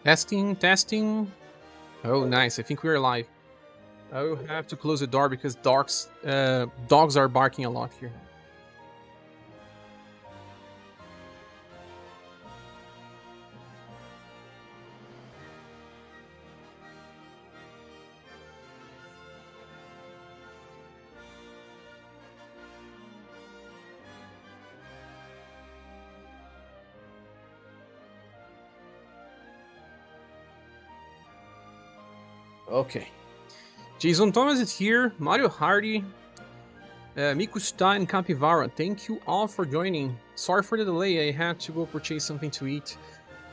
Testing, testing. Oh, nice. I think we're live. I will have to close the door because dogs are barking a lot here. Okay. Jason Thomas is here. Mario Hardy. Miku Stein, Capivara. Thank you all for joining. Sorry for the delay. I had to go purchase something to eat.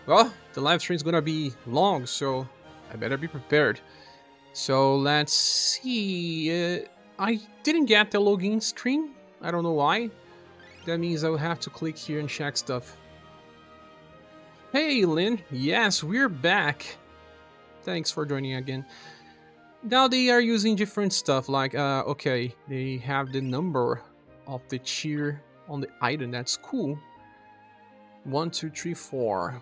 Well, the live stream is gonna be long, so I better be prepared. So let's see. I didn't get the login screen. I don't know why. That means I'll have to click here and check stuff. Hey, Lynn. Yes, we're back. Thanks for joining again. Now they are using different stuff, like, okay, they have the number of the tier on the item. That's cool. 1, 2, 3, 4.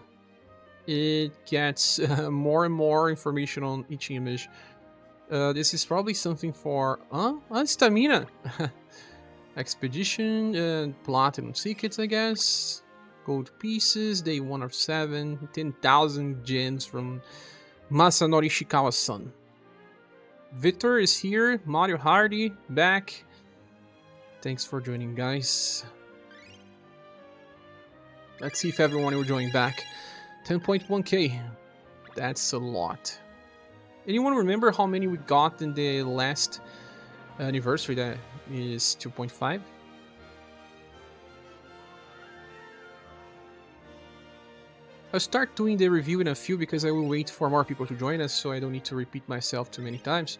It gets more and more information on each image. This is probably something for, stamina. Expedition, platinum tickets, I guess. Gold pieces, day 1 of 7. 10,000 gems from Masanori Ishikawa-san. Victor is here. Mario Hardy back. Thanks for joining, guys. Let's see if everyone will join back. 10.1k. That's a lot. Anyone remember how many we got in the last anniversary? That is 2.5. I'll start doing the review in a few because I will wait for more people to join us, so I don't need to repeat myself too many times.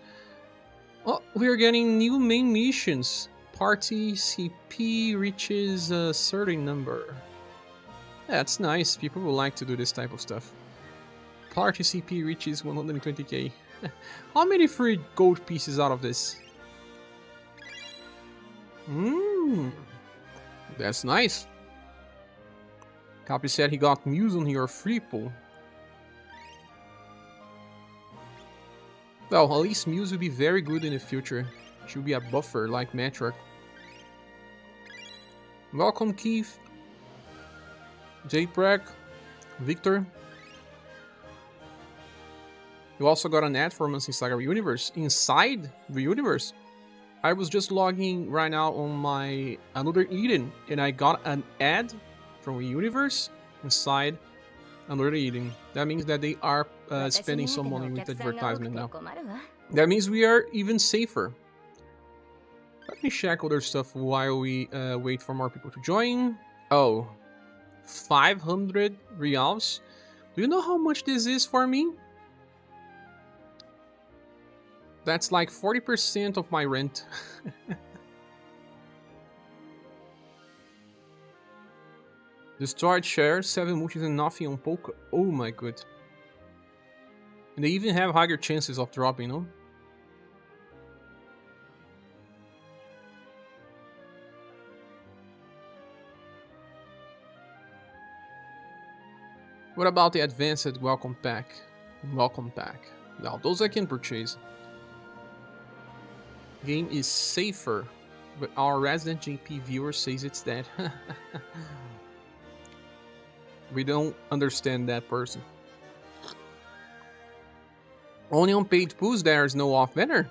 Oh, we are getting new main missions. Party CP reaches a certain number. That's nice. People will like to do this type of stuff. Party CP reaches 120k. How many free gold pieces out of this? That's nice. Capi said he got Muse on your free pool. Well, at least Muse will be very good in the future. She'll be a buffer like Matriarch. Welcome, Keith. JPreg. Victor. You also got an ad for months in SaGa UniverSe. Inside the UniverSe? I was just logging right now on my Another Eden and I got an ad from UniverSe inside Another Eden. That means that they are spending some money with advertisement now. That means we are even safer. Let me check other stuff while we wait for more people to join. Oh, 500 reals. Do you know how much this is for me? That's like 40% of my rent. Destroyed shares, 7 multis and nothing on Polka. Oh my god. And they even have higher chances of dropping, no? What about the advanced welcome pack? Welcome pack. Now, those I can purchase. Game is safer, but our resident JP viewer says it's dead. We don't understand that person. Only on paid pools there is no off banner.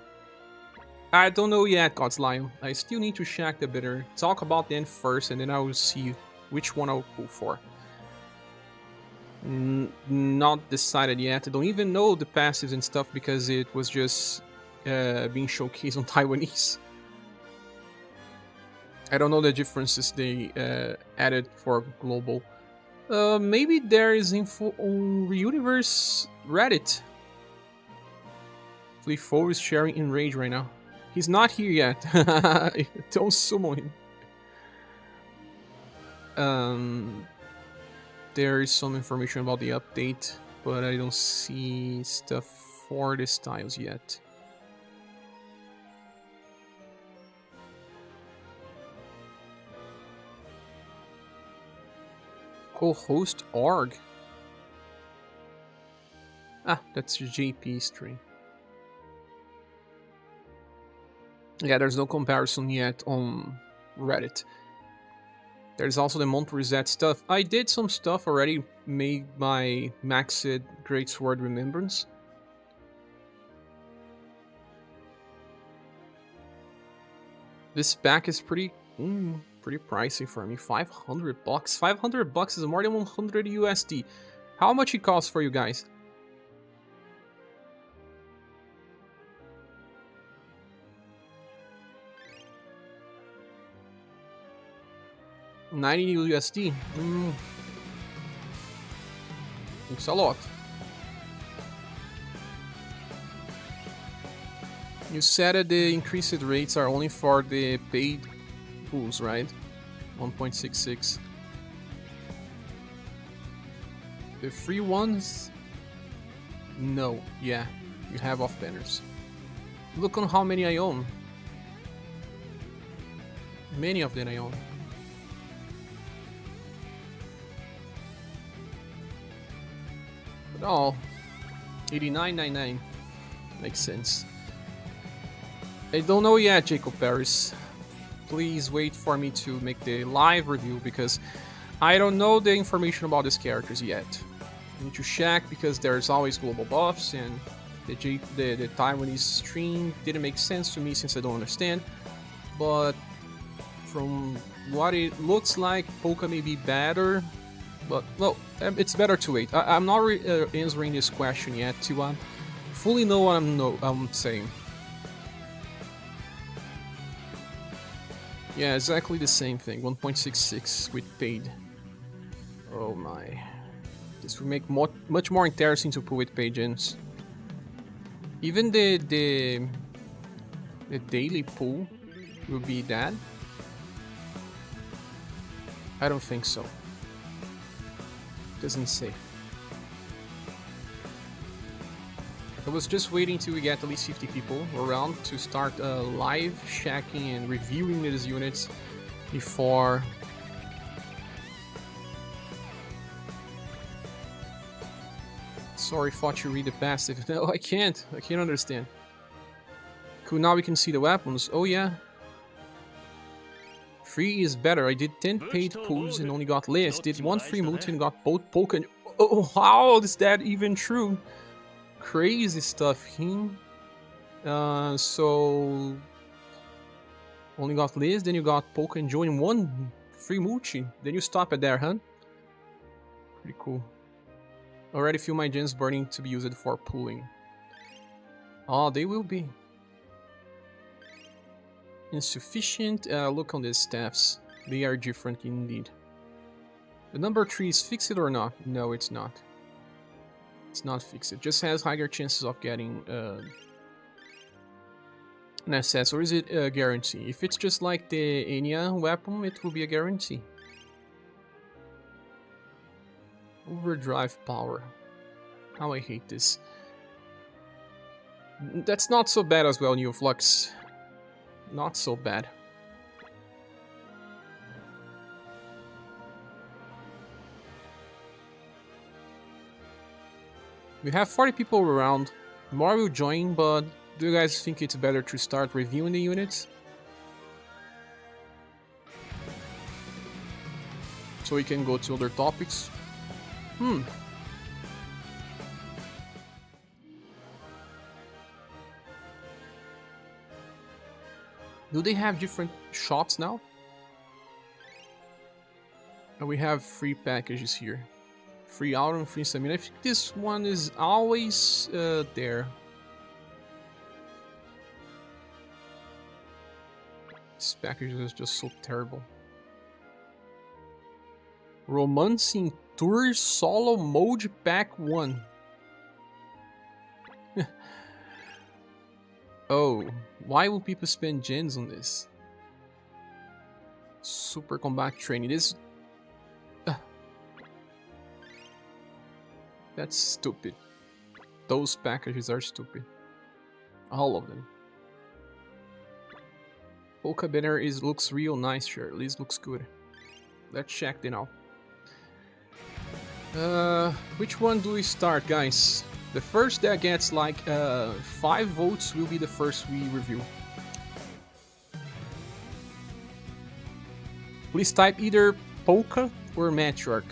I don't know yet, God's Lion. I still need to check the bidder. Talk about them first, and then I will see which one I'll pull for. Not decided yet. I don't even know the passives and stuff because it was just being showcased on Taiwanese. I don't know the differences they added for global. Maybe there is info on UniverSe Reddit. Flifo is sharing in rage right now. He's not here yet. Don't summon him. There is some information about the update, but I don't see stuff for the styles yet. Co-host org. Ah, that's JP stream. Yeah, there's no comparison yet on Reddit. There's also the month reset stuff. I did some stuff already, made my Maxed Greatsword Remembrance. This pack is pretty pricey for me. $500. $500 is more than 100 USD. How much it costs for you guys? $90 USD. It's a lot. You said that the increased rates are only for the paid pools, right? 1.66. The free ones? No. Yeah, you have off banners. Look on how many I own. Many of them I own. But all, $89.99 makes sense. I don't know yet, Jacob Paris. Please wait for me to make the live review because I don't know the information about these characters yet. I need to check because there's always global buffs and the Taiwanese stream didn't make sense to me since I don't understand. But from what it looks like, Polka may be better. But, well, it's better to wait. I'm not answering this question yet to fully know what I'm saying. Yeah, exactly the same thing. 1.66 with paid. Oh my. This will make much more interesting to pull with paid gens. Even the daily pool will be that? I don't think so. Doesn't say. I was just waiting till we get at least 50 people around to start live checking and reviewing these units before. Sorry, thought you read the passive. No, I can't. I can't understand. Cool, now we can see the weapons. Oh yeah. Free is better. I did 10 paid pools and only got less. Did one free multi and got both Polka and... Oh, how is that even true? Crazy stuff here. So... Only got less, then you got Polka and Joe in one free multi. Then you stop it there, huh? Pretty cool. Already feel my gens burning to be used for pulling. Oh, they will be. Insufficient. Look on the staffs. They are different indeed. The number 3 is fixed or not? No, it's not. It's not fixed. It just has higher chances of getting an access. Or is it a guarantee? If it's just like the Enya weapon, it will be a guarantee. Overdrive power. How I hate this. That's not so bad as well, New Flux. Not so bad. We have 40 people around. More will join, but do you guys think it's better to start reviewing the units? So we can go to other topics? Do they have different shops now? And we have free packages here. Free auto and free stamina. I think this one is always there. This package is just so terrible. Romancing Tour Solo Mode Pack 1. Oh, why will people spend gens on this? Super combat training. This... That's stupid. Those packages are stupid. All of them. Polka banner looks real nice here. At least looks good. Let's check it out. Which one do we start, guys? The first that gets like 5 votes will be the first we review. Please type either Polka or Matriarch.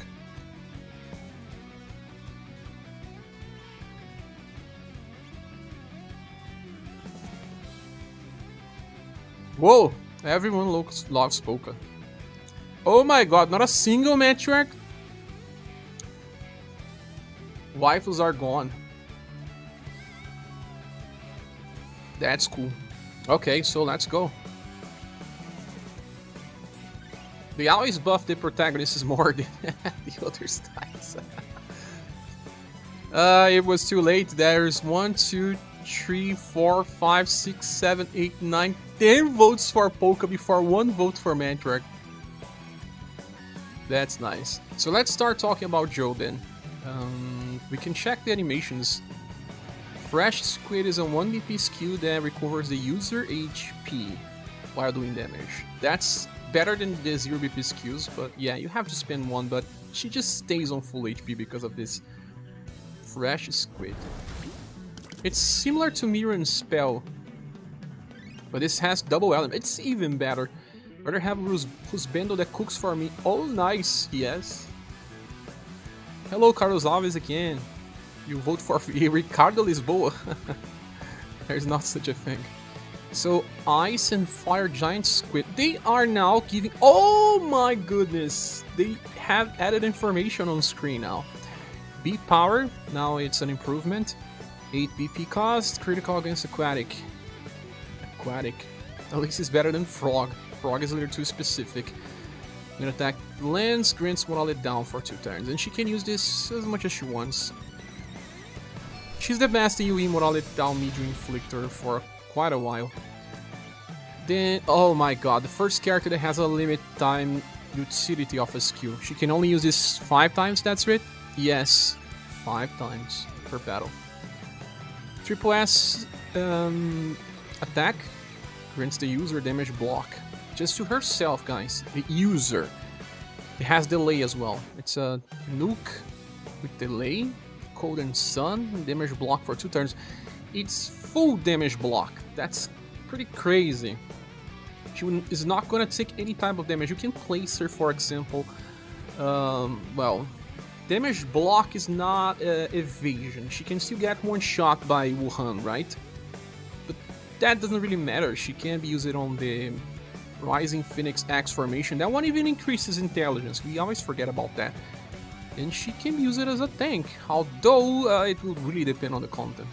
Whoa! Everyone loves Polka. Oh my god, not a single Matriarch? Waifus are gone. That's cool. Okay, so let's go. They always buff the protagonists more than the other styles. It was too late. There's 1, 2, 3, 4, 5, 6, 7, 8, 9, 10 votes for Polka before 1 vote for Matriarch. That's nice. So let's start talking about Joe then. We can check the animations. Fresh Squid is a 1 BP skill that recovers the user HP while doing damage. That's better than the 0 BP skills, but yeah, you have to spend 1, but she just stays on full HP because of this Fresh Squid. It's similar to Mirren's spell, but this has double element. It's even better. Rather have Husbando that cooks for me. Oh, nice, yes. Hello, Carlos Alves again. You vote for Ricardo Lisboa. There's not such a thing. So, Ice and Fire Giant Squid. They are now giving... Oh my goodness! They have added information on screen now. B Power, now it's an improvement. 8 BP cost, critical against Aquatic. Aquatic. At least it's better than Frog. Frog is a little too specific. When attack lands, grants morale down for 2 turns. And she can use this as much as she wants. She's the best AoE morale down medium inflictor for quite a while. Then, oh my god, the first character that has a limit time utility of a skill. She can only use this 5 times, that's it? Yes, 5 times per battle. Triple S attack grants the user damage block. Just to herself, guys. The user. It has delay as well. It's a nuke with delay, cold and sun, damage block for 2 turns. It's full damage block. That's pretty crazy. She is not gonna take any type of damage. You can place her, for example. Well, damage block is not evasion. She can still get 1 shot by Wuhan, right? But that doesn't really matter. She can be used on the Rising Phoenix X formation. That one even increases intelligence. We always forget about that. And she can use it as a tank, although it will really depend on the content.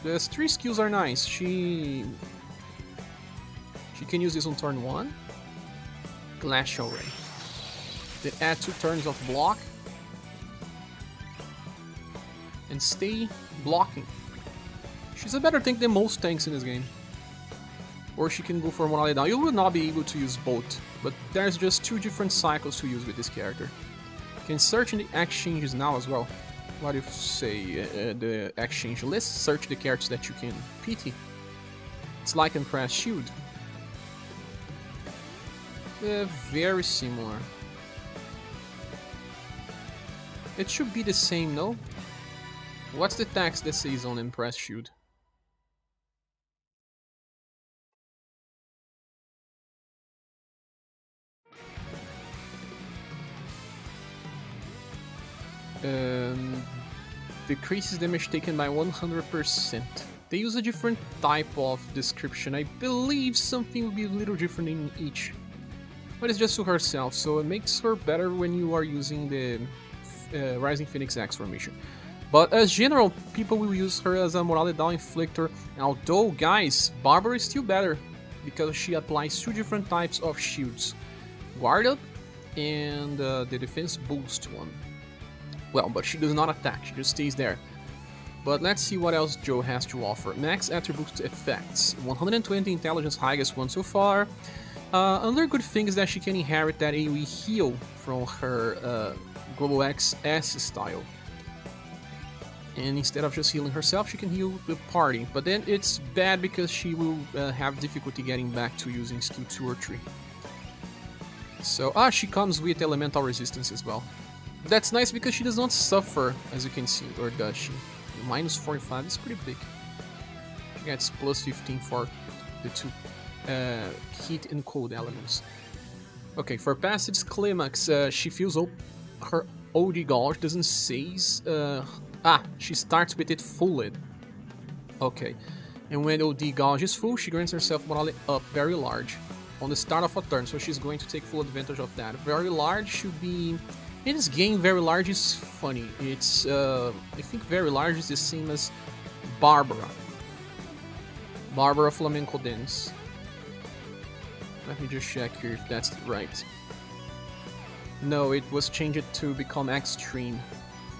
The 3 skills are nice. She can use this on turn 1. Glacial Ray. Then add 2 turns of block. And stay blocking. She's a better tank than most tanks in this game. Or she can go for morale down. You will not be able to use both, but there's just 2 different cycles to use with this character. You can search in the exchanges now as well. What do you say, the exchange? Let's search the characters that you can PT. It's like Impress Shield. They're very similar. It should be the same, no? What's the text that says on Impress Shield? Decreases damage taken by 100%. They use a different type of description. I believe something will be a little different in each. But it's just to herself, so it makes her better when you are using the Rising Phoenix X formation. But as general, people will use her as a morale down inflictor. Although, guys, Barbara is still better because she applies 2 different types of shields. Guard up and the defense boost one. Well, but she does not attack, she just stays there. But let's see what else Joe has to offer. Max attributes effects. 120 intelligence, highest one so far. Another good thing is that she can inherit that AoE heal from her Global XS style. And instead of just healing herself, she can heal the party. But then it's bad because she will have difficulty getting back to using skill 2 or 3. So, she comes with elemental resistance as well. That's nice because she does not suffer, as you can see, or does she? Minus 45 is pretty big. She gets plus 15 for the two heat and cold elements. Okay, for passives climax, she feels her OD gauge, doesn't say. She starts with it full. Okay, and when OD gauge is full, she grants herself morale up very large on the start of a turn, so she's going to take full advantage of that. Very large should be... In this game, very large is funny. It's, I think very large is the same as Barbara. Barbara Flamenco Dance. Let me just check here if that's right. No, it was changed to become extreme.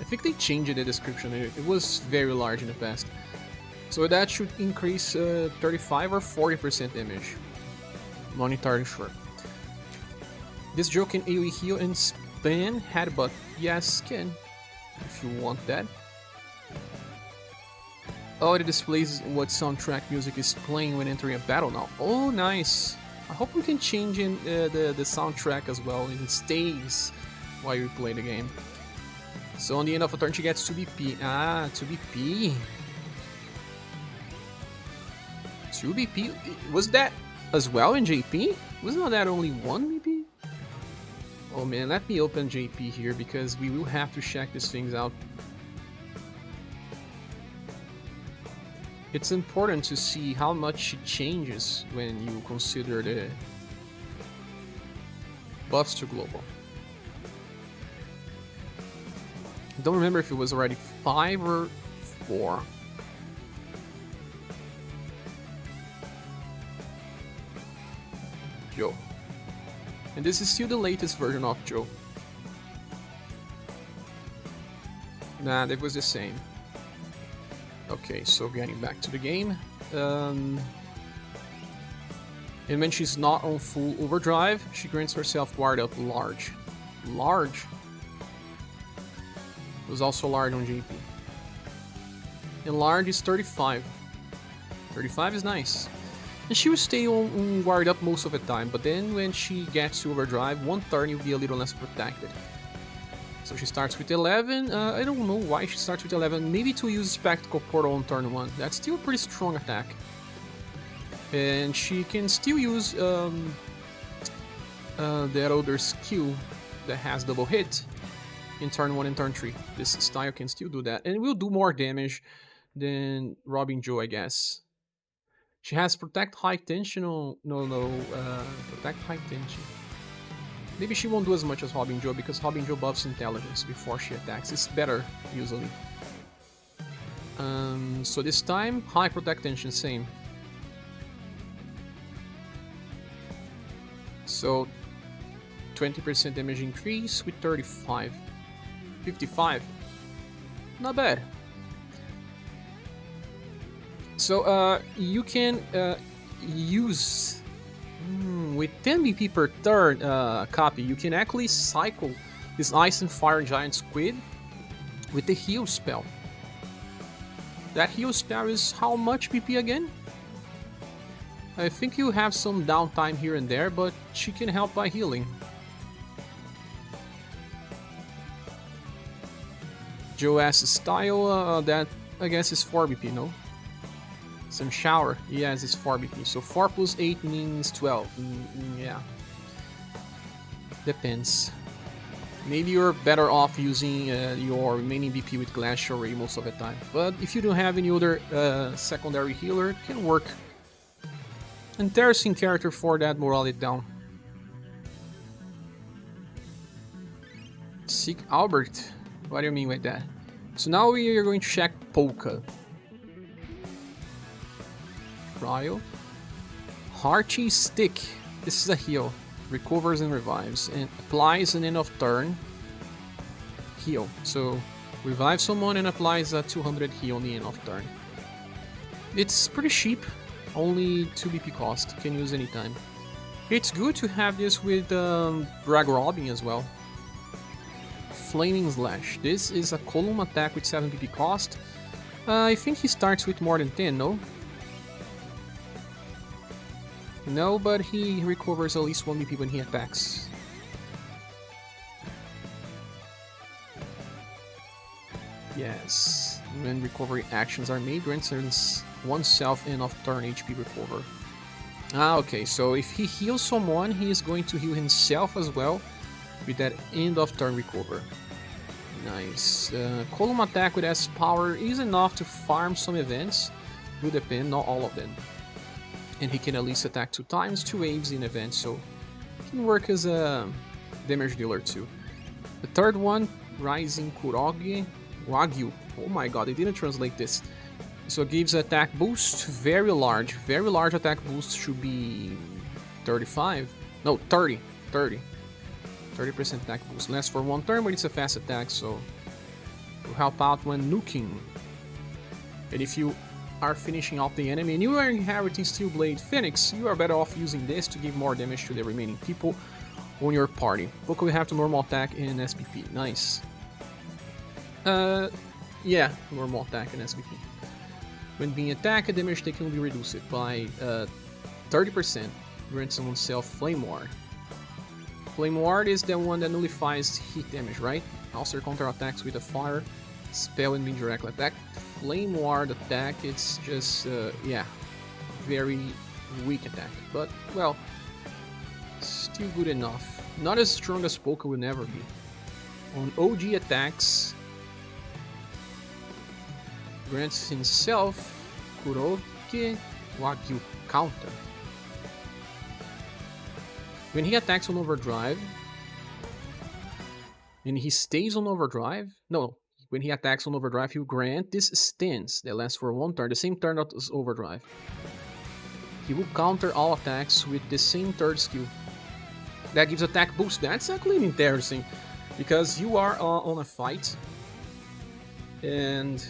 I think they changed the description. It was very large in the past. So that should increase 35 or 40% damage. Not entirely sure. This Joe can AoE heal and spin headbutt. Yes, can. If you want that. Oh, it displays what soundtrack music is playing when entering a battle now. Oh, nice. I hope we can change in the soundtrack as well. It stays while you play the game. So on the end of a turn, she gets 2 BP. 2 BP. 2 BP. Was that as well in JP? Wasn't that only 1 BP? Oh man, let me open JP here because we will have to check these things out. It's important to see how much it changes when you consider the buffs to global. I don't remember if it was already 5 or 4. Joe. And this is still the latest version of Joe. Nah, that was the same. Okay, so getting back to the game. And when she's not on full overdrive, she grants herself guard up large. Large? It was also large on JP. And large is 35. 35 is nice. And she will stay on guard up most of the time, but then when she gets to overdrive, one turn you'll be a little less protected. So she starts with 11, I don't know why she starts with 11, maybe to use Spectacle Portal on turn 1, that's still a pretty strong attack. And she can still use that other skill that has double hit in turn 1 and turn 3. This style can still do that, and it will do more damage than Robin Joe, I guess. She has Protect High Tension, Protect High Tension. Maybe she won't do as much as Robin Joe because Robin Joe buffs intelligence before she attacks. It's better, usually. So this time, High Protect Tension, same. So, 20% damage increase with 35. 55. Not bad. So, you can use... with 10 BP per turn copy, you can actually cycle this Ice and Fire Giant Squid with the heal spell. That heal spell is how much BP again? I think you have some downtime here and there, but she can help by healing. Joe's style, that I guess is 4 BP, no? Some shower, yes, it's 4 BP, so 4 plus 8 means 12, yeah. Depends. Maybe you're better off using your remaining BP with Glacial Ray most of the time, but if you don't have any other secondary healer, it can work. Interesting character for that morale down. Seek Albert, what do you mean by that? So now we are going to check Polka. Trial. Hearty Stick. This is a heal. Recovers and revives. And applies an end of turn heal. So revive someone and applies a 200 heal on the end of turn. It's pretty cheap. Only 2 BP cost. Can use anytime. It's good to have this with Brag Robin as well. Flaming Slash. This is a column attack with 7 BP cost. I think he starts with more than 10, no? No, but he recovers at least 1 BP when he attacks. Yes. When recovery actions are made, grants oneself end of turn HP recover. Ah, okay, so if he heals someone, he is going to heal himself as well with that end of turn recover. Nice. Column attack with S power is enough to farm some events. Will depend, not all of them. And he can at least attack 2 times, 2 waves in events, so he can work as a damage dealer too. The third one, Rising Kurogi Wagyu. Oh my god, they didn't translate this. So it gives attack boost, very large attack boost should be 35. No, 30. 30% attack boost. Lasts for 1 turn, but it's a fast attack, so will help out when nuking. And if you are finishing off the enemy and you are inheriting Steel Blade Phoenix, you are better off using this to give more damage to the remaining people on your party. Bouquet will have to normal attack and SPP. Nice. Yeah, normal attack and SPP. When being attacked, damage taken will be reduced by 30%. Grants oneself Flame Ward. Flame Ward is the one that nullifies heat damage, right? Also counter attacks with a fire spell and being direct attack. Flame Ward attack, it's just, yeah, very weak attack. But, well, still good enough. Not as strong as Polka will never be. On OG attacks, grants himself Kuroki Wagyu counter. When he attacks on overdrive, and he stays on overdrive, no, when he attacks on overdrive, he'll grant this stance that lasts for 1 turn, the same turn as overdrive. He will counter all attacks with the same third skill. That gives attack boost. That's actually interesting, because you are on a fight, and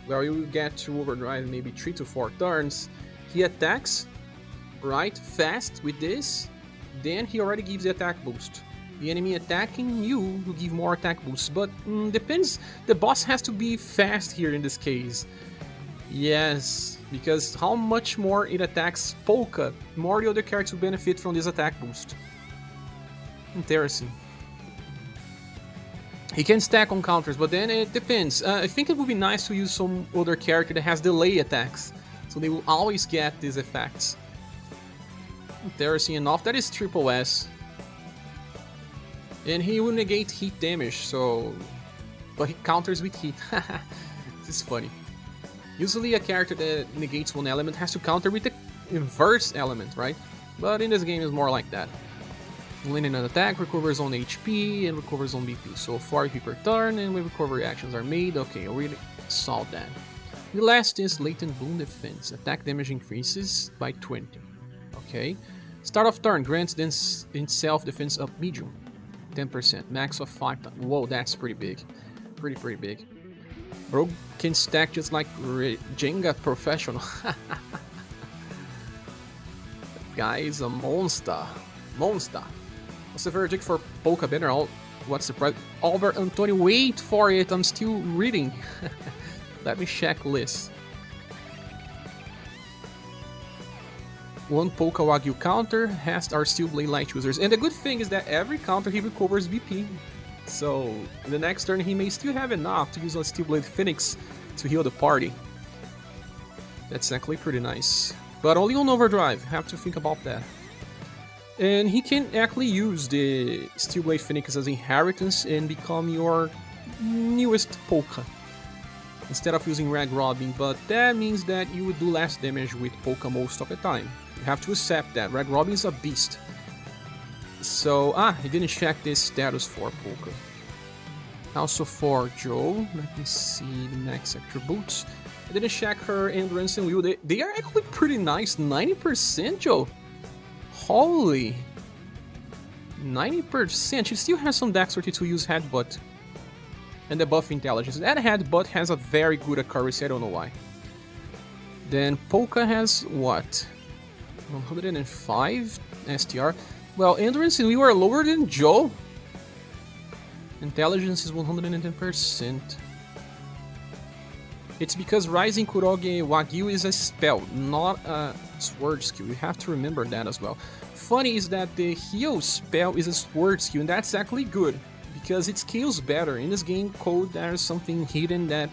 well, you will get to overdrive maybe 3 to 4 turns. He attacks, right, fast with this, then he already gives the attack boost. The enemy attacking you will give more attack boosts, but depends. The boss has to be fast here in this case. Yes, because how much more it attacks Polka, more the other characters will benefit from this attack boost. Interesting. He can stack on counters, but then it depends. I think it would be nice to use some other character that has delay attacks, so they will always get these effects. Interesting enough. That is triple S. And he will negate heat damage, so... but he counters with heat. This is funny. Usually a character that negates one element has to counter with the inverse element, right? But in this game it's more like that. When an attack recovers on HP and recovers on BP. So 4 HP per turn, and when recovery actions are made, okay, I already saw that. The last is Latent Bloom Defense. Attack damage increases by 20. Okay. Start of turn grants then in self-defense up medium. 10%, max of 5 times. Whoa, that's pretty big. Pretty big. Bro can stack just like Jenga professional. That guy is a monster. What's the verdict for Polka banner? What's the price? Albert Antonio, wait for it. I'm still reading. Let me check list. 1 Polka Wagyu counter has our Steel Blade Light users. And the good thing is that every counter he recovers BP. So in the next turn he may still have enough to use a Steel Blade Phoenix to heal the party. That's actually pretty nice. But only on overdrive, have to think about that. And he can actually use the Steel Blade Phoenix as inheritance and become your newest Polka, instead of using Red Robin, but that means that you would do less damage with Polka most of the time. You have to accept that. Red Robin is a beast. So, he didn't check this status for Polka. Also for Joe, let me see the next attributes. I didn't check her endurance and will. They are actually pretty nice. 90%, Joe. Holy. 90%. She still has some dexterity to use Headbutt. And the buff intelligence. That Headbutt has a very good accuracy, I don't know why. Then Polka has what? 105 STR. Well, endurance and we were lower than Joe. Intelligence is 110%. It's because Rising Kurogi Wagyu is a spell, not a sword skill. You have to remember that as well. Funny is that the heal spell is a sword skill, and that's actually good, because it scales better. In this game code, there's something hidden that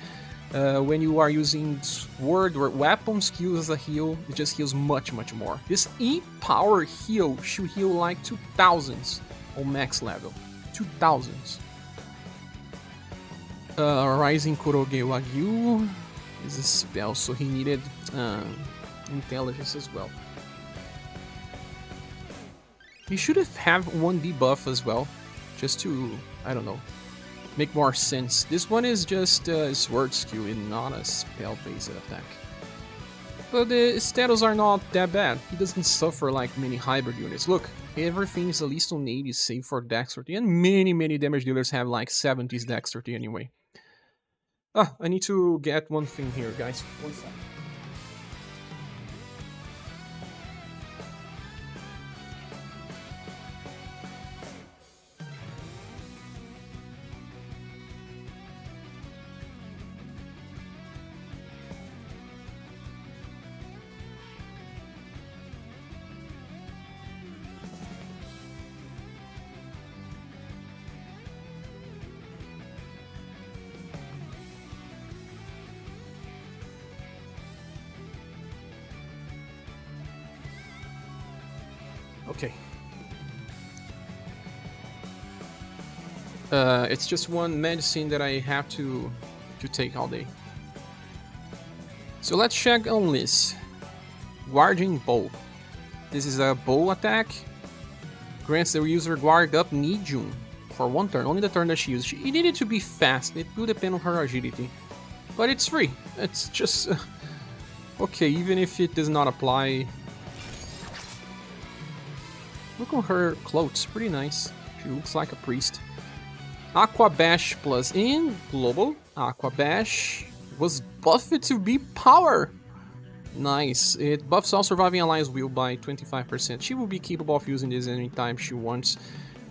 when you are using sword or weapon skills as a heal, it just heals much more. This E-power heal should heal like 2000s on max level. 2000s. Rising Kuroge Wagyu is a spell, so he needed intelligence as well. He should have one debuff as well, just to, I don't know, make more sense. This one is just a sword skill and not a spell-based attack. But the status are not that bad. He doesn't suffer like many hybrid units. Look, everything is at least on 80 save for dexterity, and many damage dealers have like 70s dexterity anyway. Ah, I need to get one thing here, guys. One second. Okay. It's just one medicine that I have to take all day. So let's check on this. Guarding Bow. This is a bow attack. Grants the user guard up medium for one turn, only the turn that she used. It needed to be fast, it will depend on her agility. But it's free. It's just... okay, even if it does not apply... Look on her clothes, pretty nice. She looks like a priest. Aqua Bash plus in global. Aqua Bash was buffed to be power. Nice. It buffs all surviving allies will by 25%. She will be capable of using this anytime she wants.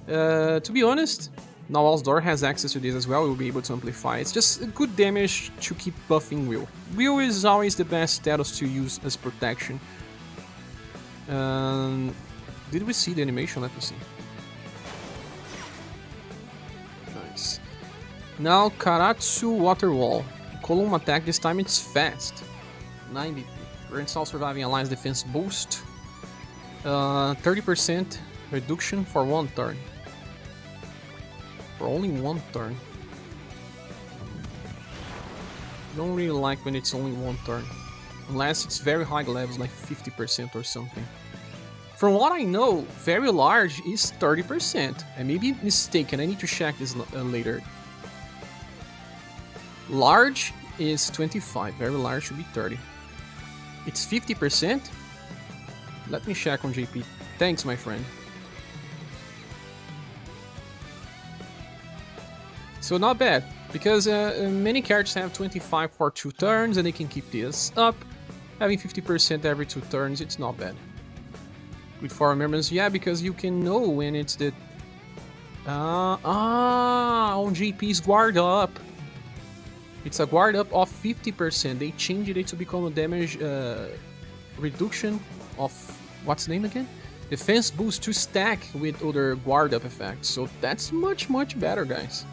To be honest, Nawal's Door has access to this as well. We'll be able to amplify. It's just a good damage to keep buffing Will. Will is always the best status to use as protection. Did we see the animation? Let me see. Nice. Now Karatsu Water Wall. Column attack, this time it's fast. 90. Grants all surviving alliance defense boost. 30% reduction for one turn. For only one turn. Don't really like when it's only one turn. Unless it's very high levels, like 50% or something. From what I know, very large is 30%. I may be mistaken, I need to check this later. Large is 25, very large should be 30. It's 50%? Let me check on JP. Thanks, my friend. So not bad, because many characters have 25 for 2 turns and they can keep this up. Having 50% every 2 turns, it's not bad. With 4 remembrance, yeah, because you can know when it's the... on JP's guard up. It's a guard up of 50%. They changed it to become a damage reduction of... what's the name again? Defense boost to stack with other guard up effects. So that's much better, guys.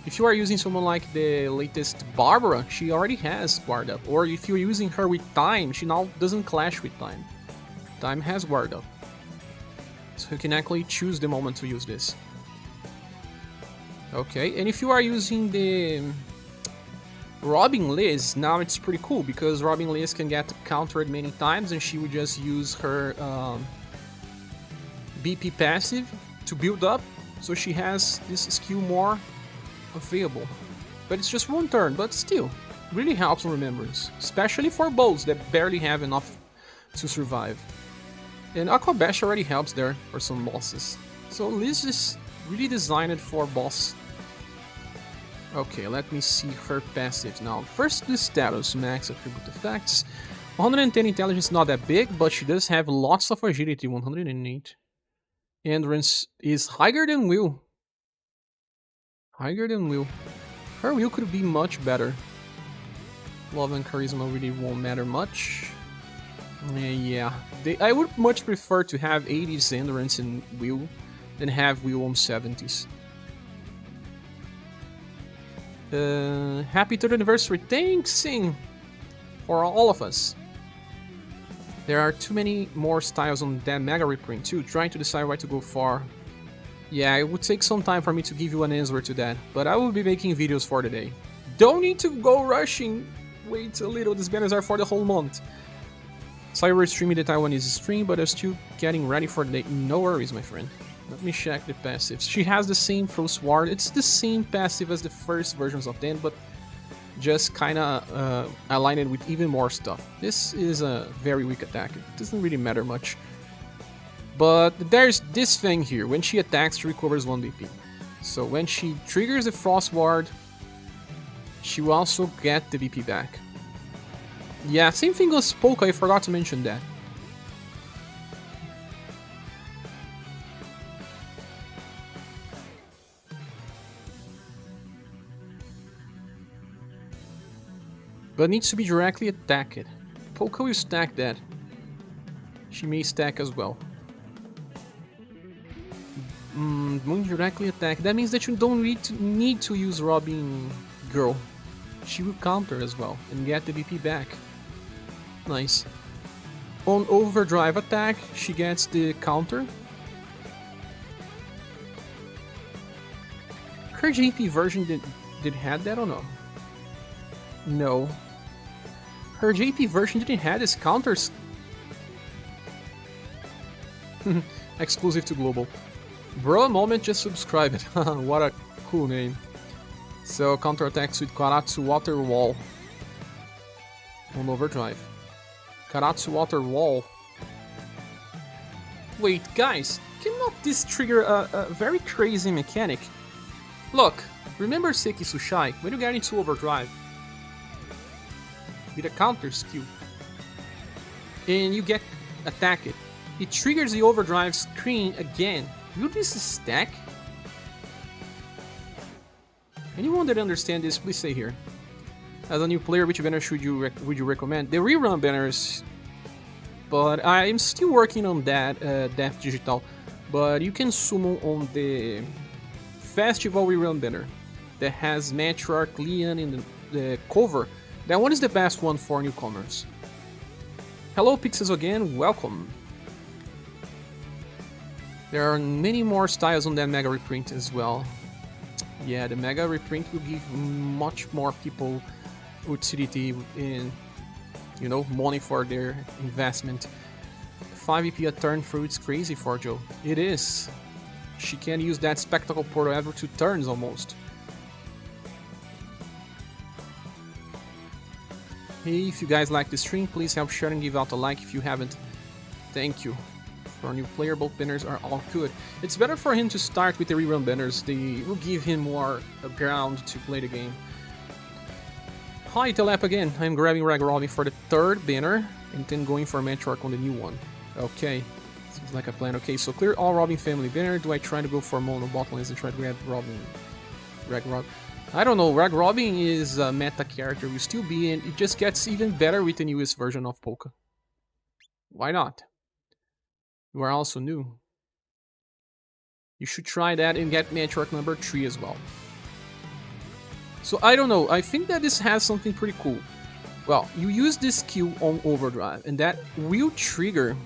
If you are using someone like the latest Barbara, she already has guard up. Or if you're using her with time, she now doesn't clash with time. Time has guard up. So you can actually choose the moment to use this. Okay, and if you are using the Robbing Liz, now it's pretty cool because Robbing Liz can get countered many times and she would just use her BP passive to build up, so she has this skill more available. But it's just one turn, but still, really helps on Remembrance, especially for bows that barely have enough to survive. And Aqua Bash already helps there for some bosses. So Liz is really designed for boss. Okay, let me see her passives now. First, the status, max attribute effects. 110 intelligence, not that big, but she does have lots of agility, 108. Endurance is higher than Will. Higher than Will. Her Will could be much better. Love and Charisma really won't matter much. Yeah, I would much prefer to have 80s Endurance and Will than have Will on 70s. Happy 3rd anniversary. Thanks, Sing, for all of us. There are too many more styles on that mega reprint too. Trying to decide where to go for. Yeah, it would take some time for me to give you an answer to that, but I will be making videos for the day. Don't need to go rushing. Wait a little, these banners are for the whole month. So you were streaming the Taiwanese stream, but I'm still getting ready for the day. No worries, my friend. Let me check the passives. She has the same throw sword. It's the same passive as the first versions of them, but just kinda align it with even more stuff. This is a very weak attack. It doesn't really matter much. But there's this thing here. When she attacks, she recovers 1 BP. So when she triggers the Frost Ward, she will also get the BP back. Yeah, same thing as Polka, I forgot to mention that. But needs to be directly attacked. Polka will stack that. She may stack as well. When directly attack, that means that you don't need to use Robin Girl. She will counter as well and get the BP back. Nice. On overdrive attack, she gets the counter. Her JP version did have that or no? No. Her JP version didn't have this counters. Exclusive to global. Bro, moment, just subscribe it. What a cool name. So counterattacks with Karatsu Water Wall on overdrive. Karatsu Water Wall. Wait, guys, cannot this trigger a very crazy mechanic? Look, remember Seki Sushai? When you get into overdrive with a counter skill and you get attacked, it triggers the overdrive screen again. Will this stack? Anyone that understands this, please stay here. As a new player, which banner would you recommend? The rerun banners, but I'm still working on that, Death Digital. But you can summon on the Festival rerun banner that has Matriarch, Leon in the cover. That one is the best one for newcomers. Hello Pixels again, welcome. There are many more styles on that mega reprint as well. Yeah, the mega reprint will give much more people with CDT and, you know, money for their investment. 5 EP a turn through, it's crazy for Joe. It is. She can use that spectacle portal every 2 turns almost. Hey, if you guys like the stream, please help share and give out a like if you haven't. Thank you. For a new player, both banners are all good. It's better for him to start with the rerun banners. They will give him more ground to play the game. Hi, Telep again. I'm grabbing Rag Robin for the 3rd banner and then going for Matriarch on the new one. Okay, seems like a plan. Okay, so clear all Robin family banner. Do I try to go for mono bottlings and try to grab Robin? Rag Robin. I don't know. Rag Robin is a meta character. Will still be, and it just gets even better with the newest version of Polka. Why not? You are also new. You should try that and get Matriarch number 3 as well. So I don't know, I think that this has something pretty cool. Well, you use this skill on overdrive and that will trigger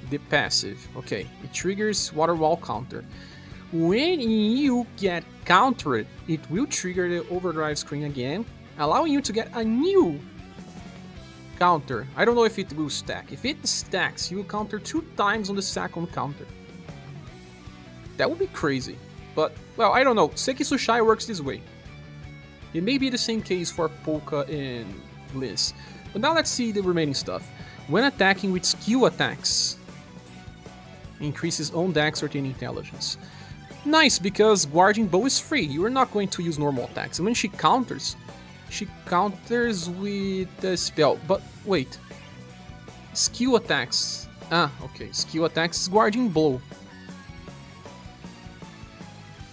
the passive. Okay, it triggers water wall counter. When you get countered, it will trigger the overdrive screen again, allowing you to get a new counter. I don't know if it will stack. If it stacks, you will counter 2 times on the second counter. That would be crazy. But, well, I don't know. Seki Sushai works this way. It may be the same case for Polka and Liz. But now let's see the remaining stuff. When attacking with skill attacks, increases on dexterity and intelligence. Nice, because Guardian Bow is free. You are not going to use normal attacks. And when she counters with the spell. But wait, skill attacks. Ah, okay. Skill attacks is Guardian Blow.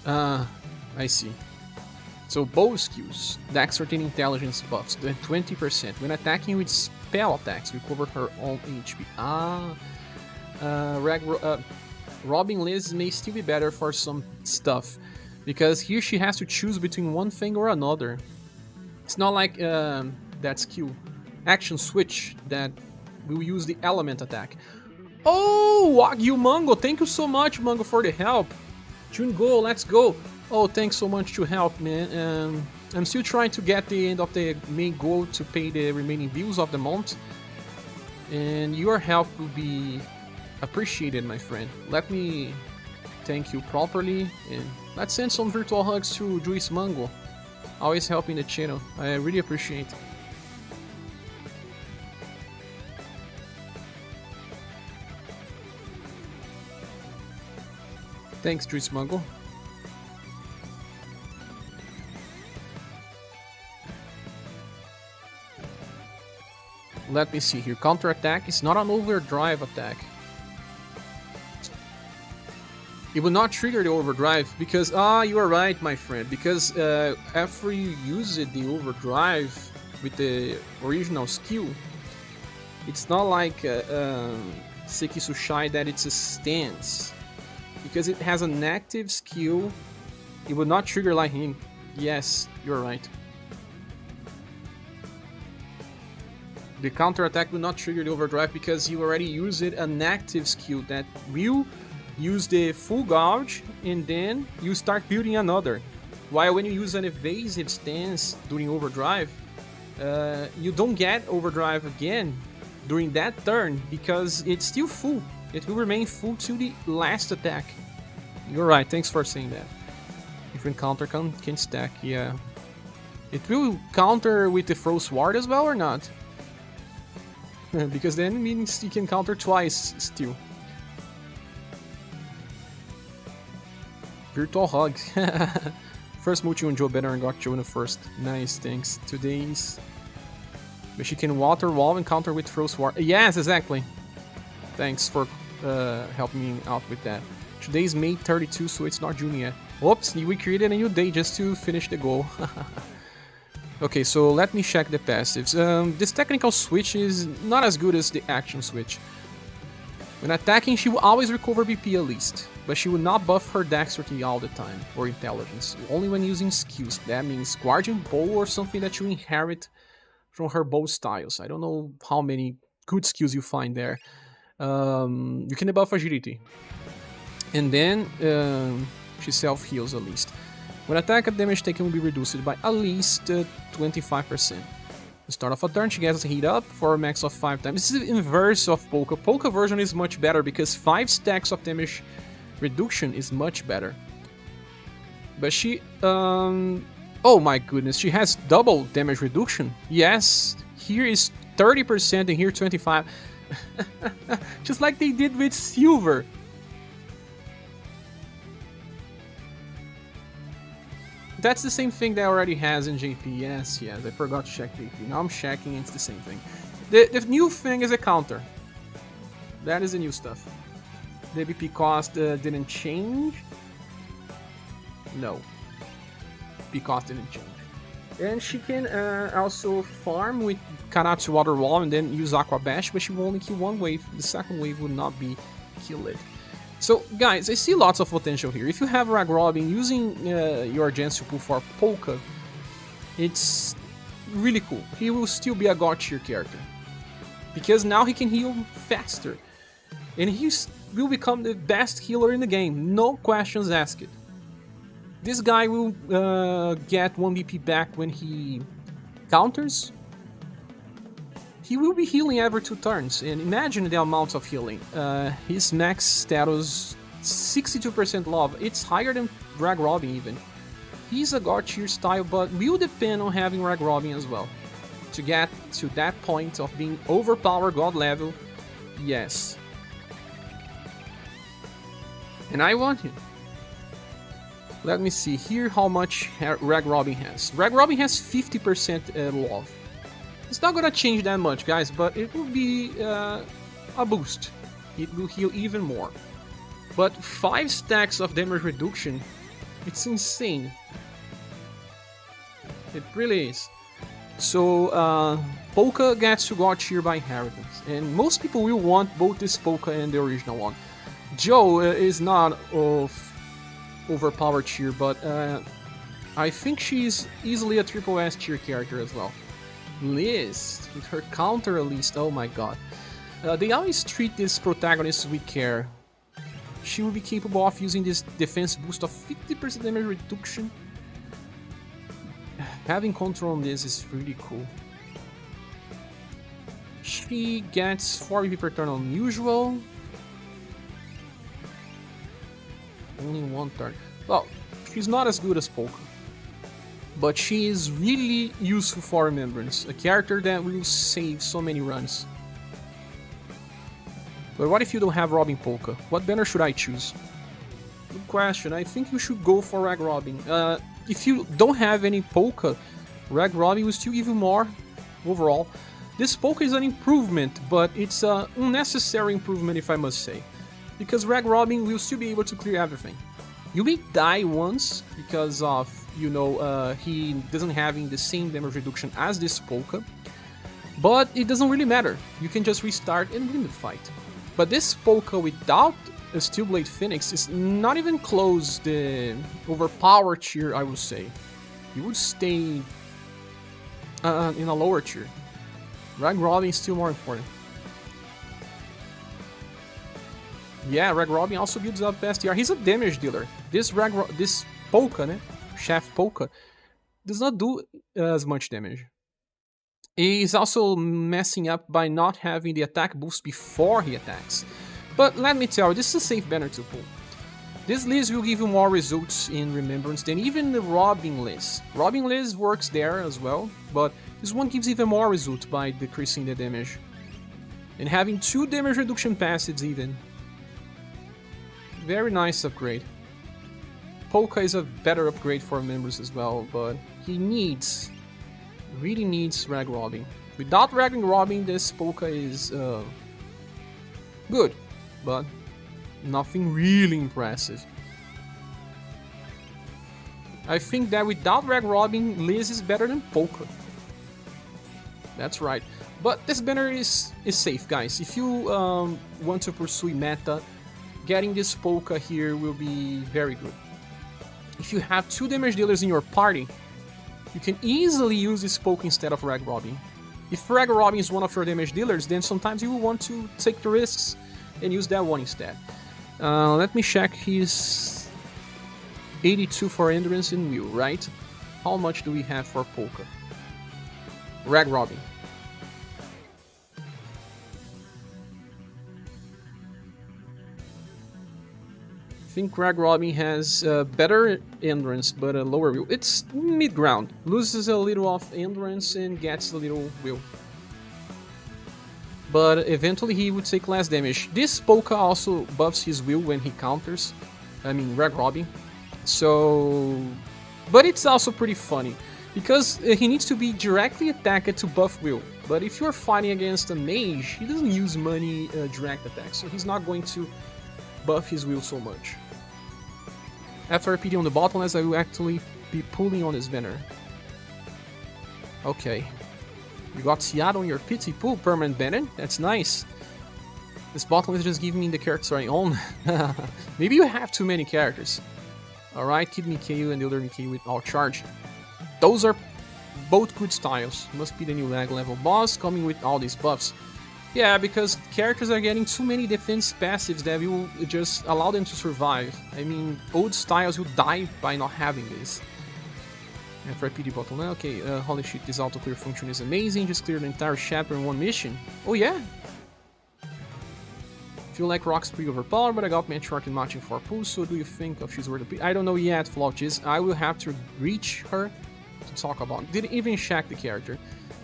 I see. So bow skills, dexterity and intelligence buffs, then 20%. When attacking with spell attacks, recover her own HP. Robin Liz may still be better for some stuff, because here she has to choose between one thing or another. It's not like that skill action switch that will use the element attack. Oh, Wagyu Mango, thank you so much, Mango, for the help. June Go, let's go. Oh, thanks so much to help, man. I'm still trying to get the end of the main goal to pay the remaining bills of the month. And your help will be appreciated, my friend. Let me thank you properly. And let's send some virtual hugs to Juice Mango. Always helping the channel. I really appreciate it. Thanks, Juice Mango. Let me see here. Counter attack is not an overdrive attack. It will not trigger the overdrive because you are right, my friend. Because after you use it, the overdrive with the original skill, it's not like Sekisu Shai that it's a stance. Because it has an active skill, it will not trigger like him. Yes, you're right. The counter attack will not trigger the overdrive because you already used an active skill that will use the full gouge and then you start building another. While when you use an evasive stance during overdrive, you don't get overdrive again during that turn because it's still full. It will remain full to the last attack. You're right, thanks for saying that. Different counter can stack, yeah. It will counter with the Frost Ward as well or not? Because then it means you can counter twice still. Virtual hug. First multi on Joe better and got Joe in the first. Nice, thanks. Today's... But she can water wall and counter with Frost Ward. Yes, exactly. Thanks for helping me out with that. Today's May 32, so it's not June yet. Oops, we created a new day just to finish the goal. Okay, so let me check the passives. This technical switch is not as good as the action switch. When attacking, she will always recover BP at least, but she will not buff her dexterity all the time, or intelligence, only when using skills. That means Guardian Bow or something that you inherit from her bow styles. I don't know how many good skills you find there. You can debuff agility. And then she self-heals at least. When attack damage taken will be reduced by at least 25%. The start of a turn, she gets heat up for a max of 5 times. This is the inverse of Polka. Polka version is much better because 5 stacks of damage reduction is much better. But she... oh my goodness, she has double damage reduction. Yes, here is 30% and here 25%. Just like they did with Silver. That's the same thing that already has in JP. Yes, I forgot to check JP. Now I'm checking, it's the same thing. The new thing is a counter. That is the new stuff. The BP cost didn't change. No. BP cost didn't change. And she can also farm with Karatsu Water Wall and then use Aqua Bash, but she will only kill one wave. The second wave will not be killed. So, guys, I see lots of potential here. If you have Rag Robin using your Gensu Pool for Polka, it's really cool. He will still be a God tier character. Because now he can heal faster. And he will become the best healer in the game. No questions asked. This guy will get 1 BP back when he counters. He will be healing every 2 turns, and imagine the amount of healing. His max status, 62% love. It's higher than Rag Robin even. He's a God tier style, but will depend on having Rag Robin as well. To get to that point of being overpowered God level, yes. And I want him. Let me see here how much Rag Robin has. Rag Robin has 50% love. It's not gonna change that much, guys, but it will be a boost. It will heal even more. But 5 stacks of damage reduction, it's insane. It really is. So, Polka gets to God tier by inheritance, and most people will want both this Polka and the original one. Joe is not of overpowered tier, but I think she's easily a triple S tier character as well. Liz, with her counter at least, oh my god. They always treat these protagonists with care. She will be capable of using this defense boost of 50% damage reduction. Having control on this is really cool. She gets 4 BP per turn on usual. Only 1 turn. Well, she's not as good as Polka. But she is really useful for Remembrance. A character that will save so many runs. But what if you don't have Robin Polka? What banner should I choose? Good question. I think you should go for Rag Robin. If you don't have any Polka, Rag Robin will still give you more overall. This Polka is an improvement, but it's an unnecessary improvement if I must say. Because Rag Robin will still be able to clear everything. You may die once because of, you know, he doesn't having the same damage reduction as this Polka. But it doesn't really matter. You can just restart and win the fight. But this Polka without a Steelblade Phoenix is not even close the overpowered tier, I would say. You would stay in a lower tier. Rag Robin is still more important. Yeah, Rag Robin also builds up STR. He's a damage dealer. This Polka, né? Chef Polka, does not do as much damage. He's also messing up by not having the attack boost before he attacks. But let me tell you, this is a safe banner to pull. This list will give you more results in Remembrance than even the Robin list. Robin list works there as well, but this one gives even more results by decreasing the damage. And having 2 damage reduction passives even. Very nice upgrade. Polka is a better upgrade for Remembrance as well, but he really needs Rag Robin. Without Rag Robin, this Polka is good, but nothing really impressive. I think that without Rag Robin, Liz is better than Polka. That's right. But this banner is safe, guys. If you want to pursue meta, getting this Polka here will be very good. If you have 2 damage dealers in your party, you can easily use this Polka instead of Rag Robin. If Rag Robin is one of your damage dealers, then sometimes you will want to take the risks and use that one instead. Let me check his 82 for Endurance and Will, right? How much do we have for Polka? Rag Robin. I think Rag Robin has better endurance but a lower will. It's mid-ground. Loses a little of endurance and gets a little will. But eventually he would take less damage. This Polka also buffs his will when he counters. I mean, Rag Robin. So... But it's also pretty funny. Because he needs to be directly attacked to buff will. But if you're fighting against a mage, he doesn't use money direct attack. So he's not going to buff his will so much. After PD on the bottomless, I will actually be pulling on this banner. Okay. You got Seattle on your pity pool, permanent banner. That's nice. This bottomless just giving me the characters I own. Maybe you have too many characters. Alright, Kid Mikhail and the other Mikhail with all charge. Those are both good styles. Must be the new lag level boss coming with all these buffs. Yeah, because characters are getting too many defense passives that will just allow them to survive. I mean, old styles will die by not having this. After I PD bottle, okay, holy shit, this auto clear function is amazing. Just cleared the entire chapter in one mission. Oh yeah? Feel like Rock's pretty overpowered, but I got Matriarch and matching for pulls, so do you think of she's worth the I don't know yet, Flauchis. I will have to reach her to talk about. Didn't even check the character.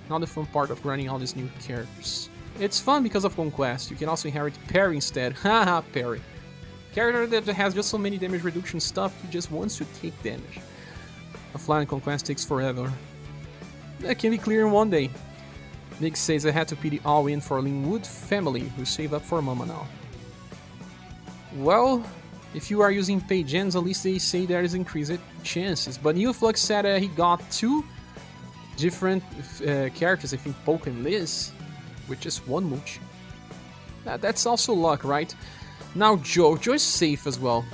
Now the fun part of grinding all these new characters. It's fun because of Conquest. You can also inherit Parry instead. Haha, Parry. Character that has just so many damage reduction stuff, he just wants to take damage. A flying Conquest takes forever. That can be clear in one day. Nick says I had to PD all in for Linwood family, who save up for Mama now. Well, if you are using paid gens, at least they say there is increased chances. But Newflux said he got 2 different characters, I think Polka and Liz, with just 1 mooch. That's also luck, right? Now Joe is safe as well.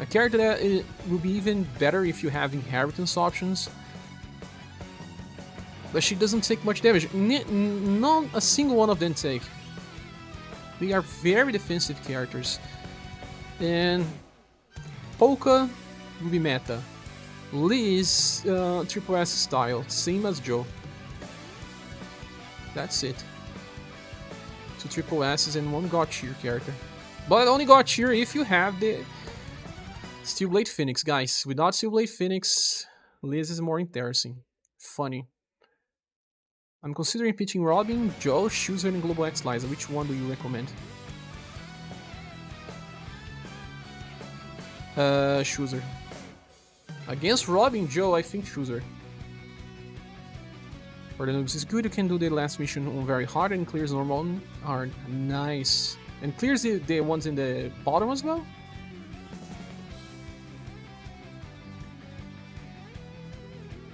A character that will be even better if you have inheritance options. But she doesn't take much damage. Not a single one of them take. They are very defensive characters. And Polka will be meta. Liz, triple S style, same as Joe. That's it. 2 triple S's and 1 God Cheer character. But only God Cheer if you have the Steelblade Phoenix, guys. Without Steelblade Phoenix, Liz is more interesting. Funny. I'm considering pitching Robin, Joe, Schuster, and Global X Liza. Which one do you recommend? Schuster. Against Robin, Joe, I think Schuster. For the noobs, it's good. You can do the last mission on very hard and clears normal on hard. Nice. And clears the ones in the bottom as well?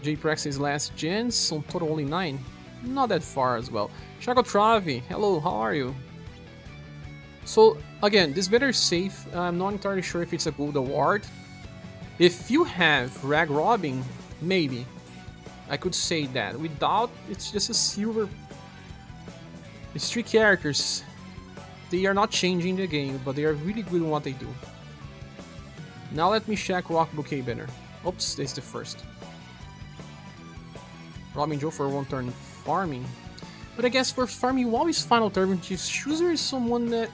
J-Prax is last gens, on total only 9. Not that far as well. Chaco Travi, hello, how are you? So, again, this better safe. I'm not entirely sure if it's a gold award. If you have Rag Robin, maybe. I could say that. Without, it's just a silver. It's 3 characters. They are not changing the game, but they are really good in what they do. Now let me check Rock Bouquet banner. Oops, this is the first. Robin Joe for 1 turn farming. But I guess for farming, you always final turn. Schuster is someone that...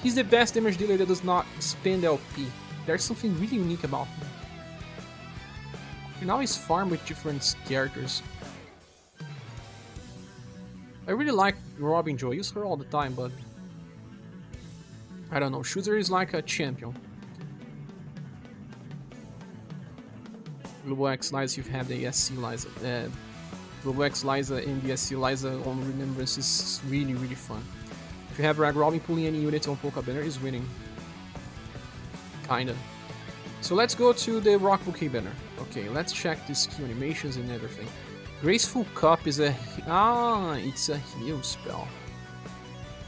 He's the best damage dealer that does not spend LP. There's something really unique about him. You can always farm with different characters. I really like Robin Joe. I use her all the time, but... I don't know. Schuster is like a champion. Global X Liza, you've had the SC Liza. Global X Liza and the SC Liza on Remembrance is really, really fun. If you have Rag Robin, pulling any unit on Polka banner is winning. Kinda. So let's go to the Rock Bouquet banner. Okay, let's check the skill animations and everything. Graceful Cup is a... it's a heal spell.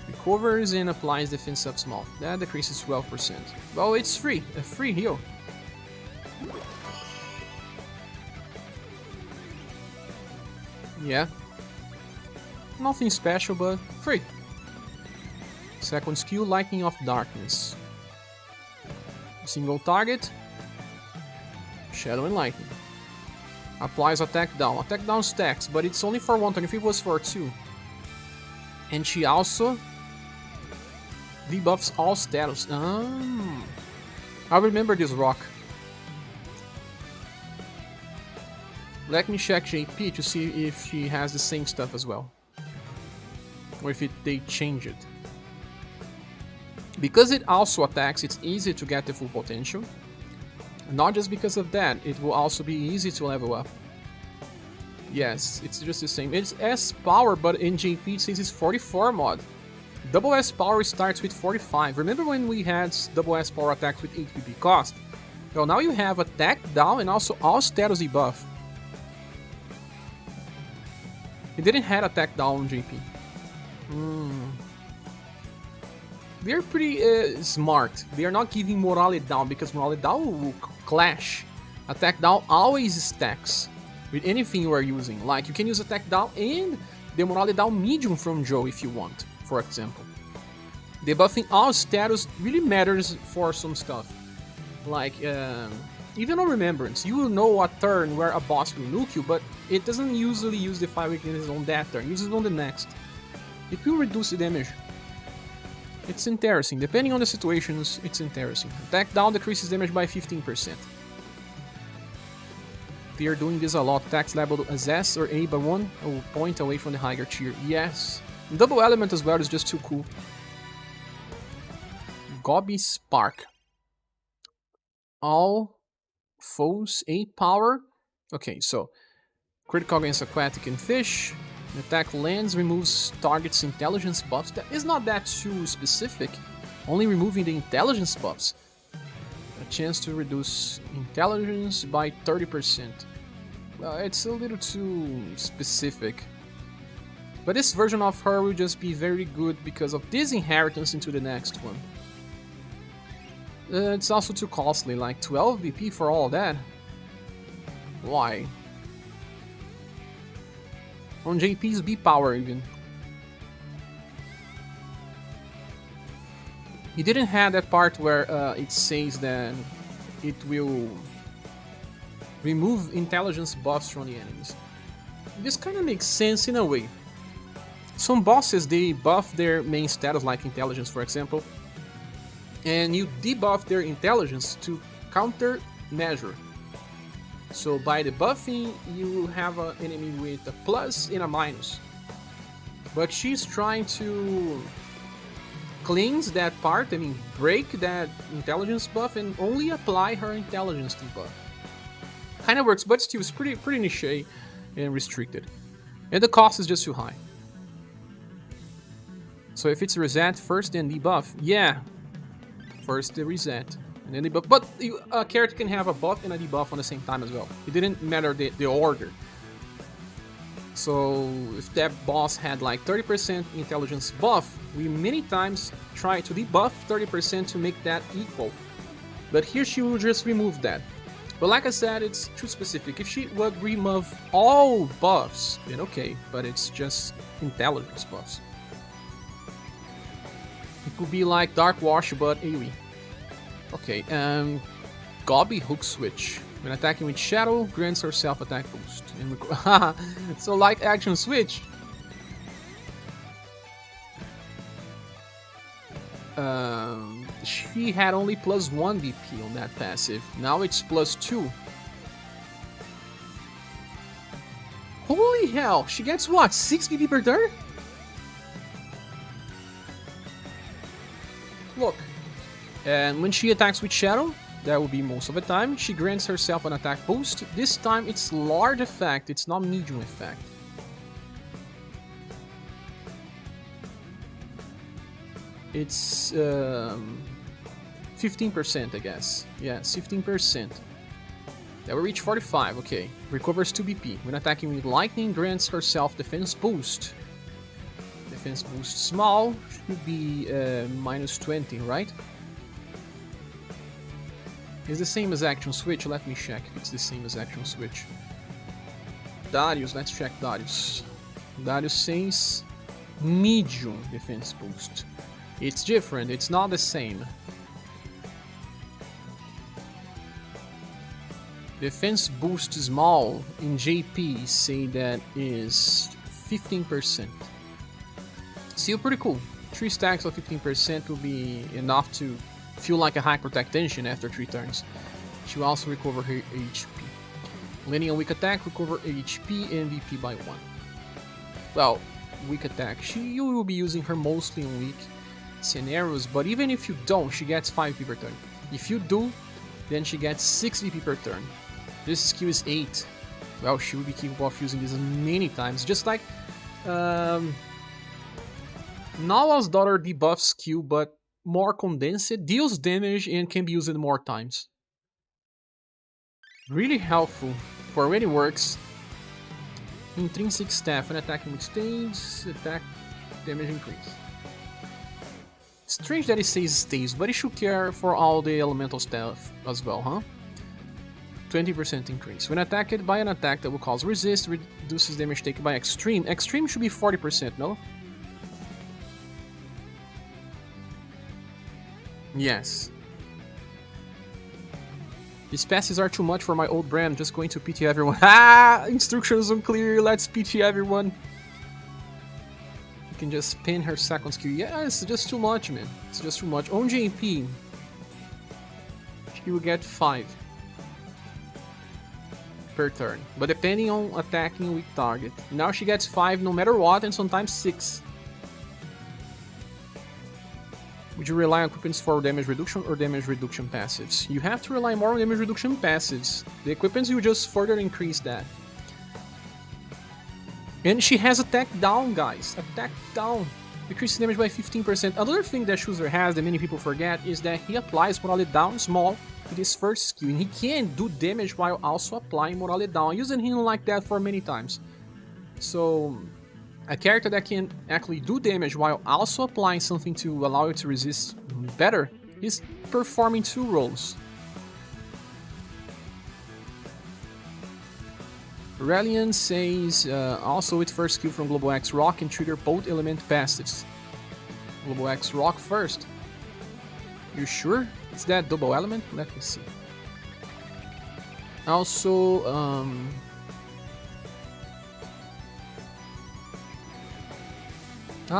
Recovers and applies defense up small. That decreases 12%. Well, it's free. A free heal. Yeah. Nothing special, but free. Second skill, Lightning of Darkness. Single target. Shadow and Lightning. Applies attack down. Attack down stacks, but it's only for 1 turn. If it was for 2. And she also debuffs all status. I remember this rock. Let me check JP to see if she has the same stuff as well. Or if they change it. Because it also attacks, it's easy to get the full potential. Not just because of that, it will also be easy to level up. Yes, it's just the same. It's S power, but in JP it says it's 44 mod. Double S power starts with 45. Remember when we had double S power attacks with 8 PP cost? Well, now you have attack down and also all status debuff. It didn't have attack down on JP. They're pretty smart. They are not giving morale down because morale down will clash. Attack down always stacks with anything you are using. Like you can use attack down and the morale down medium from Joe if you want, for example. Debuffing all status really matters for some stuff. Like even on Remembrance, you will know a turn where a boss will nuke you, but it doesn't usually use the 5 weaknesses on that turn. It uses it on the next. It will reduce the damage. It's interesting. Depending on the situations, it's interesting. Attack down decreases damage by 15%. They are doing this a lot. Attacks leveled as S or A by 1 point away from the higher tier. Yes. Double element as well is just too cool. Gobby Spark. All foes 8 power. Okay, so critical against aquatic and fish. Attack lands, removes target's intelligence buffs. That is not that too specific. Only removing the intelligence buffs. A chance to reduce intelligence by 30%. Well, it's a little too specific. But this version of her will just be very good because of this inheritance into the next one. It's also too costly, like 12 VP for all that. Why? On JP's B power even. He didn't have that part where it says that it will remove intelligence buffs from the enemies. This kind of makes sense in a way. Some bosses, they buff their main status, like intelligence for example, and you debuff their intelligence to counter measure. So by debuffing, you have an enemy with a plus and a minus. But she's trying to cleanse that part, I mean break that intelligence buff and only apply her intelligence debuff. Kinda works, but still it's pretty niche and restricted. And the cost is just too high. So if it's reset first then debuff, yeah. First the reset, and then debuff. But a character can have a buff and a debuff on the same time as well. It didn't matter the order. So if that boss had like 30% intelligence buff, we many times try to debuff 30% to make that equal. But here she will just remove that. But like I said, it's too specific. If she would remove all buffs, then okay, but it's just intelligence buffs. It could be like Dark Wash, but AoE. Okay, Gobby Hook Switch. When attacking with Shadow, grants herself attack boost. So like Action Switch. She had only +1 BP on that passive. Now it's +2. Holy hell! She gets what? 6 BP per turn? Look. And when she attacks with Shadow, that will be most of the time, she grants herself an attack boost. This time it's large effect, it's not medium effect. It's 15%, I guess. Yeah, 15%. That will reach 45, okay. Recovers 2 BP. When attacking with lightning, grants herself defense boost. Defense boost small should be -20, right? It's the same as Action Switch, let me check if it's the same as Action Switch. Darius, let's check Darius. Darius says medium defense boost. It's different, it's not the same. Defense boost small in JP say that is 15%. Still pretty cool. 3 stacks of 15% will be enough to feel like a high protect tension after 3 turns. She will also recover her HP. Landing on weak attack, recover HP and VP by 1. Well, weak attack. You will be using her mostly in weak scenarios, but even if you don't, she gets 5 VP per turn. If you do, then she gets 6 VP per turn. This skill is 8. Well, she will be capable of using this many times, just like Nala's daughter debuff skill, but more condensed, deals damage and can be used more times. Really helpful for when it works. Intrinsic staff and attacking with stays, attack damage increase. Strange that it says stays, but it should care for all the elemental stuff as well, huh? 20% increase. When attacked by an attack that will cause resist, reduces damage taken by extreme. Extreme should be 40%, no? Yes. These passes are too much for my old brand. I'm just going to PT everyone. Ah! Instructions unclear. Let's PT everyone. You can just pin her second skill. Yeah, it's just too much, man. It's just too much. On JP, she will get 5 per turn. But depending on attacking weak target. Now she gets 5 no matter what, and sometimes 6. Would you rely on equipments for damage reduction or damage reduction passives? You have to rely more on damage reduction passives. The equipments will just further increase that. And she has attack down, guys. Attack down. Decreases damage by 15%. Another thing that Chooser has that many people forget is that he applies morale down small with his first skill. And he can do damage while also applying morale down. Using him like that for many times. So a character that can actually do damage while also applying something to allow it to resist better He's performing 2 roles. Relian says, also with first skill from Global X Rock can trigger both element passives. Global X Rock first. You sure? Is that double element? Let me see. Also,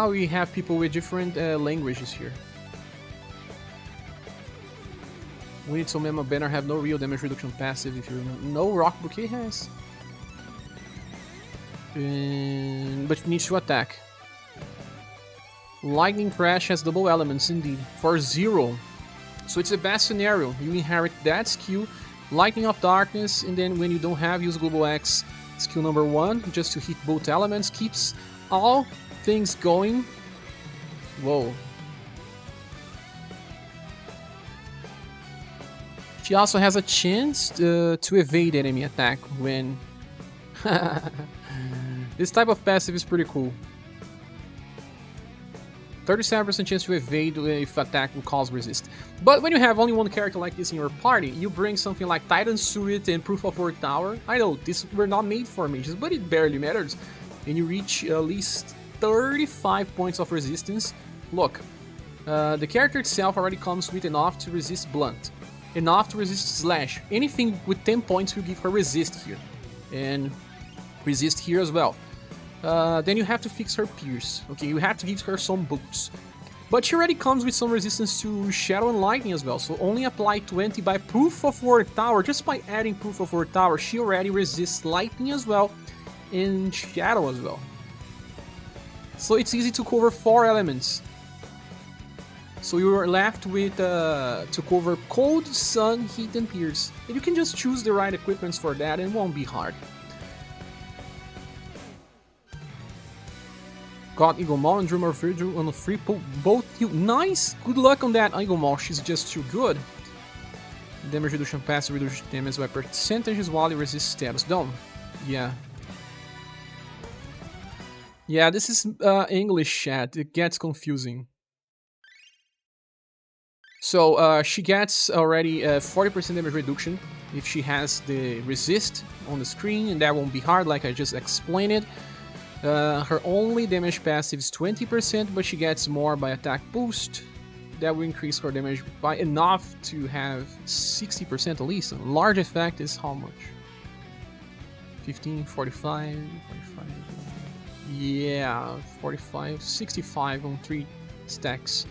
we have people with different languages here. We need some Memo Banner have no real damage reduction passive if you remember. No, Rock Bouquet has. But it needs to attack. Lightning Crash has double elements indeed, for 0. So it's the best scenario. You inherit that skill, Lightning of Darkness, and then when you don't have, use Global X skill number 1, just to hit both elements, keeps all things going. Whoa. She also has a chance to evade enemy attack when... This type of passive is pretty cool. 37% chance to evade if attack will cause resist. But when you have only one character like this in your party, you bring something like Titan Suit and Proof of Work Tower. I know, these were not made for mages, but it barely matters. And you reach at least 35 points of resistance. Look, the character itself already comes with enough to resist Blunt, enough to resist Slash. Anything with 10 points will give her resist here. And resist here as well. Then you have to fix her Pierce. Okay, you have to give her some boots. But she already comes with some resistance to Shadow and Lightning as well. So only apply 20 by Proof of Work Tower. Just by adding Proof of Work Tower, she already resists Lightning as well. And Shadow as well. So it's easy to cover 4 elements. So you are left with to cover Cold, Sun, Heat, and Pierce. And you can just choose the right equipments for that and it won't be hard. Got Eagle Maw and Drummer Virgil on a free pull. Both you. Nice! Good luck on that, Eagle Maw. She's just too good. Damage reduction passive reduces damage by percentages while it resists status down. Yeah. Yeah, this is English chat. It gets confusing. So she gets already 40% damage reduction if she has the resist on the screen, and that won't be hard like I just explained it. Her only damage passive is 20%, but she gets more by attack boost. That will increase her damage by enough to have 60% at least. A large effect is how much? 15, 45, 45. Yeah, 45, 65 on 3 stacks.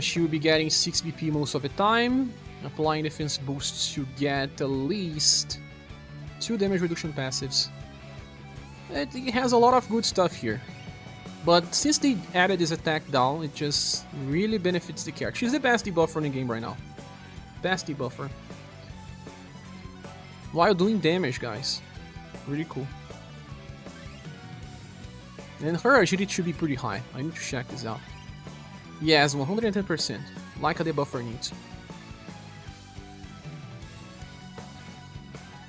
She will be getting 6 BP most of the time. Applying defense boosts to get at least 2 damage reduction passives. It has a lot of good stuff here. But since they added this attack down, it just really benefits the character. She's the best debuffer in the game right now. Best debuffer. While doing damage, guys. Really cool. And her agility should be pretty high. I need to check this out. Yes, 110%. Like a debuffer needs.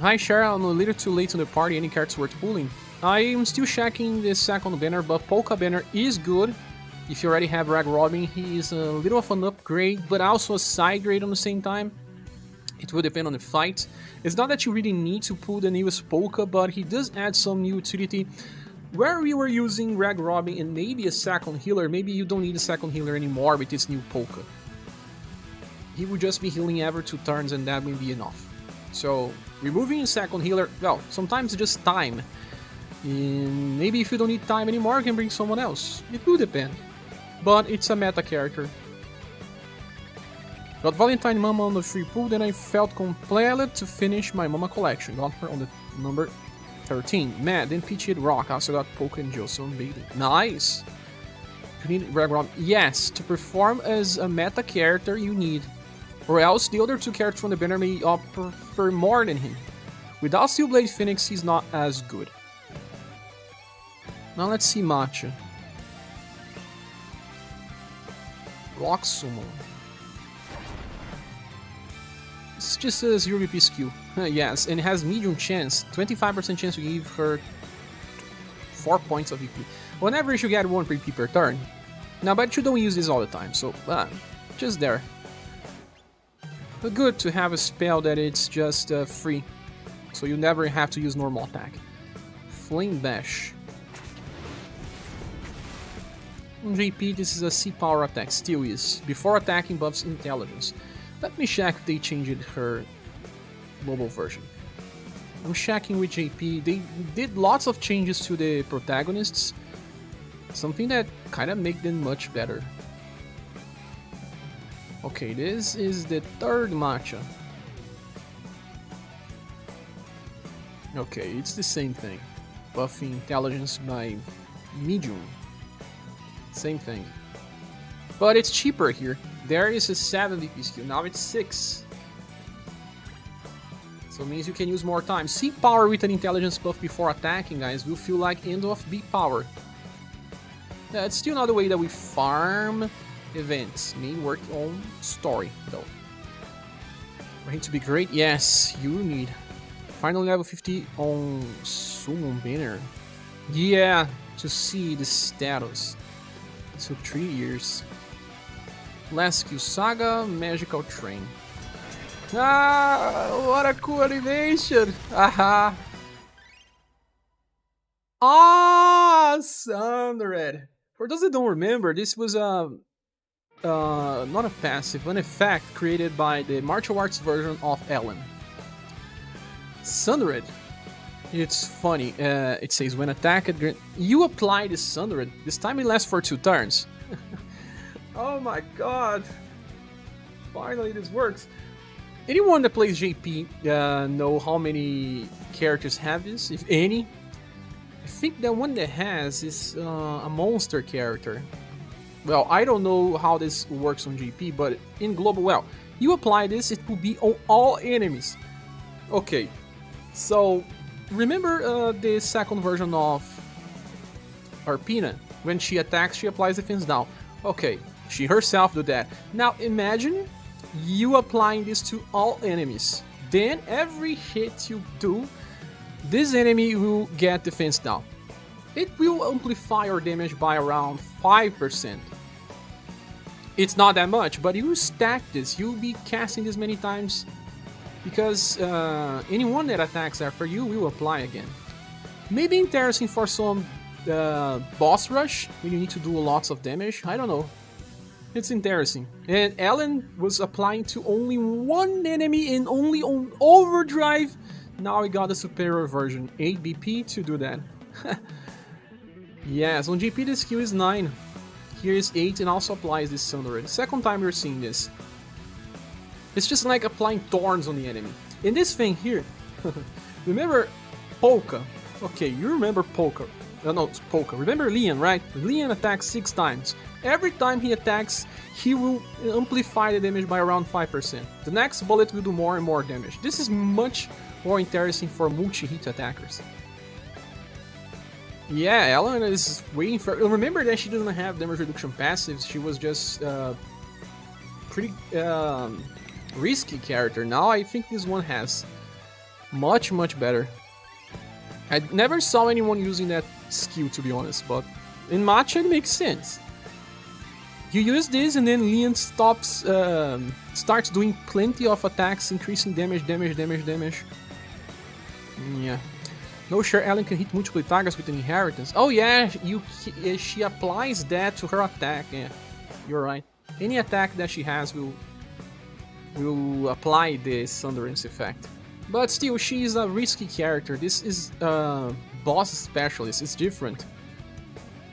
Hi Shara, I'm a little too late to the party. Any cards worth pulling? I'm still checking the second banner, but Polka banner is good. If you already have Rag Robin, he is a little of an upgrade, but also a side grade on the same time. It will depend on the fight. It's not that you really need to pull the newest Polka, but he does add some new utility. Where we were using Rag Robin and maybe a second healer, maybe you don't need a second healer anymore with this new Polka. He will just be healing every 2 turns and that will be enough. So, removing a second healer, well, sometimes just time. And maybe if you don't need time anymore, you can bring someone else. It will depend. But it's a meta character. Got Valentine Mama on the free pool, then I felt compelled to finish my Mama collection. Got her on the number 13. Man, then Peachy Rock. I also got Polka and Joe, so amazing. Nice! You need Rag Robin. Yes, to perform as a meta character, you need. Or else the other 2 characters from the banner may prefer more than him. Without Steelblade Phoenix, he's not as good. Now let's see Matcha. Rock Summon. It's just a 0 BP skill. Yes, and it has medium chance. 25% chance to give her 4 points of EP. On average, you get 1 PP per turn. Now, but you don't use this all the time, so just there. But good to have a spell that it's just free, so you never have to use normal attack. Flame Bash. On JP, this is a C power attack, still is. Before attacking, buffs intelligence. Let me check if they changed her mobile version. I'm checking with JP. They did lots of changes to the protagonists, something that kind of make them much better. Okay, this is the third matcha. Okay, it's the same thing. Buffing intelligence by medium. Same thing. But it's cheaper here. There is a 7 VP skill, now it's 6. So it means you can use more time. C power with an intelligence buff before attacking, guys, will feel like end of B power. That's still not the way that we farm events. Main work on story, though. For him to be great, yes, you need. Final level 50 on Summon Banner. Yeah, to see the status. It took 3 years. Last skill, SaGa, Magical Train. Ah, what a cool animation! Aha! Ah, Sunred. For those that don't remember, this was not a passive, an effect created by the martial arts version of Ellen. Sunred. It's funny. It says when attacked, you apply the Sunred. This time it lasts for 2 turns. Oh my god! Finally, this works. Anyone that plays JP know how many characters have this, if any? I think the one that has is a monster character. Well, I don't know how this works on JP, but in global, well, you apply this, it will be on all enemies. Okay, so remember the second version of Arpina? When she attacks, she applies defense down. Okay, she herself do that. Now imagine you applying this to all enemies. Then every hit you do, this enemy will get defense down. It will amplify your damage by around 5%. It's not that much, but you stack this, you'll be casting this many times because anyone that attacks after you will apply again. Maybe interesting for some boss rush when you need to do lots of damage, I don't know. It's interesting. And Ellen was applying to only one enemy and only on overdrive. Now we got a superior version, 8 BP to do that. Yes, on GP the skill is 9. Here is 8 and also applies this Sunred. Second time we're seeing this. It's just like applying thorns on the enemy. In this thing here, remember Polka? Okay, you remember Polka. No, it's Polka. Remember Leon, right? Leon attacks 6 times. Every time he attacks, he will amplify the damage by around 5%. The next bullet will do more and more damage. This is much more interesting for multi-hit attackers. Yeah, Ellen is waiting for... Remember that she doesn't have damage reduction passives. She was just pretty risky character. Now I think this one has much better. I never saw anyone using that skill, to be honest, but in matcha it makes sense. You use this and then Leon starts doing plenty of attacks, increasing damage. Yeah. No sure Ellen can hit multiple targets with an inheritance. Oh yeah, she applies that to her attack. Yeah, you're right. Any attack that she has will apply this Thunderance effect. But still, she's a risky character. This is boss specialist. It's different.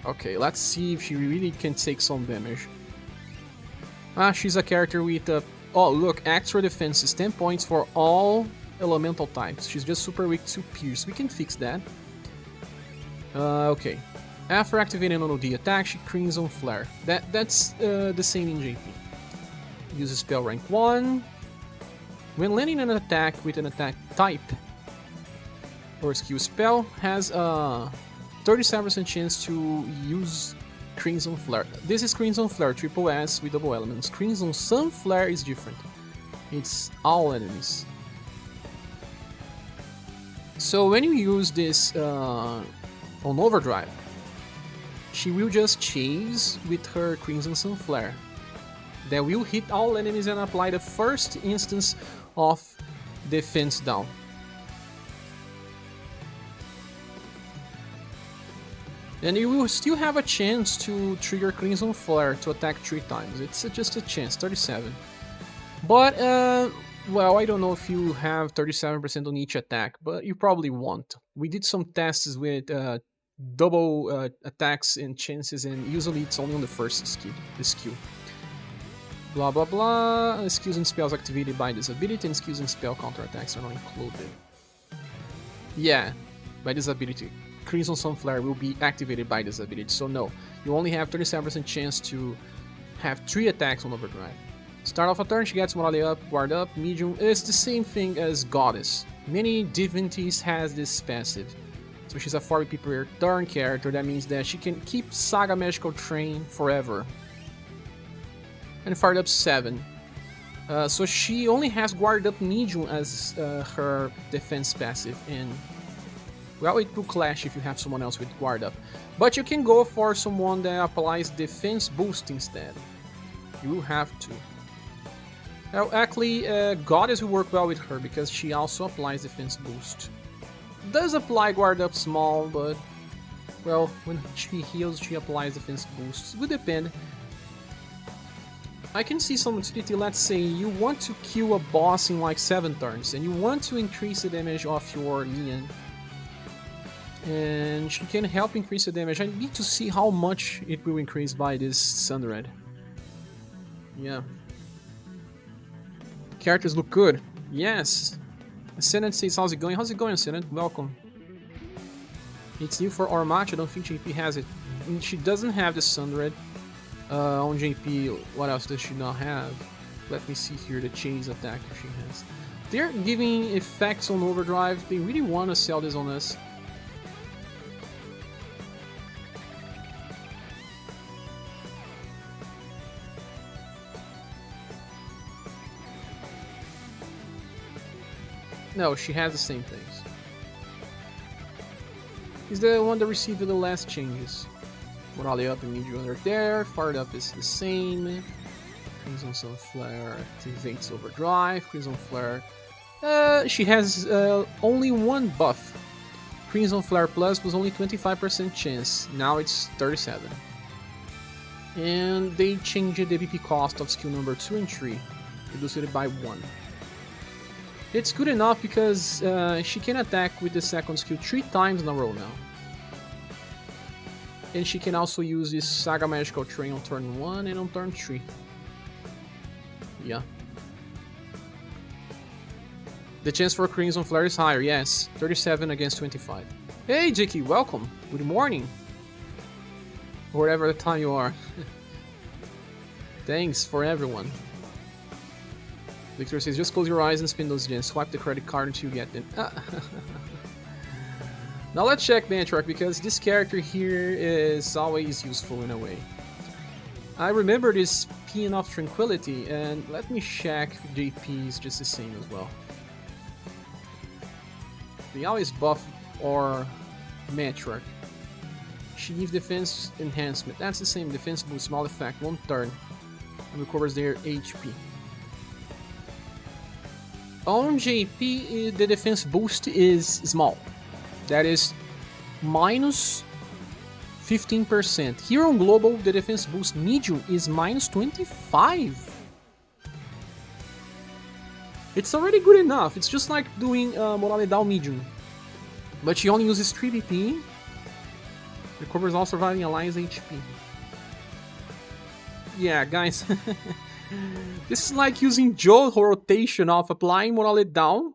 Okay, let's see if she really can take some damage. Ah, she's a character with oh look, extra defenses, 10 points for all elemental types. She's just super weak to pierce. We can fix that. Okay. After activating an OD attack, she Crimson Flare. That's the same in JP. Uses spell rank 1. When landing an attack with an attack type or skill spell, has a 37% chance to use Crimson Flare. This is Crimson Flare, triple S with double elements. Crimson Sun Flare is different. It's all enemies. So when you use this on overdrive, she will just chase with her Crimson Sun Flare. that will hit all enemies and apply the first instance of defense down. And you will still have a chance to trigger Crimson Flare to attack 3 times. It's just a chance, 37. But, well, I don't know if you have 37% on each attack, but you probably won't. We did some tests with double attacks and chances, and usually it's only on the first skill. Blah blah blah. Skills and spells activated by this ability, and skills and spell counterattacks are not included. Yeah, by this ability. Crimson Sunflare will be activated by this ability, so no. You only have 37% chance to have 3 attacks on Overdrive. Start off a turn, she gets morale up, guard up, medium. It's the same thing as Goddess. Many divinities has this passive. So she's a 4 EP per turn character, that means that she can keep SaGa Magical Train forever. And fired up 7. So she only has guard up medium as her defense passive, and well, it will clash if you have someone else with guard up. But you can go for someone that applies defense boost instead. You will have to. Well, actually, Goddess will work well with her because she also applies defense boost. Does apply guard up small, but well, when she heals, she applies defense boost. It would depend. I can see some utility. Let's say you want to kill a boss in like 7 turns, and you want to increase the damage of your minion. And she can help increase the damage. I need to see how much it will increase by this Sundered. Yeah. Characters look good. Yes. Ascendant says, how's it going? How's it going, Ascendant? Welcome. It's new for our match. I don't think JP has it. And she doesn't have the Sundered. On JP, what else does she not have? Let me see here the chains attack if she has. They're giving effects on Overdrive. They really want to sell this on us. No, she has the same things. He's the one that received the last changes. Morale up and medium under there. Fired up is the same. Crimson Sunflare activates Overdrive. Crimson Flare. She has only one buff. Crimson Flare Plus was only 25% chance. Now it's 37. And they changed the BP cost of skill number 2 and 3. Reduced it by 1. It's good enough because she can attack with the second skill 3 times in a row now. And she can also use this SaGa Magical Train on turn 1 and on turn 3. Yeah. The chance for Crimson Flare is higher, yes. 37 against 25. Hey Jiki, welcome. Good morning. Whatever the time you are. Thanks for everyone. Victor says, just close your eyes and spin those gens. Swipe the credit card until you get them. Now let's check Matriarch, because this character here is always useful in a way. I remember this Pin of Tranquility, and let me check if JP is just the same as well. They always buff or Matriarch. She gives defense enhancement. That's the same defense boost, small effect, 1 turn. And recovers their HP. On JP, the defense boost is small. That is minus 15%. Here on Global, the defense boost medium is minus 25. It's already good enough. It's just like doing morale down medium. But she only uses 3 BP. Recovers all surviving allies HP. Yeah, guys. This is like using Joe's rotation of applying morale down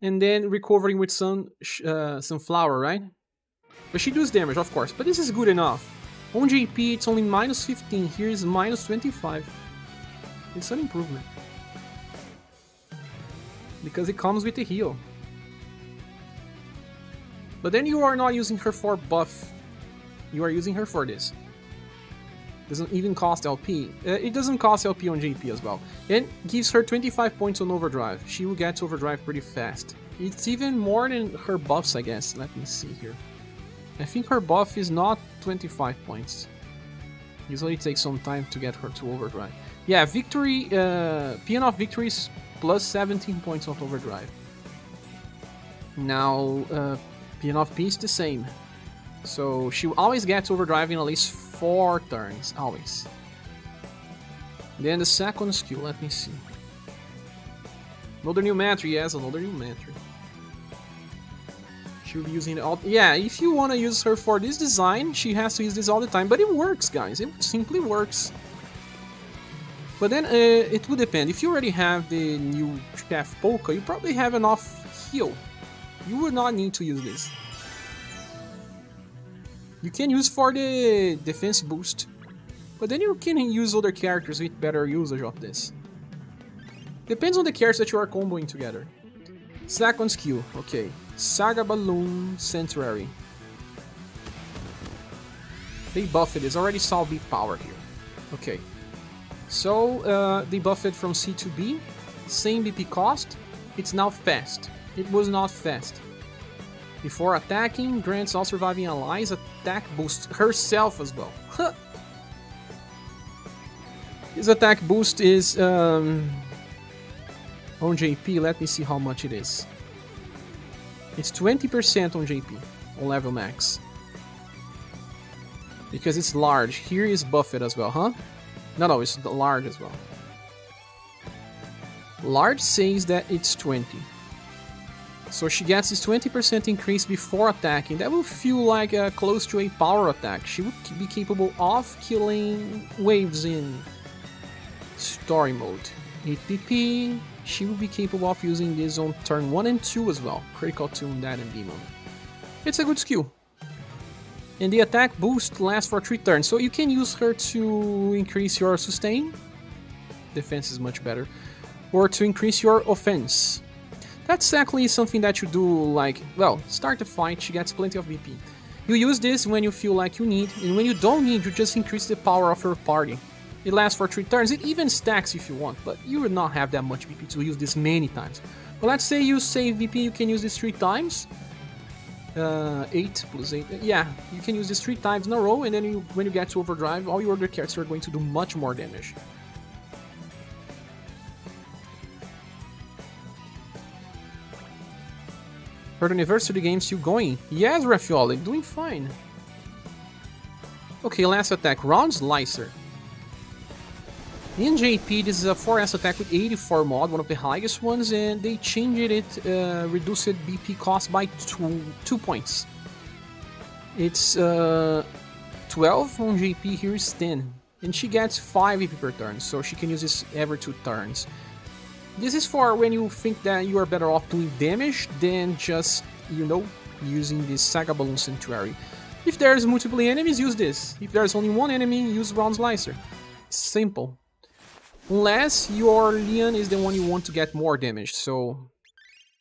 and then recovering with some sunflower, right? But she does damage, of course. But this is good enough. On JP, it's only minus 15. Here is minus 25. It's an improvement. Because it comes with a heal. But then you are not using her for buff. You are using her for this. Doesn't even cost LP. It doesn't cost LP on JP as well. And gives her 25 points on Overdrive. She will get to Overdrive pretty fast. It's even more than her buffs, I guess. Let me see here. I think her buff is not 25 points. Usually it takes some time to get her to Overdrive. Yeah, victory, Peon of Victory is plus 17 points of overdrive. Now, Peon of Peace the same. So she always gets overdrive in at least 4 turns, always. Then the second skill, let me see. Another new Matriarch, yes, another new Matriarch. She'll be using all. Yeah, if you want to use her for this design, she has to use this all the time. But it works, guys. It simply works. But then it would depend. If you already have the new Chef Polka, you probably have enough heal. You would not need to use this. You can use for the defense boost, but then you can use other characters with better usage of this. Depends on the characters that you are comboing together. Second skill, okay. SaGa Balloon Sanctuary. They buffed it, already saw B power here. Okay. So, they buffed it from C to B. Same BP cost. It's now fast. It was not fast. Before attacking, grants all surviving allies attack boost herself as well. This attack boost is on JP. Let me see how much it is. It's 20% on JP, on level max. Because it's large. Here is buffed as well, huh? No, it's large as well. Large says that it's 20. So she gets this 20% increase before attacking. That will feel like close to a power attack. She would be capable of killing waves in story mode. 8 PP. She will be capable of using this on turn 1 and 2 as well. Critical tune that and demon. It's a good skill. And the attack boost lasts for 3 turns. So you can use her to increase your sustain. Defense is much better. Or to increase your offense. That's actually something that you do, like, well, start the fight, she gets plenty of BP. You use this when you feel like you need, and when you don't need, you just increase the power of your party. It lasts for 3 turns, it even stacks if you want, but you would not have that much BP to use this many times. But let's say you save BP, you can use this 3 times. 8 plus 8, yeah, you can use this 3 times in a row, and then when you get to overdrive, all your other characters are going to do much more damage. Heard University game still going? Yes, Raffioli, doing fine. Okay, last attack, Round Slicer. In JP, this is a 4S attack with 84 mod, one of the highest ones, and they changed it, reduced BP cost by 2 points. It's 12 on JP, here is 10. And she gets 5 BP per turn, so she can use this every 2 turns. This is for when you think that you are better off doing damage than just, you know, using this SaGa Balloon Sanctuary. If there's multiple enemies, use this. If there's only one enemy, use Round Slicer. Simple. Unless your Leon is the one you want to get more damage, so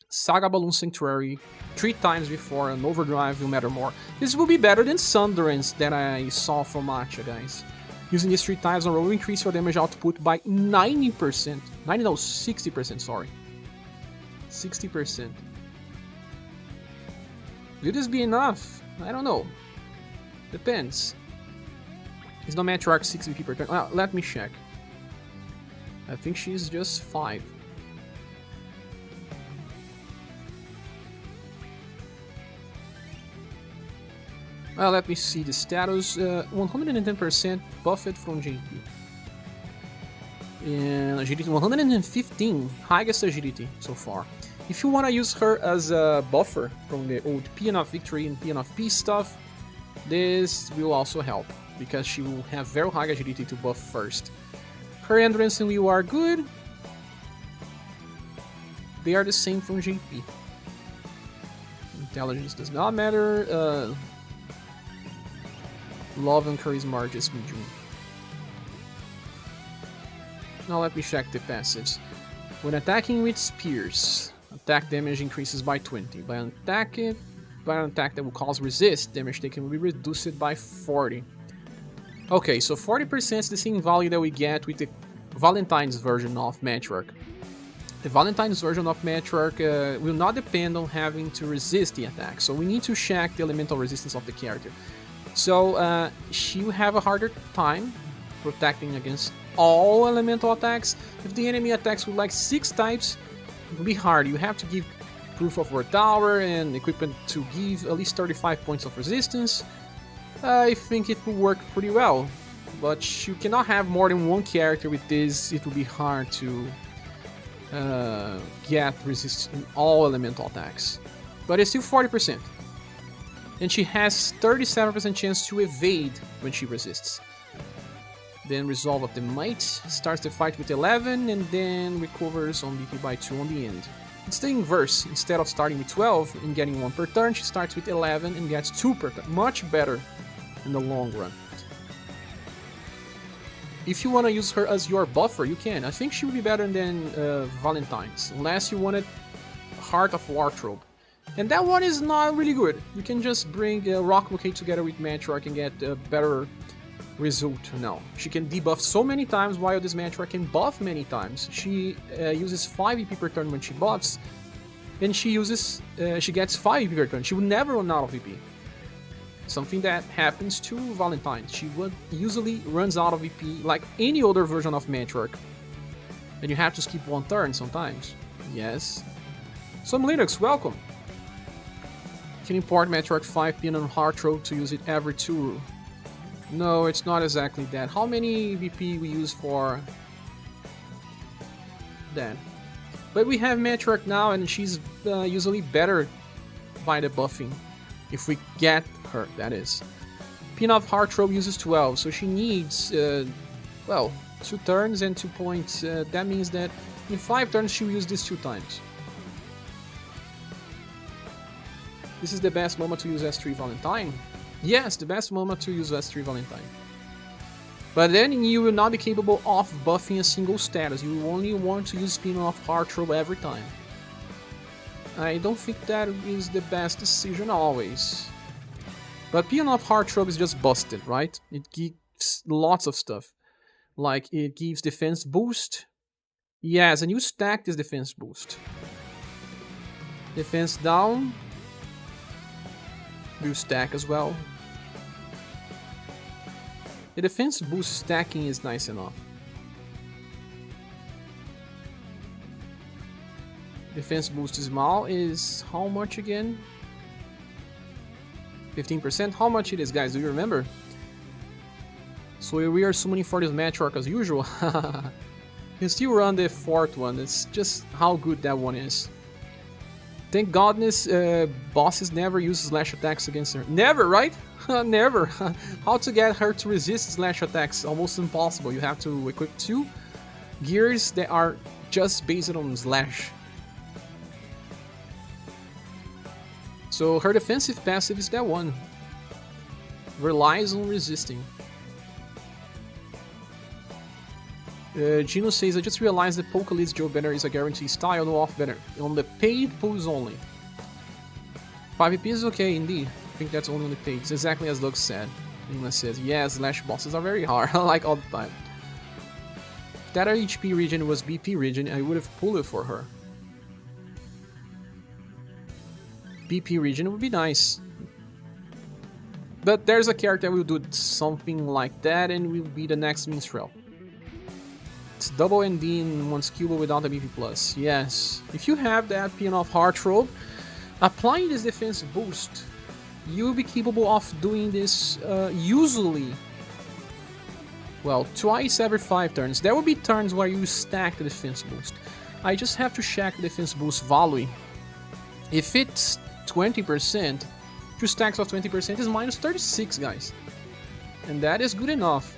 SaGa Balloon Sanctuary 3 times before an overdrive will matter more. This will be better than Sundrance that I saw from Matcha, guys. Using this 3 times in a row will increase your damage output by 90%. 90, no, 60%, sorry. 60%. Will this be enough? I don't know. Depends. Is no Matriarch 6 BP per turn? Well, let me check. I think she's just 5. Well, let me see the status. 110% buffed from JP. And agility 115, highest agility so far. If you want to use her as a buffer from the old Peon of Victory and Peon of Peace stuff, this will also help, because she will have very high agility to buff first. Her endurance and will are good. They are the same from JP. Intelligence does not matter. Love and Charisma are just medium. Now let me check the passives. When attacking with spears, attack damage increases by 20. By an attack that will cause resist, damage taken will be reduced by 40. Okay, so 40% is the same value that we get with the Valentine's version of Matriarch. The Valentine's version of Matriarch will not depend on having to resist the attack, so we need to check the elemental resistance of the character. So she will have a harder time protecting against all elemental attacks. If the enemy attacks with like 6 types, it will be hard. You have to give proof of word tower and equipment to give at least 35 points of resistance. I think it will work pretty well, but you cannot have more than one character with this. It will be hard to get resist in all elemental attacks. But it's still 40%. And she has 37% chance to evade when she resists. Then Resolve of the Might starts the fight with 11 and then recovers on BP by 2 on the end. It's the inverse. Instead of starting with 12 and getting 1 per turn, she starts with 11 and gets 2 per turn. Much better in the long run. If you want to use her as your buffer, you can. I think she would be better than Valentine's, unless you wanted Heart of Wardrobe. And that one is not really good. You can just bring Rock Bouquet together with Matriarch and get a better result now. She can debuff so many times while this Matriarch can buff many times. She uses 5 EP per turn when she buffs, and she gets 5 EP per turn. She would never run out of EP. Something that happens to Valentine. She usually runs out of EP like any other version of Matriarch. And you have to skip 1 turn sometimes. Yes. Some Linux, welcome. You can import Matriarch 5 pin on Heartthrob to use it every 2. No, it's not exactly that. How many BP we use for that? But we have Matriarch now, and she's usually better by the buffing. If we get her, that is. Pin of Heartthrob uses 12, so she needs, well, 2 turns and 2 points. That means that in 5 turns she will use this 2 times. This is the best moment to use S3 Valentine? Yes, the best moment to use S3 Valentine. But then you will not be capable of buffing a single status. You only want to use Pin of Heartthrob every time. I don't think that is the best decision always. But Pin of Heartthrob is just busted, right? It gives lots of stuff. Like, it gives defense boost. Yes, and you stack this defense boost. Defense down. Will stack as well. The defense boost stacking is nice enough. Defense boost small is how much again? 15%? How much it is, guys? Do you remember? So we are summoning for this Matriarch as usual. You still run the 4th one. It's just how good that one is. Thank goodness bosses never use slash attacks against her. Never, right? Never. How to get her to resist slash attacks? Almost impossible. You have to equip 2 gears that are just based on slash. So her defensive passive is that one. Relies on resisting. Gino says, I just realized that Polka leads Joe banner is a guarantee style, no off banner. On the paid pulls only. 5 EP is okay, indeed. I think that's only on the paid. It's exactly as Doug said. Ingla says, yeah, slash bosses are very hard, like all the time. If that HP region was BP region, I would have pulled it for her. BP region would be nice. But there's a character that will do something like that and will be the next Minstrel. It's double ND in 1 skill without a BP plus. Yes. If you have that Pin of Heartthrob, applying this defense boost, you will be capable of doing this usually, well, twice every 5 turns. There will be turns where you stack the defense boost. I just have to check the defense boost value. If it's 20%, 2 stacks of 20% is minus 36, guys. And that is good enough.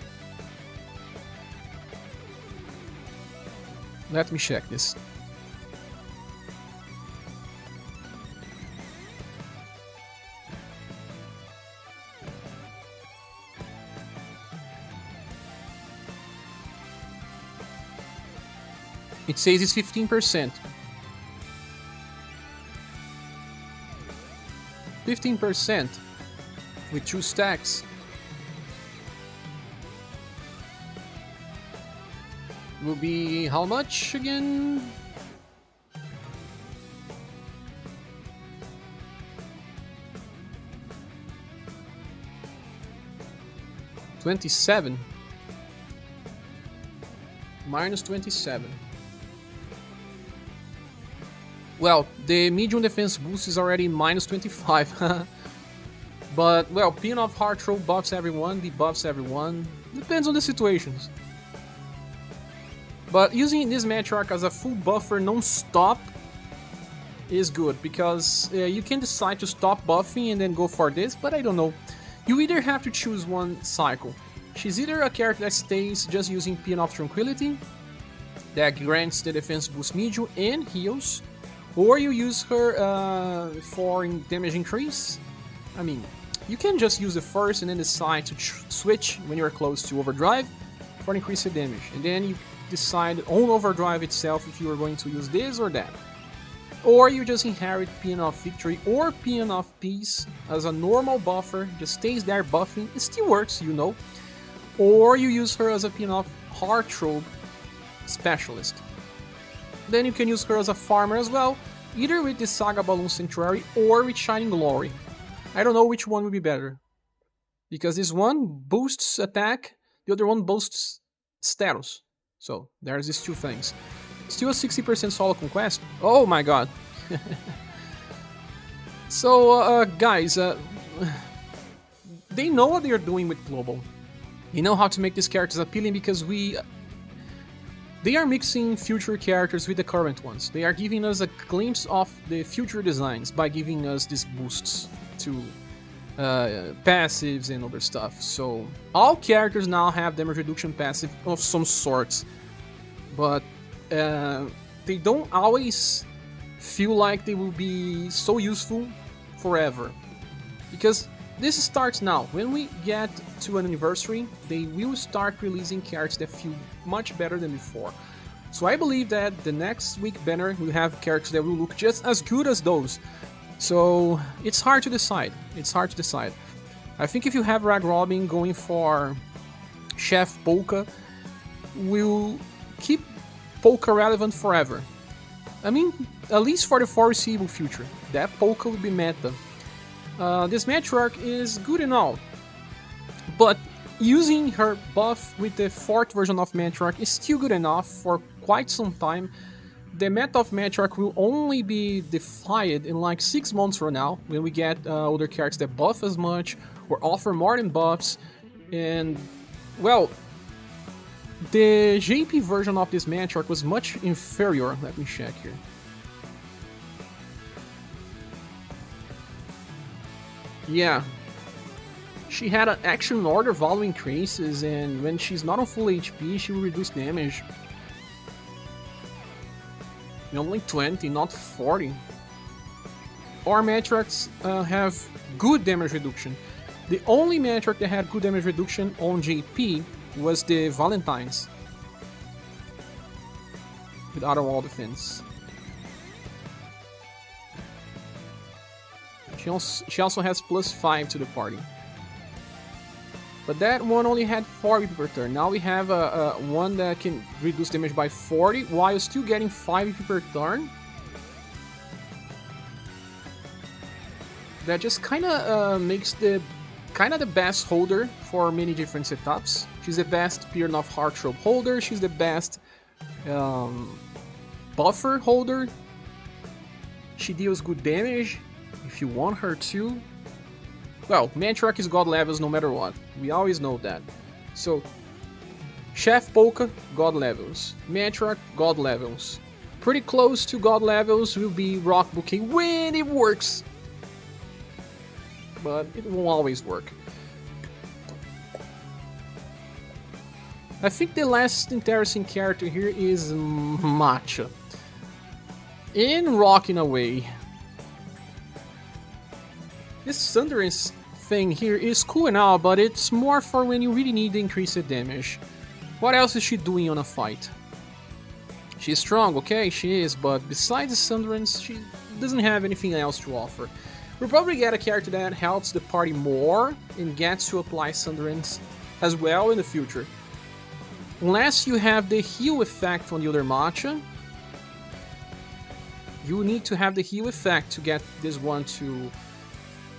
Let me check this. It says it's 15%. 15% with 2 stacks. Will be how much again? $27. Minus 27. Well, the medium defense boost is already minus 25. But, well, Pin of Heart Throw buffs everyone, debuffs everyone. Depends on the situations. But using this Matriarch as a full buffer non-stop is good, because you can decide to stop buffing and then go for this, but I don't know. You either have to choose one cycle. She's either a character that stays just using Pin of Tranquility, that grants the defense boost medium and heals, or you use her for damage increase. I mean, you can just use the first and then decide to switch when you're close to Overdrive for increased damage, and then you decide on Overdrive itself if you are going to use this or that. Or you just inherit Pin of Victory or Pin of Peace as a normal buffer, just stays there buffing, it still works, you know. Or you use her as a Pin of Heartthrob Specialist. Then you can use her as a farmer as well, either with the SaGa Balloon Sanctuary or with Shining Glory. I don't know which one would be better, because this one boosts attack, the other one boosts status. So there's these two things. Still a 60% solo conquest. Oh my god. So guys, they know what they're doing with Global. They know how to make these characters appealing, because they are mixing future characters with the current ones. They are giving us a glimpse of the future designs by giving us these boosts to passives and other stuff. So all characters now have damage reduction passive of some sorts, but they don't always feel like they will be so useful forever, because this starts now. When we get to an anniversary, they will start releasing characters that feel much better than before. So I believe that the next week banner will have characters that will look just as good as those. So it's hard to decide. I think if you have Rag Robin going for Chef Polka, will keep Polka relevant forever. I mean, at least for the foreseeable future. That Polka will be meta. This Matriarch is good and all, but using her buff with the 4th version of Matriarch is still good enough for quite some time. The meta of Matriarch will only be defied in like 6 months from now, when we get other characters that buff as much or offer more than buffs. And, well, the JP version of this Matriarch was much inferior. Let me check here. Yeah. She had an action order value increases, and when she's not on full HP, she will reduce damage. Only 20, not 40. Our Matriarchs have good damage reduction. The only Matriarch that had good damage reduction on JP was the Valentine's with Outer Wall Defense. She also has +5 to the party. But that one only had 4 EP per turn. Now we have one that can reduce damage by 40 while still getting 5 EP per turn. That just kinda makes the best holder for many different setups. She's the best Pin of Heartthrob holder, she's the best buffer holder. She deals good damage if you want her to. Well, Matriarch is god levels no matter what. We always know that. So, Chef Polka, god levels. Matriarch, god levels. Pretty close to god levels will be Rock Bouquet when it works. But it won't always work. I think the last interesting character here is Matcha. In Rock in a way. This Sunderance thing here is cool and all, but it's more for when you really need the increased damage. What else is she doing on a fight? She's strong, okay, she is, but besides the Sunderance, she doesn't have anything else to offer. We'll probably get a character that helps the party more and gets to apply Sunderance as well in the future. Unless you have the heal effect on the other Matcha, you need to have the heal effect to get this one to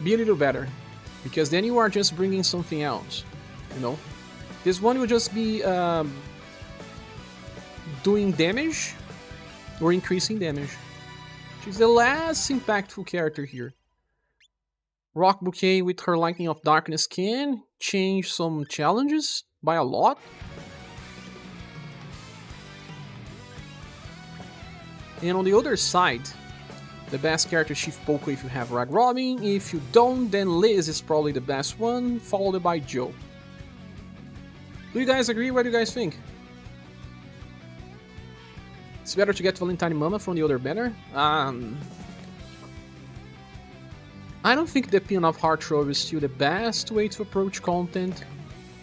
be a little better, because then you are just bringing something else, you know. This one will just be doing damage or increasing damage. She's the last impactful character here. Rock Bouquet with her Lightning of Darkness can change some challenges by a lot. And on the other side, the best character is Chief Polka if you have Rag Robin. If you don't, then Liz is probably the best one, followed by Joe. Do you guys agree? What do you guys think? It's better to get Valentine Mama from the other banner. I don't think the Pin of Heart Trove is still the best way to approach content.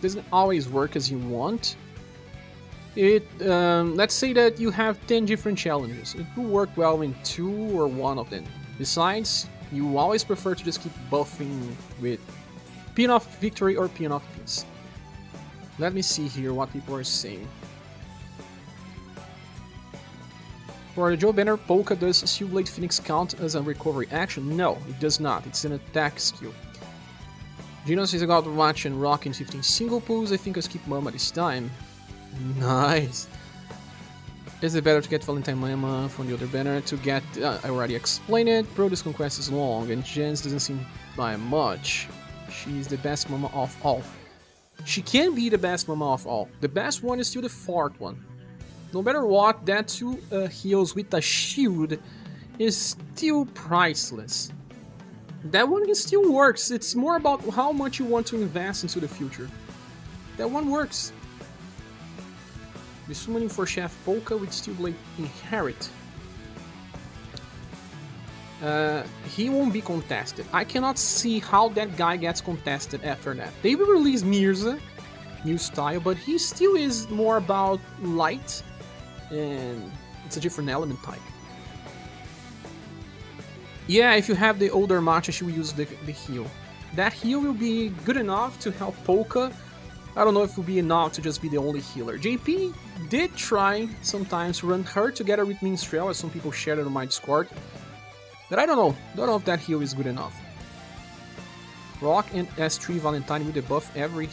Doesn't always work as you want. Let's say that you have 10 different challenges. It will work well in 2 or 1 of them. Besides, you always prefer to just keep buffing with Pin of Victory or Pin of Peace. Let me see here what people are saying. For the Joe banner, Polka does Steel Blade Phoenix count as a recovery action? No, it does not. It's an attack skill. Gino says I got Watch and Rock in 15 single pulls. I think I'll skip Mama this time. Nice. Is it better to get Valentine Mama from the other banner to get... I already explained it. Brodus Conquest is long and Jens doesn't seem by much. She's the best Mama of all. She can be the best Mama of all. The best one is still the fourth one. No matter what, that 2 heals with a shield is still priceless. That one still works. It's more about how much you want to invest into the future. That one works. The summoning for Chef Polka with Steel Blade Inherit. He won't be contested. I cannot see how that guy gets contested after that. They will release Mirza, new style, but he still is more about light. And it's a different element type. Yeah, if you have the older matcha, she will use the heal. That heal will be good enough to help Polka. I don't know if it will be enough to just be the only healer. JP did try sometimes to run her together with Minstrel, as some people shared it on my Discord. But I don't know. Don't know if that heal is good enough. Rock and S3 Valentine will debuff every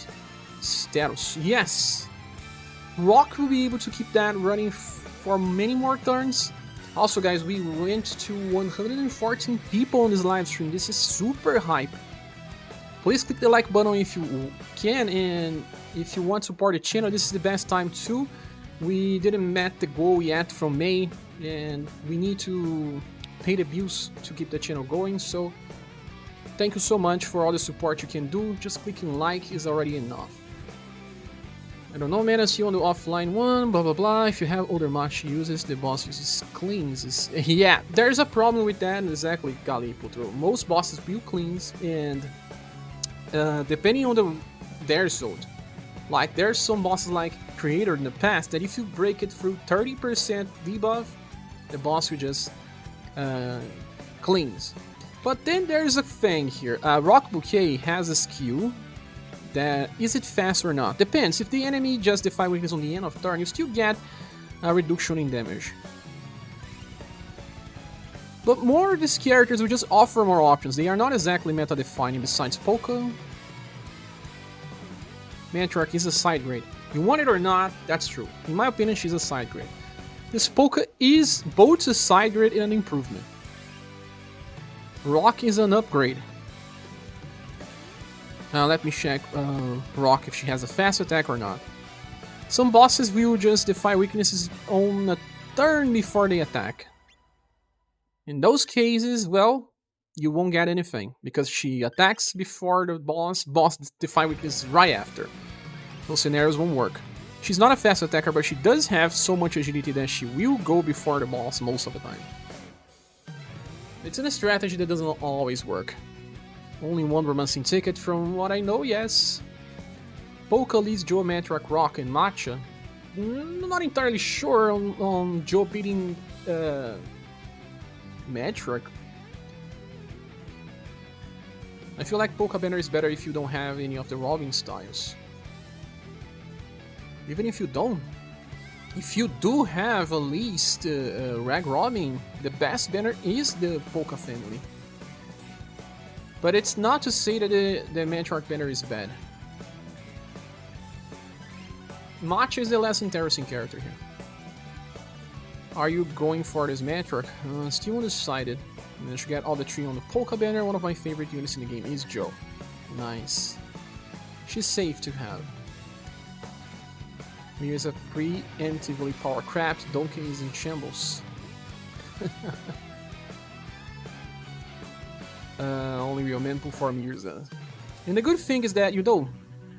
status. Yes! Rock will be able to keep that running for many more turns. Also, guys, we went to 114 people on this live stream. This is super hype. Please click the like button if you can, and if you want to support the channel, this is the best time too. We didn't met the goal yet from May, and we need to pay the bills to keep the channel going, so thank you so much for all the support you can do. Just clicking like is already enough. I don't know, man, I see on the offline one, blah blah blah. If you have older match uses, the boss uses cleans. Yeah, there's a problem with that, exactly, Gali Putro. Most bosses will cleanse, and depending on their zone. Like, there's some bosses like Creator in the past that if you break it through 30% debuff, the boss will just cleanse. But then there's a thing here. Rock Bouquet has a skill that, is it fast or not? Depends. If the enemy just defy weakness on the end of turn, you still get a reduction in damage. But more of these characters will just offer more options. They are not exactly meta-defining besides Polka. Matriarch is a side grade. You want it or not, that's true. In my opinion, she's a side grade. This Polka is both a side grade and an improvement. Rock is an upgrade. Let me check Rock if she has a fast attack or not. Some bosses will just defy weaknesses on a turn before they attack. In those cases, well, you won't get anything, because she attacks before the boss defy weakness right after. Those scenarios won't work. She's not a fast attacker, but she does have so much agility that she will go before the boss most of the time. It's a strategy that doesn't always work. Only one romancing ticket from what I know, yes. Polka leads Joe, Matriarch, Rock, and Matcha. I'm not entirely sure on Joe beating Matriarch. I feel like Polka banner is better if you don't have any of the Robin styles. Even if you don't. If you do have at least Rag Robin, the best banner is the Polka family. But it's not to say that the Matriarch banner is bad. Matcha is the less interesting character here. Are you going for this Matriarch? Still undecided. Managed to get all the tree on the Polka banner. One of my favorite units in the game is Joe. Nice. She's safe to have. We use a preemptively power craft. Donkey is in shambles. Only real men pull 4 meters. And the good thing is that, you know,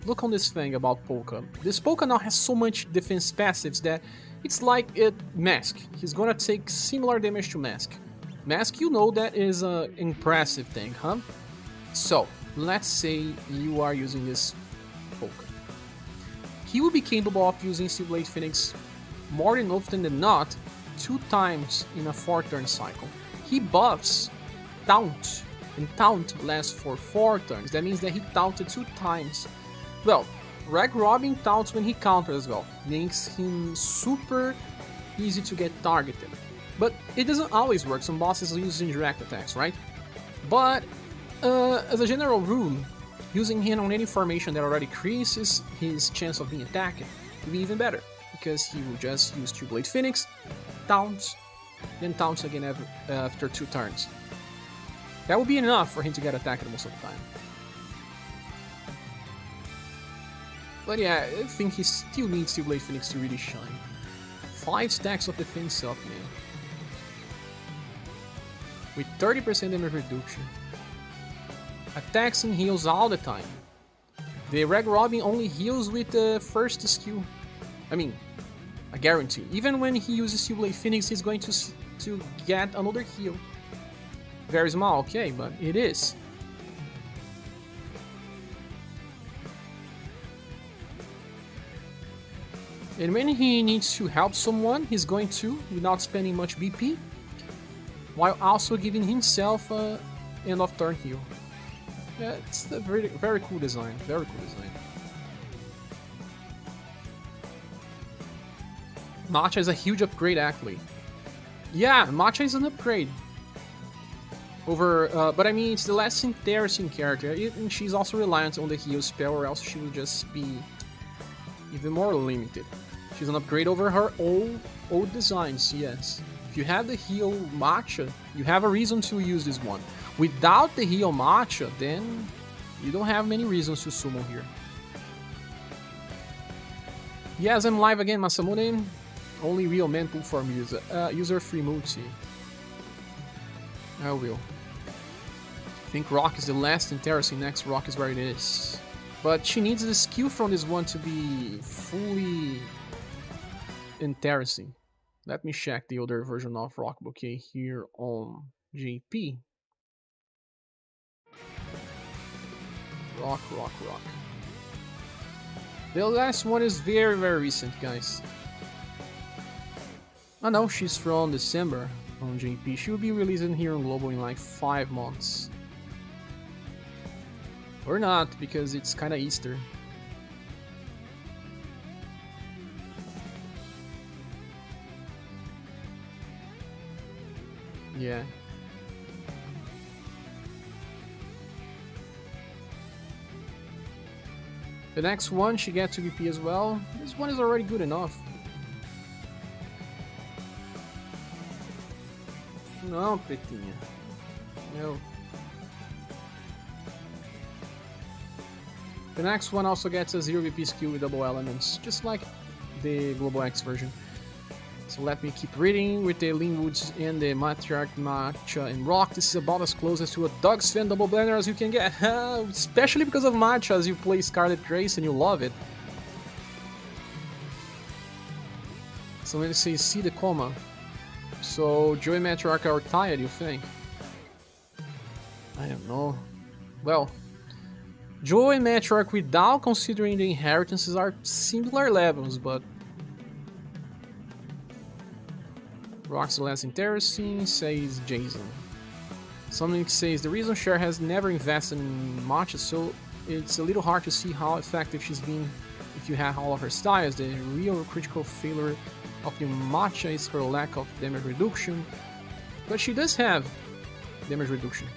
look on this thing about Polka. This Polka now has so much defense passives that it's like a Mask. He's gonna take similar damage to Mask. Mask, you know, that is an impressive thing, huh? So, let's say you are using this Polka. He will be capable of using Steel Blade Phoenix more than often than not 2 times in a 4-turn cycle. He buffs Taunt, and Taunt lasts for 4 turns. That means that he taunted 2 times. Well, Rag Robin taunts when he counters as well. Makes him super easy to get targeted. But it doesn't always work. Some bosses use indirect attacks, right? But as a general rule, using him on any formation that already increases his chance of being attacked will be even better, because he will just use Steel Blade Phoenix, taunts, then taunts again after 2 turns. That will be enough for him to get attacked most of the time. But yeah, I think he still needs Steel Blade Phoenix to really shine. 5 stacks of defense up, man. With 30% damage reduction. Attacks and heals all the time. The Rag Robin only heals with the first skill. I mean, I guarantee. Even when he uses Steel Blade Phoenix, he's going to get another heal. Very small, okay, but it is. And when he needs to help someone, he's going to, without spending much BP, while also giving himself a end of turn heal. Yeah, it's a very, very cool design. Very cool design. Matcha is a huge upgrade, actually. Yeah, Matcha is an upgrade. Over, but I mean, it's the less interesting character, and she's also reliant on the heal spell, or else she will just be even more limited. She's an upgrade over her old designs, yes. If you have the heal Matcha, you have a reason to use this one. Without the heal Matcha, then you don't have many reasons to summon here. Yes, I'm live again, Masamune. Only real men pull for me. User free multi. I will. I think Rock is the last interesting. Next Rock is where it is. But she needs the skill from this one to be fully interesting. Let me check the other version of Rock Bouquet here on JP. Rock. The last one is very, very recent, guys. Oh no, she's from December on JP. She will be releasing here on Global in like 5 months. Or not, because it's kinda Easter. Yeah. The next one she gets to BP as well. This one is already good enough. No, Pretinha. No. The next one also gets a 0 VP skill with double elements, just like the Global X version. So let me keep reading with the Linwoods and the Matriarch, Matcha, and Rock. This is about as close as to a Dogs fan double blender as you can get, especially because of Matcha, as you play Scarlet Grace and you love it. So when you say see the coma, so Joe and Matriarch are tired, you think? I don't know. Well, Joe and Matriarch, without considering the inheritances, are similar levels, but Rock's the less interesting, says Jason. Something says the reason Cher has never invested in Matcha, so it's a little hard to see how effective she's been if you have all of her styles. The real critical failure of the Matcha is her lack of damage reduction, but she does have damage reduction.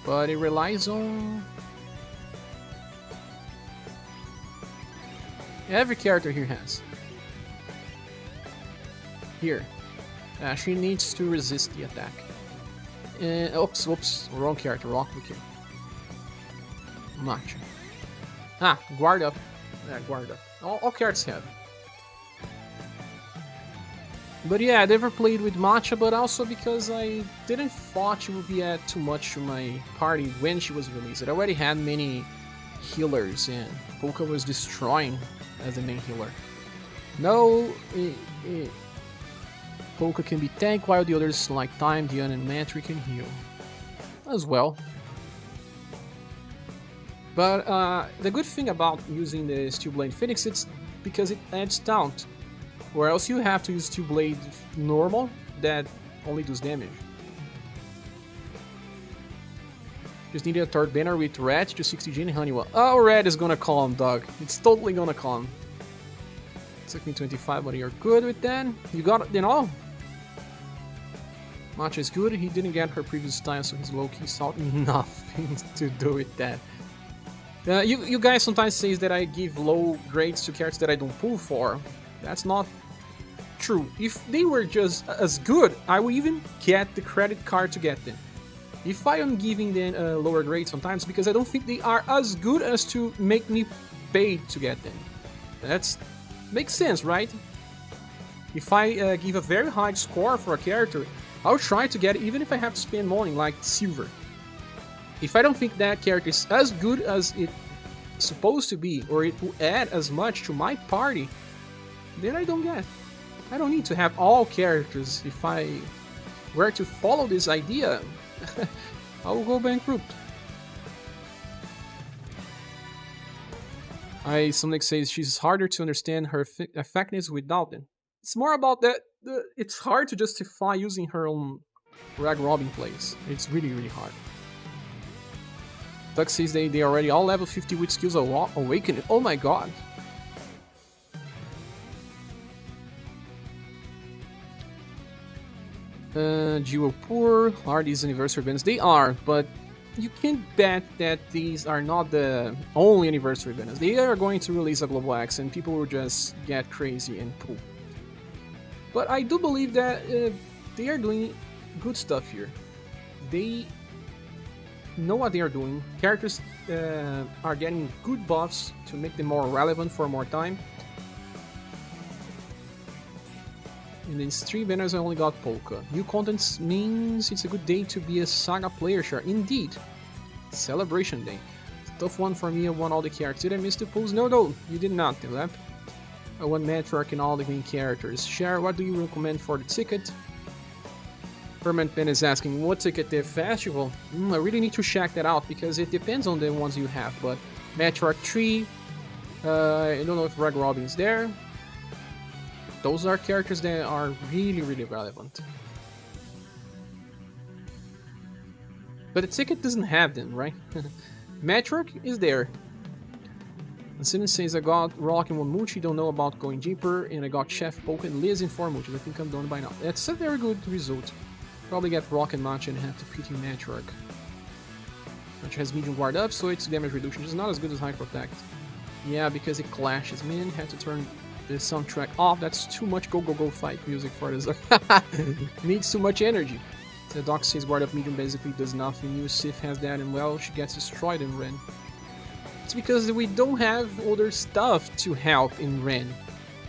But it relies on every character here has. Here. She needs to resist the attack. Oops, wrong character, Rock Bouquet. Matcha. Ah, guard up. Yeah, guard up. All characters have. But yeah, I never played with Matcha, but also because I didn't thought she would be add too much to my party when she was released. It already had many healers, and Polka was destroying as the main healer. No, Polka can be tank, while the others like Time, Diana, and Matriarch can heal as well. But the good thing about using the Steel Blade Phoenix, it's because it adds taunt. Or else you have to use Steel Blade normal that only does damage. Just need a third banner with Red to 60G and Honeywell. Oh, Red is gonna call him, dog. It's totally gonna call him. It took me 25, but you're good with that. You got it, you know. Matcha is good. He didn't get her previous style, so his low-key saw nothing to do with that. You guys sometimes say that I give low grades to characters that I don't pull for. That's not true. If they were just as good, I would even get the credit card to get them. If I am giving them a lower grade sometimes because I don't think they are as good as to make me pay to get them. That makes sense, right? If I give a very high score for a character, I'll try to get it even if I have to spend money, like silver. If I don't think that character is as good as it's supposed to be, or it will add as much to my party, then I don't get. I don't need to have all characters. If I were to follow this idea, I will go bankrupt. Something says she's harder to understand her effectiveness without them. It's more about that. It's hard to justify using her on rag robbing plays. It's really, really hard. Duck says they already all level 50 with skills awakening. Oh my god. Jewel Poor, are these anniversary banners? They are, but you can bet that these are not the only anniversary banners. They are going to release a Global X and people will just get crazy and pull. But I do believe that they are doing good stuff here. They know what they are doing. Characters are getting good buffs to make them more relevant for more time. In these 3 banners I only got Polka. New content means it's a good day to be a SaGa player, sure. Indeed. Celebration day. It's a tough one for me, I won all the characters. Did I miss the pulls? No, you did not, Dilap. I won Matriarch and all the main characters. Share, what do you recommend for the ticket? Permanent Pen is asking, what ticket the festival? I really need to check that out, because it depends on the ones you have, but Matriarch 3, I don't know if Rag Robin's there. Those are characters that are really, really relevant. But the ticket doesn't have them, right? Matriarch is there. And Sinan says, I got Rock and 1 Muchi, don't know about going deeper, and I got Chef Polka and Liz in 4 Muchis. I think I'm done by now. That's a very good result. Probably get Rock and Matcha and have to pity Matriarch. Matcha has medium guard up, so its damage reduction is not as good as High Protect. Yeah, because it clashes. Man, had to turn the soundtrack off. That's too much go fight music for this. Needs too much energy. The Doc says guard up medium basically does nothing. New Sif has that, and well, she gets destroyed in Ren. It's because we don't have other stuff to help in Ren.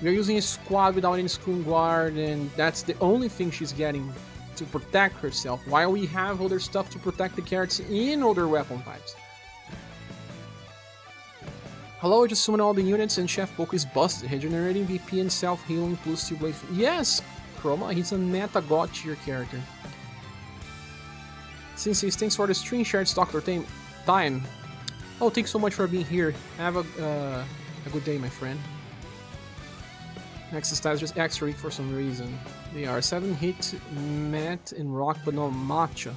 We're using a squad without any screen guard, and that's the only thing she's getting to protect herself, while we have other stuff to protect the characters in other weapon types. Hello, I just summoned all the units and Chef Polka is busted, regenerating VP and self-healing plus Steel Blade. Yes, Chroma, he's a meta god tier character. Since thanks for the stream shared Dr. Time. Oh, thanks so much for being here. Have a good day, my friend. Next style is just extra weak for some reason. They are 7 hit Mat and Rock but no Matcha.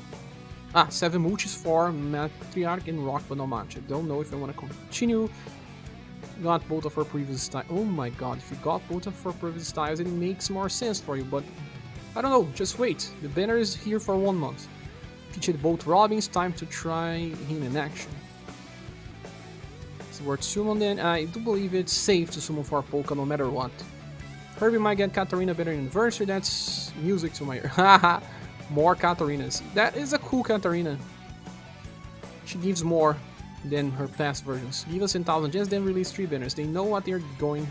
7 multis for Matriarch and Rock but no Matcha. Don't know if I want to continue. Got both of her previous styles. Oh my god, if you got both of her previous styles, it makes more sense for you, but I don't know, just wait. The banner is here for 1 month. Featured both Robins, time to try him in action. It's worth summon then. I do believe it's safe to summon for Polka no matter what. Herbie might get Katarina better in Anniversary. That's music to my ear. Haha. More Katarinas. That is a cool Katarina. She gives more than her past versions. Give us 10,000 gems, then release 3 banners. They know what they're going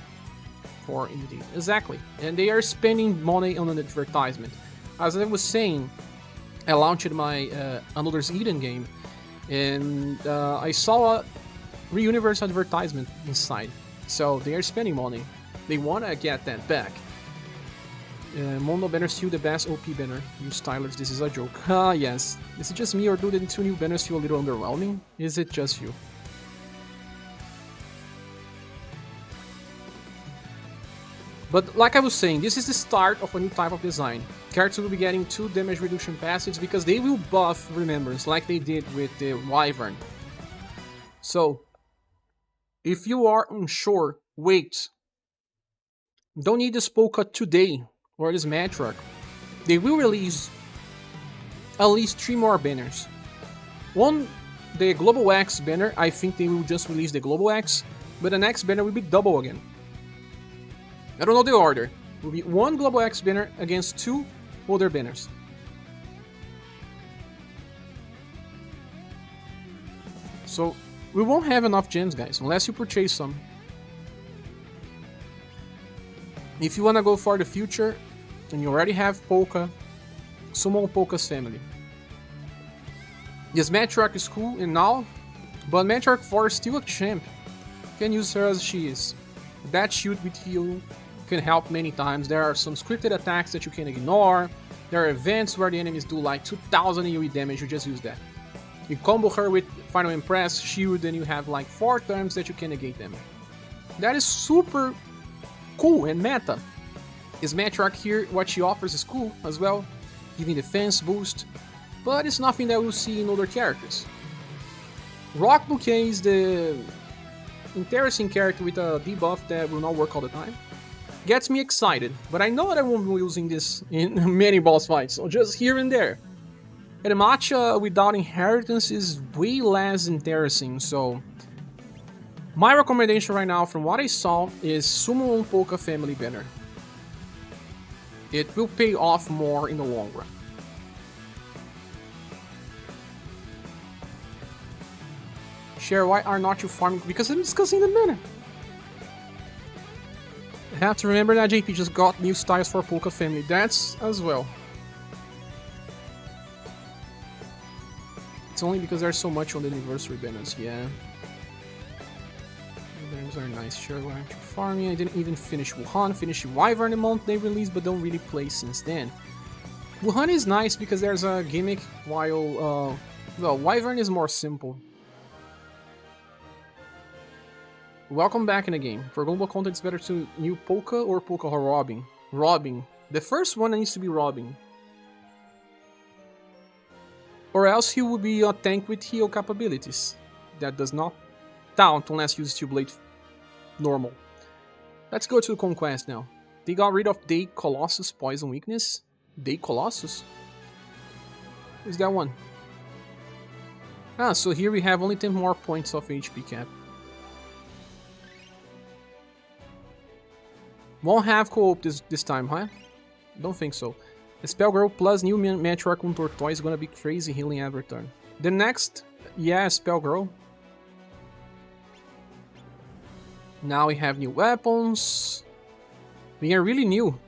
for indeed. Exactly. And they are spending money on an advertisement. As I was saying, I launched my Another's Eden game, and I saw a Re-Universe advertisement inside. So they are spending money. They want to get that back. Mono banner still the best OP banner. You stylers, this is a joke. Ah, yes. Is it just me, or do the 2 new banners feel a little underwhelming? Is it just you? But like I was saying, this is the start of a new type of design. Characters will be getting 2 damage reduction passives because they will buff Remembrance like they did with the Wyvern. So, if you are unsure, wait. Don't need this Polka today, or this Matriarch. They will release at least 3 more banners. One, the Global X banner, I think they will just release the Global X, but the next banner will be double again. I don't know the order. It will be 1 Global X banner against 2 other banners. So, we won't have enough gems, guys, unless you purchase some. If you wanna go for the future, and you already have Polka, summon Polka's family. Yes, Matriarch is cool and all, but Matriarch 4 is still a champ. You can use her as she is. That shield with heal can help many times. There are some scripted attacks that you can ignore. There are events where the enemies do like 2000 AoE damage, you just use that. You combo her with Final Impress, shield, and you have like 4 turns that you can negate them. That is super cool and meta. Is Matriarch here, what she offers is cool as well, giving defense boost, but it's nothing that we'll see in other characters. Rock Bouquet is the interesting character with a debuff that will not work all the time. Gets me excited, but I know that I won't be using this in many boss fights, so just here and there. And Matcha without inheritance is way less interesting, so my recommendation right now from what I saw is summon Polka family banner. It will pay off more in the long run. Cher, why are not you farming? Because I'm discussing the banner. I have to remember that JP just got new styles for Polka family. That's as well. It's only because there's so much on the anniversary banners, yeah. Banners are nice, sure, why aren't you farming? I didn't even finish Wuhan, finished Wyvern the month they released, but don't really play since then. Wuhan is nice because there's a gimmick, while, well, Wyvern is more simple. Welcome back in the game. For global content, it's better to new Polka or Polka robbing. Robbing. The first one needs to be robbing. Or else he will be a tank with heal capabilities. That does not count unless you use Steel Blade normal. Let's go to the Conquest now. They got rid of Day Colossus poison weakness. Day Colossus? Who's that one? Ah, so here we have only 10 more points of HP cap. Won't have co-op this time, huh? Don't think so. The Spell Girl plus new Matriarch on Tortoise is gonna be crazy healing every turn. The next, yeah, Spell Girl. Now we have new weapons. We are really new.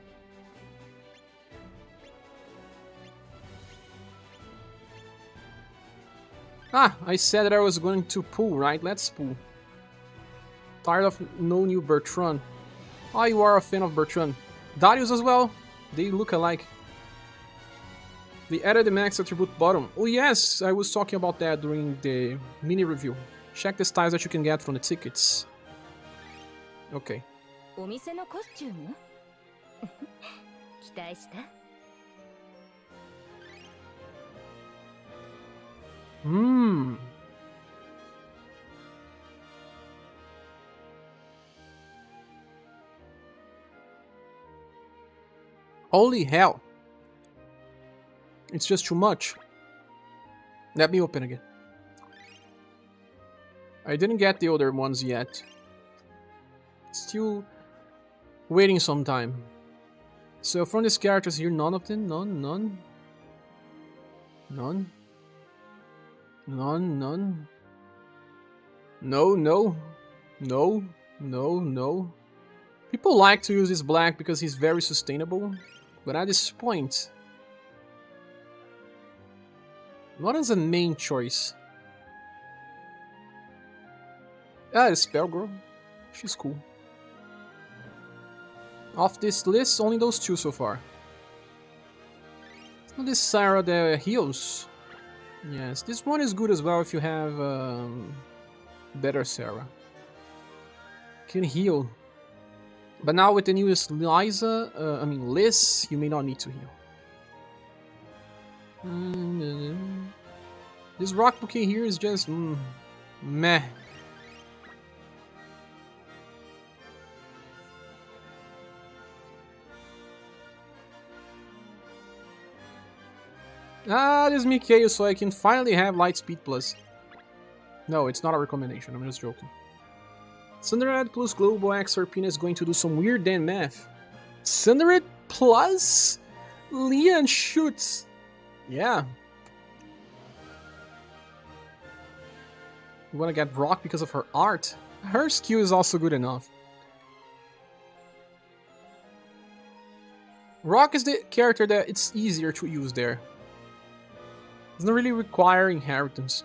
Ah, I said that I was going to pull, right? Let's pull. Tired of no new Bertrand. Oh, you are a fan of Bertrand. Darius as well. They look alike. They added the max attribute bottom. Oh yes, I was talking about that during the mini review. Check the styles that you can get from the tickets. Okay. Holy hell. It's just too much. Let me open again. I didn't get the other ones yet. Still Waiting some time. So from these characters here, none of them? None, none. None. None, none. No, no. No, no, no. People like to use this black because he's very sustainable. But at this point... not as a main choice. Ah, it's Spellgirl. She's cool. Off this list, only those two so far. It's not this Sarah that heals. Yes, this one is good as well if you have better Sarah. Can heal. But now with the newest Liz, you may not need to heal. This rock bouquet here is just meh. Ah, this Mikhail, so I can finally have Light Speed Plus. No, it's not a recommendation, I'm just joking. Sundered plus Global X Serpina is going to do some weird damn math. Sundered plus Leon shoots. Yeah. You wanna get Brock because of her art? Her skill is also good enough. Rock is the character that it's easier to use there. Doesn't really require inheritance.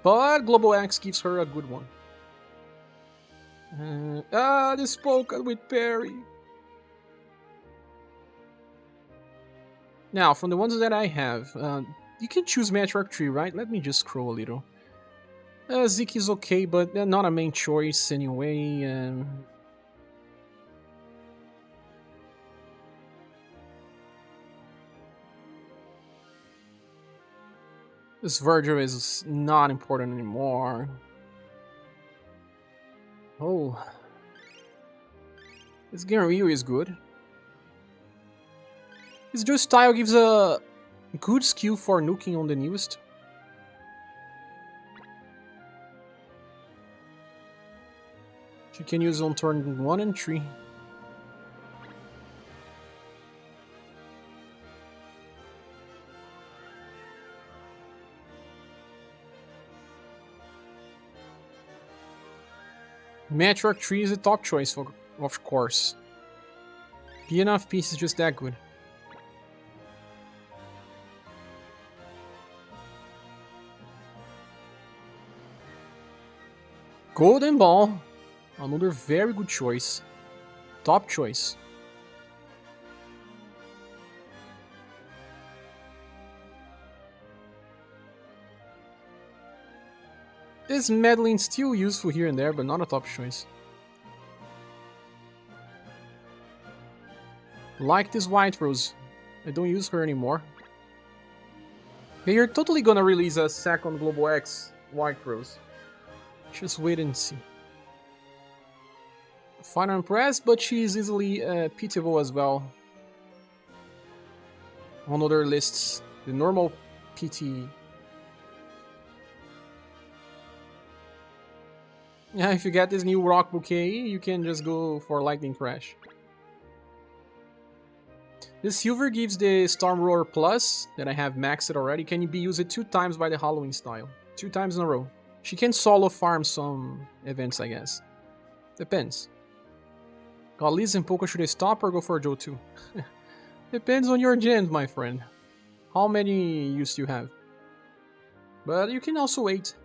But Global X gives her a good one. This Polka with Perry. Now, from the ones that I have, you can choose Matriarch tree, right? Let me just scroll a little. Zeke is okay, but not a main choice anyway. This Virgil is not important anymore. Oh. This Genryu is good. His dual style gives a good skill for nuking on the newest. She can use on turn 1 and 3. Matriarch tree is a top choice, of course. Enough piece is just that good. Golden Ball, another very good choice. Top choice. This Madeline's still useful here and there, but not a top choice. Like this White Rose. I don't use her anymore. They are totally gonna release a second Global X White Rose. Just wait and see. Final impressed, but she is easily pitiable as well. On other lists, the normal PT. Yeah, if you get this new rock bouquet, you can just go for Lightning Crash. This silver gives the Storm Roar Plus, that I have maxed already, can be used 2 times by the Halloween style. 2 times in a row. She can solo farm some events, I guess. Depends. Got Liz and Polka, should I stop or go for Joe too? Depends on your gems, my friend. How many you still have? But you can also wait.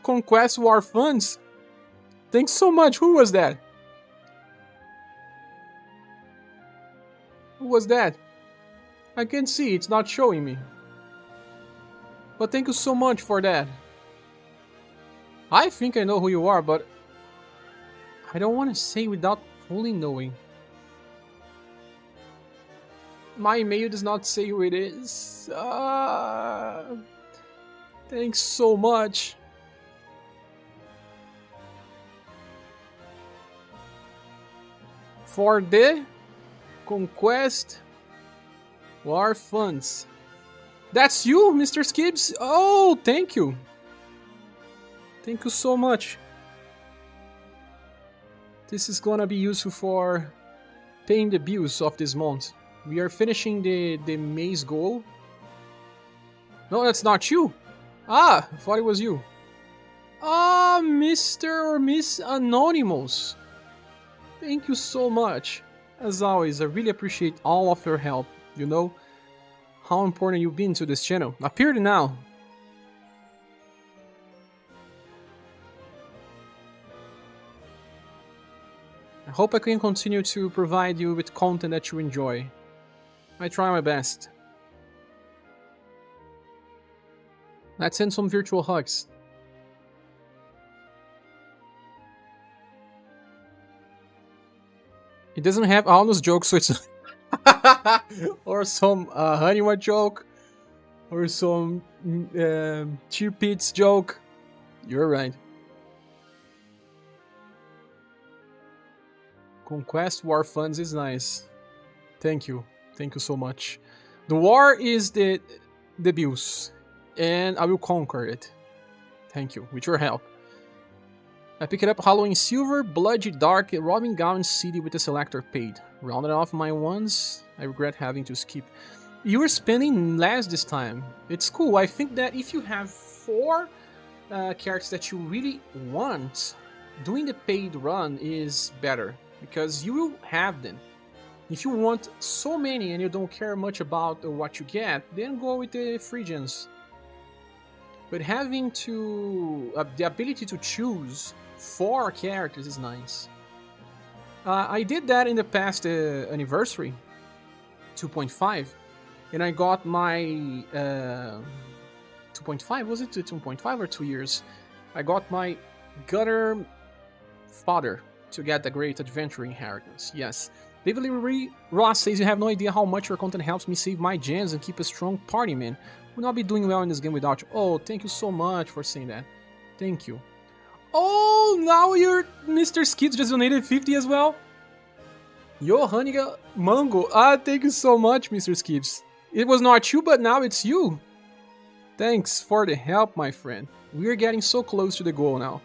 Conquest War Funds? Thanks so much. Who was that? Who was that? I can't see. It's not showing me. But thank you so much for that. I think I know who you are, but I don't want to say without fully knowing. My email does not say who it is. Thanks so much. For the Conquest War Funds. That's you, Mr. Skibbs? Oh, thank you. Thank you so much. This is gonna be useful for paying the bills of this month. We are finishing the maze goal. No, that's not you. Ah, I thought it was you. Ah, Mr. or Miss Anonymous. Thank you so much. As always, I really appreciate all of your help. You know how important you've been to this channel. Appeared now. I hope I can continue to provide you with content that you enjoy. I try my best. Let's send some virtual hugs. It doesn't have Alno's jokes, so it's... or some Honeymoon joke. Or some Cheer Pits joke. You're right. Conquest War Funds is nice. Thank you. Thank you so much. The war is the bills. And I will conquer it. Thank you. With your help. I picked up Halloween Silver, Bloody Dark, and Robin Gown City with the selector paid. Rounded off my ones. I regret having to skip. You were spending less this time. It's cool. I think that if you have 4 characters that you really want, doing the paid run is better. Because you will have them. If you want so many and you don't care much about what you get, then go with the free gens. But having to the ability to choose 4 characters is nice. I did that in the past anniversary, 2.5, and I got my 2.5, was it 2.5 or 2 years? I got my Gutter Father to get the Great Adventure Inheritance, yes. David Lee Ross says, you have no idea how much your content helps me save my gens and keep a strong party, man. Would not be doing well in this game without you. Oh, thank you so much for saying that. Thank you. Oh, now you're Mr. Skids just donated 50 as well. Johanniga Mango. Ah, thank you so much, Mr. Skids. It was not you, but now it's you. Thanks for the help, my friend. We're getting so close to the goal now.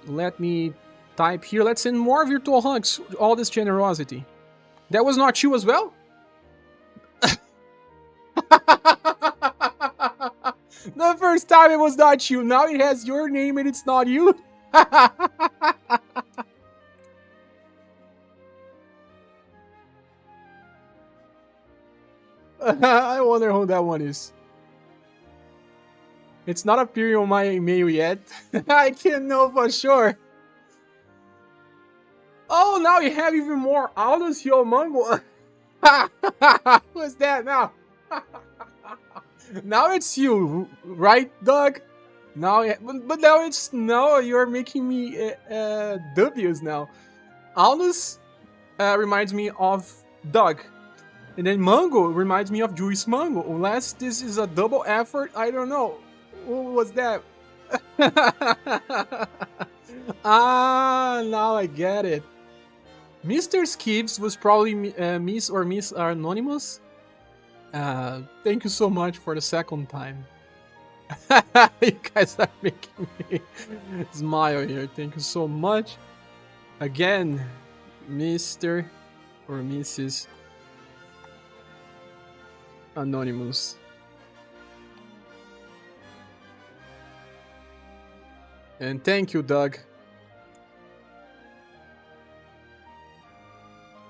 Let me type here. Let's send more virtual hugs. All this generosity. That was not you as well? The first time it was not you. Now it has your name and it's not you. I wonder who that one is. It's not appearing on my email yet. I can't know for sure. Oh, now you have even more Aldous Yomango. Who's that now? Now it's you, right, Doug? Now, but now it's you're making me dubious now. Aldous reminds me of Doug, and then Mango reminds me of Juice Mango. Unless this is a double effort, I don't know. What was that? Ah, now I get it. Mr. Skibbs was probably Miss or Miss Anonymous. Thank you so much for the second time. You guys are making me smile here. Thank you so much. Again, Mr. or Mrs. Anonymous. And thank you, Doug.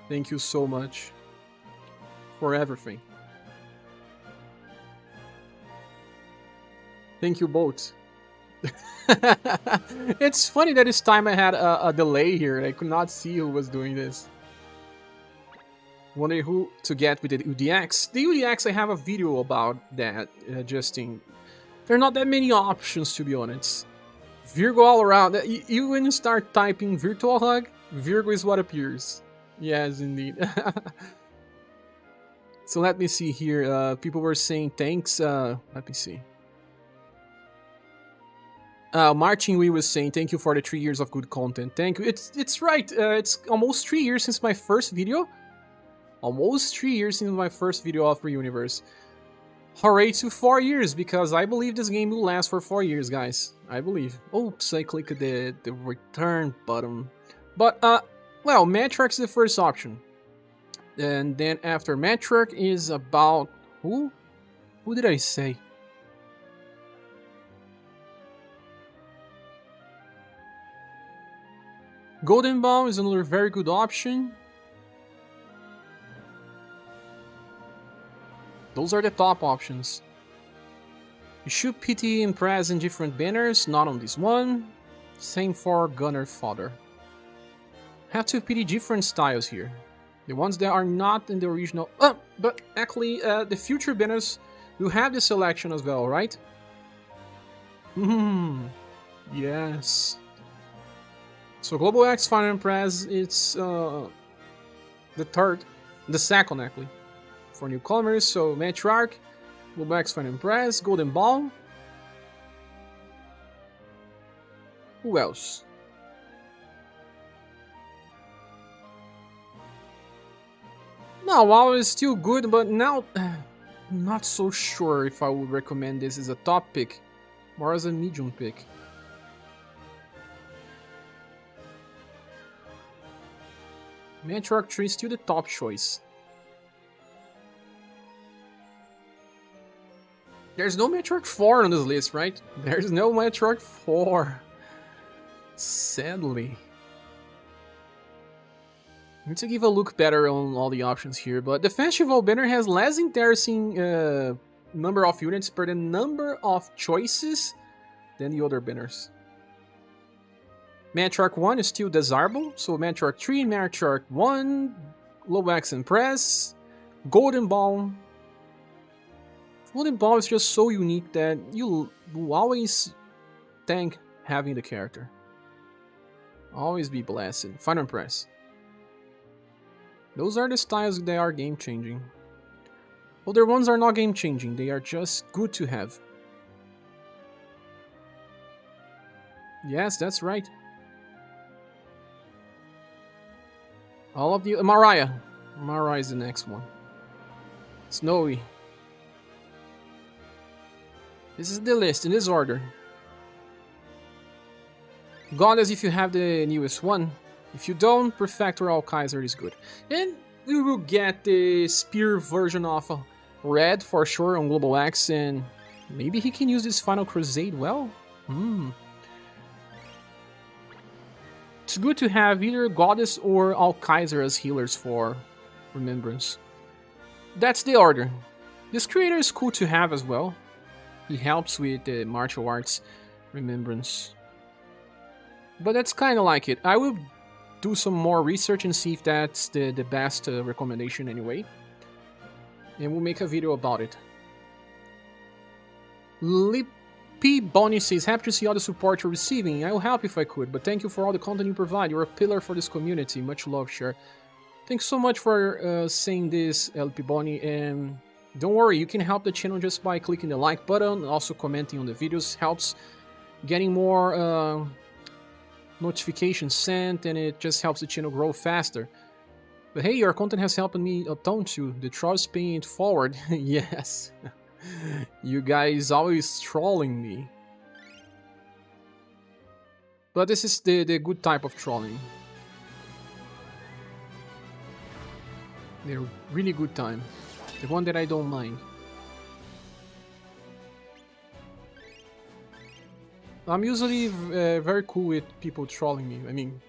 Thank you so much for everything. Thank you both. It's funny that this time I had a delay here. I could not see who was doing this. Wondering who to get with the UDX. The UDX, I have a video about that, Justin. There are not that many options, to be honest. Virgo all around. When you start typing virtual hug, Virgo is what appears. Yes, indeed. So let me see here. People were saying thanks. Let me see. Martin Wee was saying thank you for the 3 years of good content. Thank you. It's right. It's almost 3 years since my first video. Almost 3 years since my first video of UniverSe. Hooray to 4 years, because I believe this game will last for 4 years, guys. I believe. Oops, I clicked the return button. But, well, Matriarch is the first option. And then after Matriarch is about... Who? Who did I say? Golden Ball is another very good option. Those are the top options. You should PT and press in different banners, not on this one. Same for Gunner Fodder. Have to PT different styles here. The ones that are not in the original... but actually, the future banners will have the selection as well, right? Yes. So Global X, Final Impress, it's the second actually, for newcomers. So Matriarch, Global X, Final Impress, Golden Ball. Who else? No, WoW is still good, but now I'm not so sure if I would recommend this as a top pick, or as a medium pick. Matriarch 3 is still the top choice. There's no Matriarch 4 on this list, right? There's no Matriarch 4. Sadly. I need to give a look better on all the options here, but the Festival banner has less interesting number of units per the number of choices than the other banners. Matriarch 1 is still desirable, so Matriarch 3, Matriarch 1, Global X and Press, Golden Ball. Golden Ball is just so unique that you will always thank having the character. Always be blessed. Final Press. Those are the styles that are game changing. Other ones are not game changing, they are just good to have. Yes, that's right. All of the... Mariah. Mariah is the next one. Snowy. This is the list in this order. Goddess if you have the newest one. If you don't, Prefector Alkaiser is good. And we will get the Spear version of Red for sure on Global X, and maybe he can use this Final Crusade well? It's good to have either Goddess or Alkaiser as healers for Remembrance. That's the order. This creator is cool to have as well. He helps with the martial arts Remembrance. But that's kind of like it. I will do some more research and see if that's the best recommendation anyway. And we'll make a video about it. Lippy Bonnie says, happy to see all the support you're receiving. I will help if I could, but thank you for all the content you provide. You're a pillar for this community. Much love, Cher. Thanks so much for saying this, LP Bonnie. And don't worry, you can help the channel just by clicking the like button. Also commenting on the videos helps getting more notifications sent, and it just helps the channel grow faster. But hey, your content has helped me a ton too. The troll is paying it forward. Yes. You guys always trolling me. But this is the good type of trolling. They're really good time. The one that I don't mind. I'm usually very cool with people trolling me. I mean,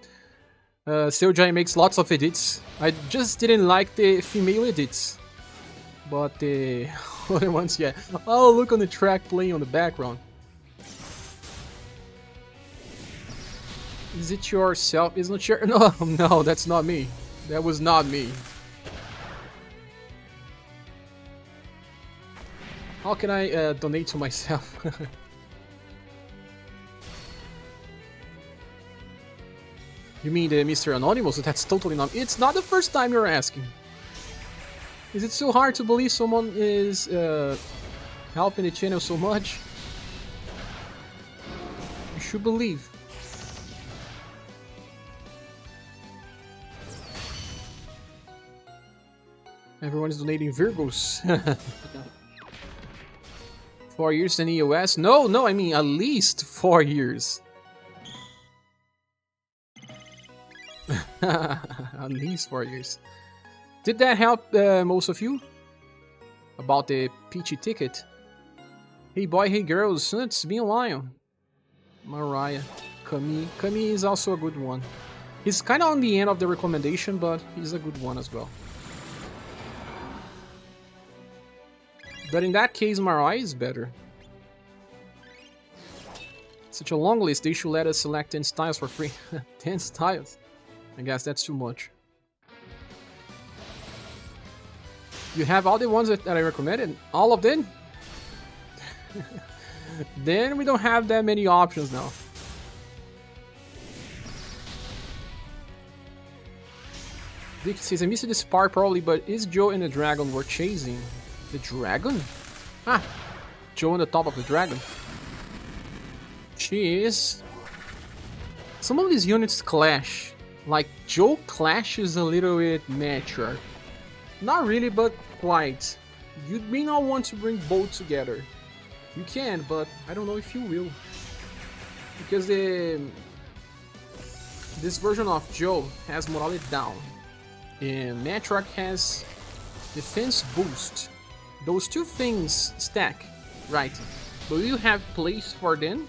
SaGa makes lots of edits. I just didn't like the female edits. But the other ones, yeah. Oh, look on the track playing on the background. Is it yourself? It's not your... No, no, that's not me. That was not me. How can I donate to myself? You mean the Mr. Anonymous? That's totally not... It's not the first time you're asking. Is it so hard to believe someone is helping the channel so much? You should believe. Everyone is donating Virgos. 4 years in the US? No, I mean at least 4 years. At least 4 years. Did that help most of you? About the peachy ticket? Hey boy, hey girls, it's been a while. Mariah, Kami is also a good one. He's kind of on the end of the recommendation, but he's a good one as well. But in that case, Mariah is better. Such a long list, they should let us select 10 styles for free. 10 styles? I guess that's too much. You have all the ones that I recommended? All of them? Then we don't have that many options now. Vic says, I missed this part probably, but is Joe and the dragon we're chasing? The dragon? Ah, Joe on the top of the dragon. Jeez. Some of these units clash. Like, Joe clashes a little with Matriarch. Not really, but quite. You may not want to bring both together. You can, but I don't know if you will. Because this version of Joe has morale down. And Matriarch has defense boost. Those two things stack, right? But you have place for them?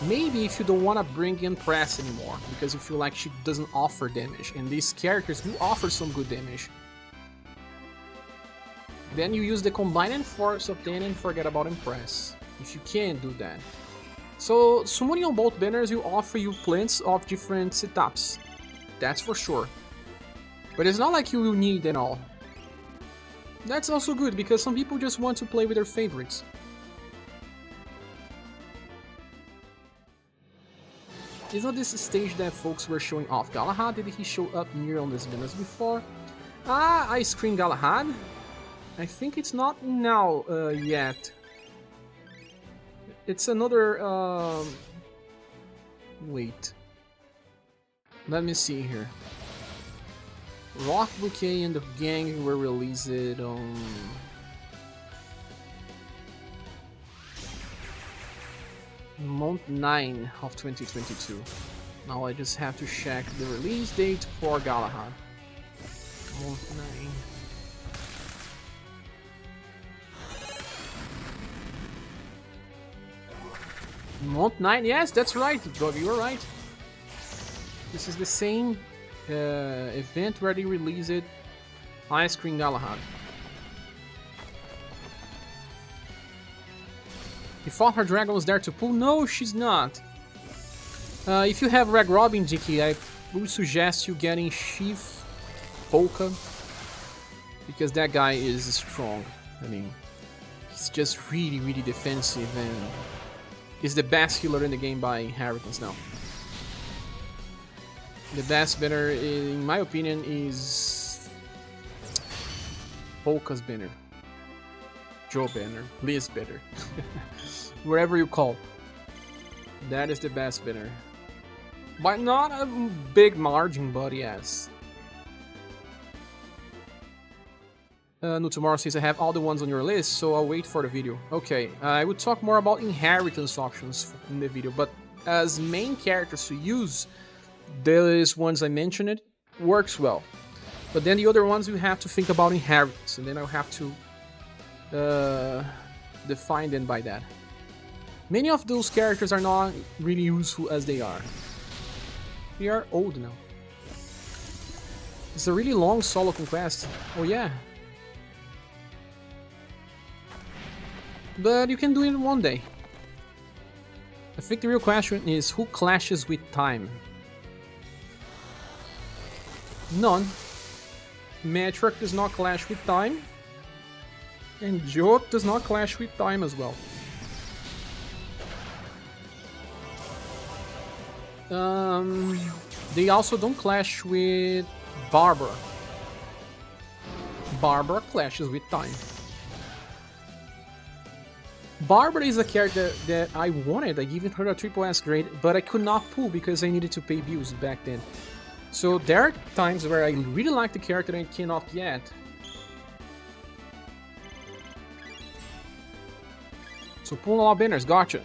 Maybe if you don't want to bring in Press anymore, because you feel like she doesn't offer damage, and these characters do offer some good damage. Then you use the Combined Force of them and forget about Impress, if you can do that. So, summoning on both banners will offer you plenty of different setups, that's for sure. But it's not like you will need them all. That's also good, because some people just want to play with their favorites. Is not this stage that folks were showing off Galahad? Did he show up near on this banners before? Ah, I screen Galahad. I think it's not now yet. It's another... Wait. Let me see here. Rock, Bouquet, and the gang were released on... month 9 of 2022. Now I just have to check the release date for Galahad. Month 9. Month 9, yes, that's right, Doug, you are right. This is the same event where they released Ice Cream Galahad. You thought her dragon was there to pull? No, she's not. If you have Reg Robin, Dicky, I would suggest you getting Chief Polka, because that guy is strong. I mean, he's just really, really defensive and is the best healer in the game by inheritance now. The best banner, in my opinion, is Polka's banner. Joe banner, Liz banner, wherever you call. That is the best banner. By not a big margin, but yes. Tomorrow says I have all the ones on your list, so I'll wait for the video. Okay, I would talk more about inheritance options in the video, but as main characters to use, those ones I mentioned works well. But then the other ones you have to think about inheritance, and then I'll have to define them by that. Many of those characters are not really useful as they are. They are old now. It's a really long solo conquest. Oh yeah. But you can do it in one day. I think the real question is who clashes with time? None. Matriarch does not clash with time. And Joe does not clash with time as well. They also don't clash with Barbara. Barbara clashes with time. Barbara is a character that I wanted. I given her a triple S grade, but I could not pull because I needed to pay bills back then. So there are times where I really like the character and I cannot get. So pulling a lot of banners, gotcha.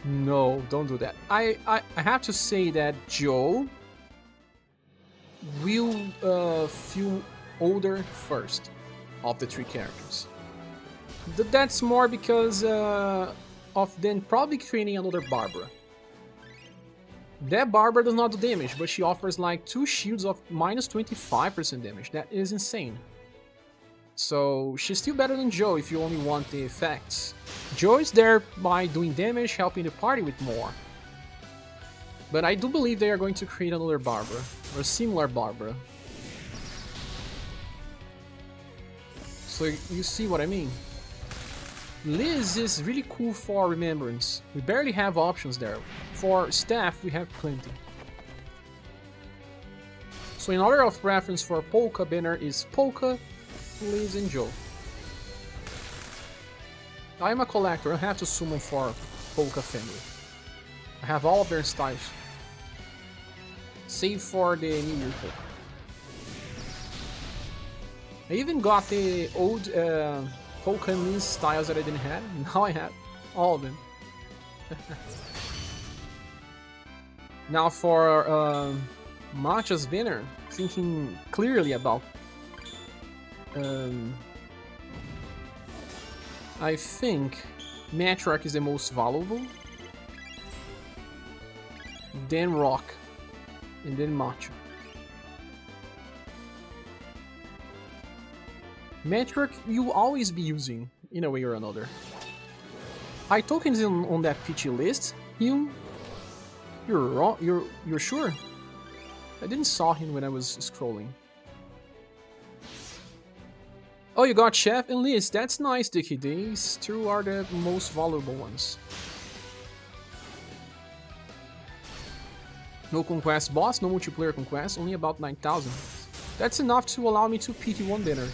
No, don't do that. I have to say that Joe will feel older first of the three characters. That's more because of then probably creating another Barbara. That Barbara does not do damage, but she offers like 2 shields of minus 25% damage. That is insane. So she's still better than Joe if you only want the effects. Joe is there by doing damage, helping the party with more. But I do believe they are going to create another Barbara, or a similar Barbara. So you see what I mean? Liz is really cool for Remembrance. We barely have options there. For staff, we have plenty. So in order of preference for Polka banner is Polka, Liz, and Joe. I am a collector, I have to summon for Polka family. I have all of their styles. Save for the New Year Polka. I even got the old Polka and Liz styles that I didn't have. Now I have all of them. Now for Matcha's banner, thinking clearly about I think Matriarch is the most valuable, then Rock, and then Matcha. Matriarch you'll always be using, in a way or another. High tokens on that Peachy list, you're wrong, you're sure? I didn't saw him when I was scrolling. Oh, you got Chef and Liz. That's nice, Dicky. These two are the most valuable ones. No conquest boss, no multiplayer conquest, only about 9,000. That's enough to allow me to PT1 banner.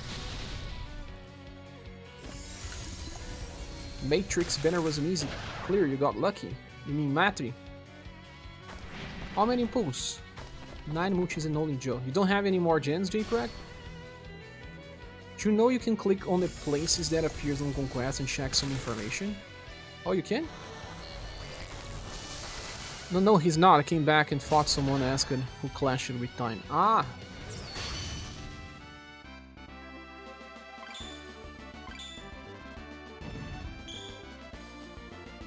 Matrix banner was an easy. Clear, you got lucky. You mean Matri? How many pulls? 9 multis and only Joe. You don't have any more gens, J-Crack? Do you know you can click on the places that appears on Conquest and check some information? Oh, you can? No, he's not. I came back and fought someone asked who clashed with time. Ah!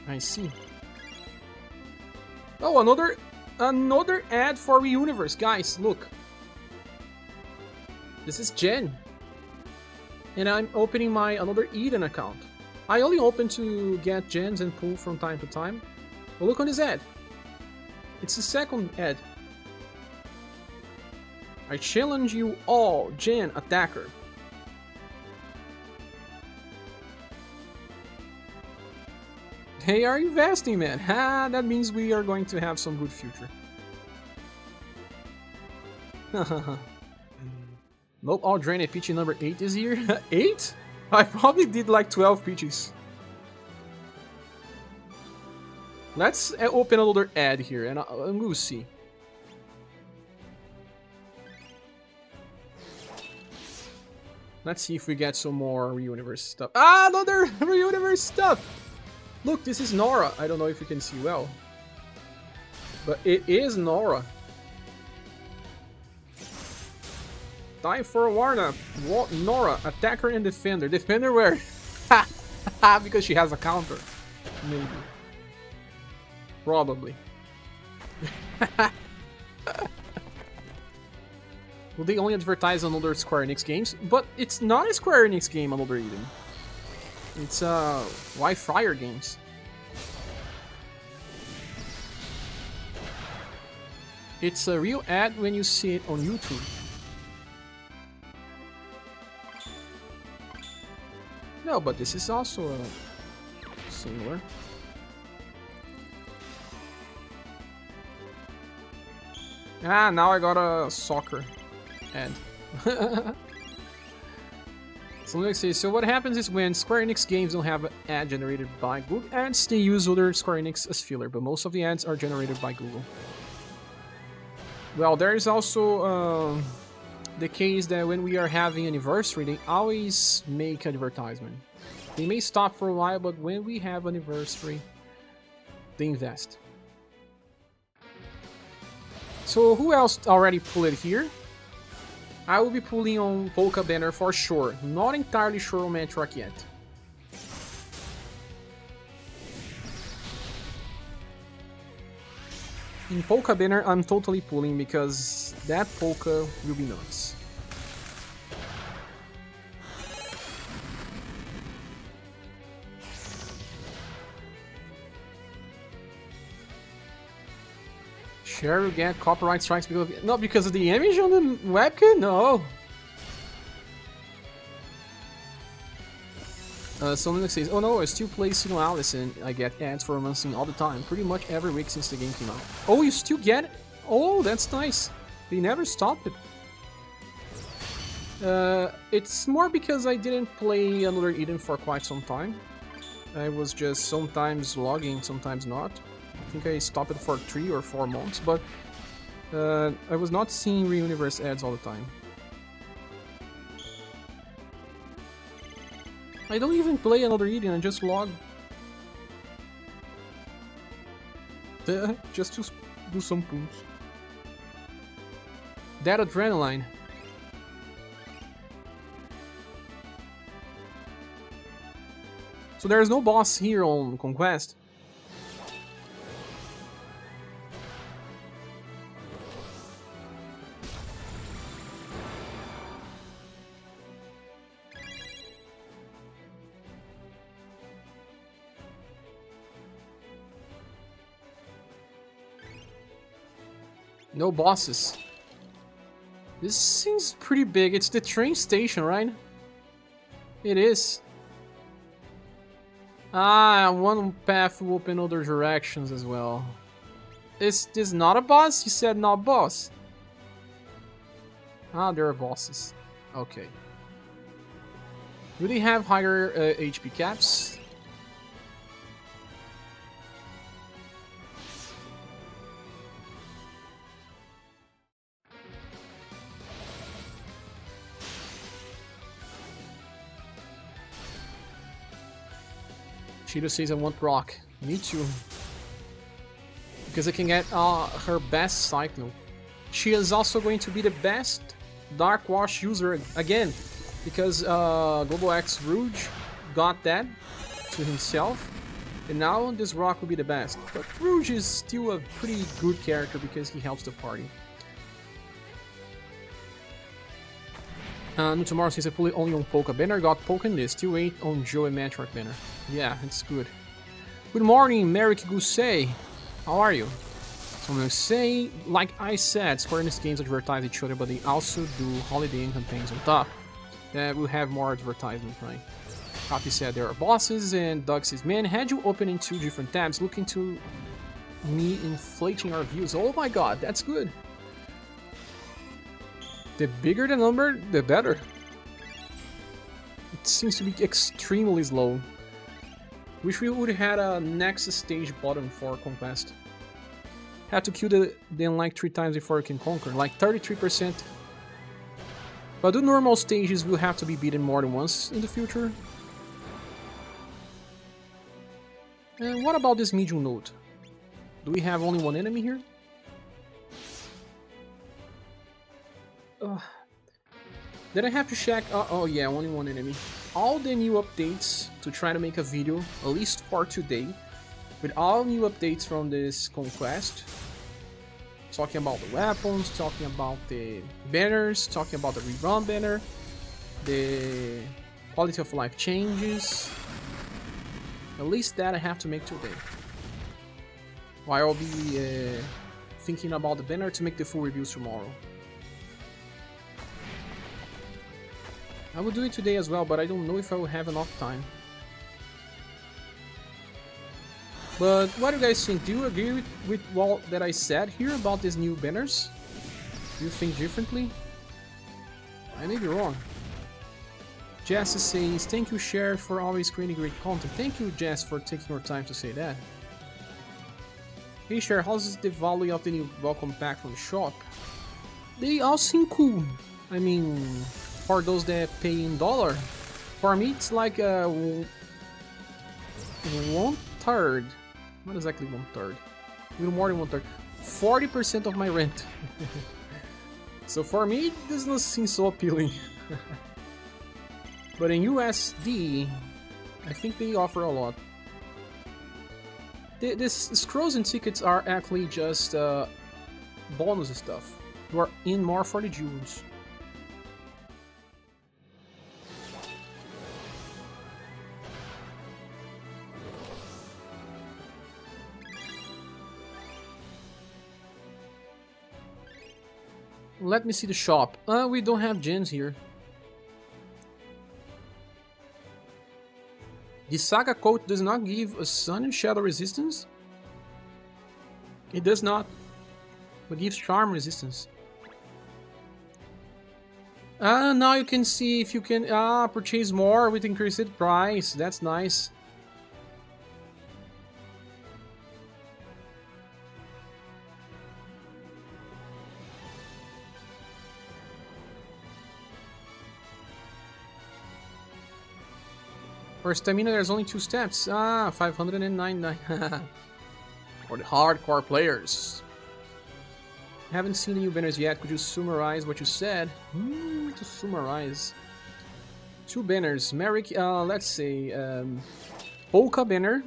I see. Oh, another ad for UniverSe. Guys, look. This is Jen. And I'm opening my another Eden account. I only open to get gens and pull from time to time. But look on this ad. It's the second ad. I challenge you all, Gen attacker. They are investing, man. Ha, that means we are going to have some good future. Nope, I'll drain a Peachy number 8 this year. 8? I probably did like 12 Peaches. Let's open another ad here and we'll see. Let's see if we get some more UniverSe stuff. Ah, another UniverSe stuff! Look, this is Nora. I don't know if you can see well. But it is Nora. Time for Warna. Nora, attacker and defender. Defender where? Ha! Because she has a counter. Maybe. Probably. Well, they only advertise on other Square Enix games, but it's not a Square Enix game, Another Eden. It's Wi-Fi games. It's a real ad when you see it on YouTube. No, but this is also similar. Ah, now I got a soccer ad. So let's see. So what happens is when Square Enix games don't have an ad generated by Google Ads, they use other Square Enix as filler, but most of the ads are generated by Google. Well, there is also the case that when we are having anniversary, they always make advertisement. They may stop for a while, but when we have anniversary, they invest. So who else already pulled it here? I will be pulling on Polka banner for sure. Not entirely sure on Matriarch yet. In Polka banner, I'm totally pulling because that Polka will be nuts. Sure, will get copyright strikes because of, not because of the image on the webcam? No. Someone says, oh no, I still play Sino Alice and I get ads for Romancing all the time, pretty much every week since the game came out. Oh, you still get it? Oh, that's nice. They never stopped it. It's more because I didn't play Another Eden for quite some time. I was just sometimes logging, sometimes not. I think I stopped it for 3 or 4 months, but I was not seeing UniverSe ads all the time. I don't even play Another Eden, I just log. Just to do some pulls. That adrenaline. So there's no boss here on Conquest. No bosses. This seems pretty big. It's the train station, right? It is. Ah, one path will open other directions as well. Is this not a boss? You said not boss. Ah, there are bosses. Okay. Do they have higher HP caps? Cheeto says I want rock. Me too. Because I can get her best Cyclone. She is also going to be the best Dark Wash user again. Because Global X Rouge got that to himself. And now this rock will be the best. But Rouge is still a pretty good character because he helps the party. Tomorrow since I pulled it only on Polka banner, got Polka in this. Still 8 on Joe and Matriarch banner. Yeah, it's good. Good morning, Merrick Gusay. How are you? So I'm gonna say, like I said, Square Enix games advertise each other, but they also do holiday campaigns on top. That will have more advertisement, right? Copy said there are bosses, and Doug says, man, had you open in 2 different tabs, looking to me inflating our views. Oh my god, that's good. The bigger the number, the better. It seems to be extremely slow. Wish we would have had a next stage button for Conquest. Had to kill the like 3 times before you can conquer, like 33%. But the normal stages will have to be beaten more than once in the future. And what about this medium node? Do we have only one enemy here? Then I have to check. Oh yeah, only one enemy. All the new updates to try to make a video, at least for today, with all new updates from this Conquest. Talking about the weapons, talking about the banners, talking about the rerun banner, the quality of life changes. At least that I have to make today. While I'll be thinking about the banner to make the full reviews tomorrow. I will do it today as well, but I don't know if I will have enough time. But what do you guys think? Do you agree with what that I said here about these new banners? Do you think differently? I may be wrong. Jess says, thank you, Cher, for always creating great content. Thank you, Jess, for taking your time to say that. Hey, Cher, how's the value of the new welcome pack from the shop? They all seem cool. I mean, for those that pay in dollar, for me it's like 1/3. Not exactly 1/3. A little more than 1/3. 40% of my rent. So for me, it does not seem so appealing. But in USD, I think they offer a lot. These scrolls and tickets are actually just bonus stuff. You are in more for the jewels. Let me see the shop. We don't have gens here. The SaGa coat does not give a sun and shadow resistance? It does not. But gives charm resistance. Now you can see if you can purchase more with increased price. That's nice. For stamina, there's only 2 steps. 599. For the hardcore players. Haven't seen the new banners yet. Could you summarize what you said? To summarize. 2 banners. Merrick, let's say, Polka banner,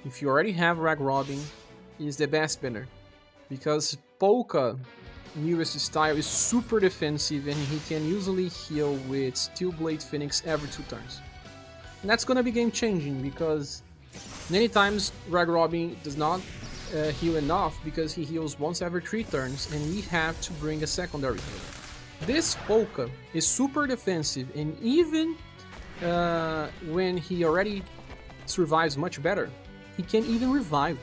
if you already have Rag Robin, is the best banner. Because Polka, UniverSe style, is super defensive and he can usually heal with Steel Blade Phoenix every 2 turns. And that's gonna be game changing because many times Rag Robin does not heal enough because he heals once every 3 turns and we have to bring a secondary healer. This Polka is super defensive and even when he already survives much better, he can even revive.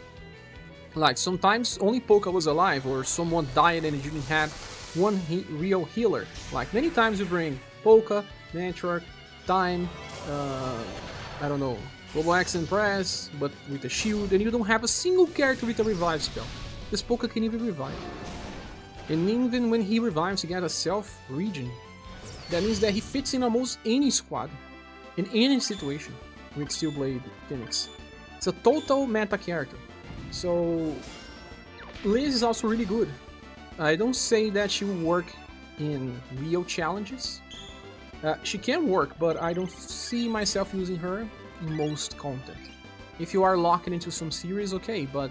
Like sometimes only Polka was alive or someone died and you didn't have one real healer. Like many times you bring Polka, Matriarch, Time, I don't know, Global Axe and Press, but with a shield, and you don't have a single character with a revive spell. This Polka can even revive. And even when he revives, he gets a self-regen. That means that he fits in almost any squad, in any situation, with Steel Blade Phoenix. It's a total meta character. So, Liz is also really good. I don't say that she will work in real challenges. She can work, but I don't see myself using her in most content. If you are locked into some series, okay, but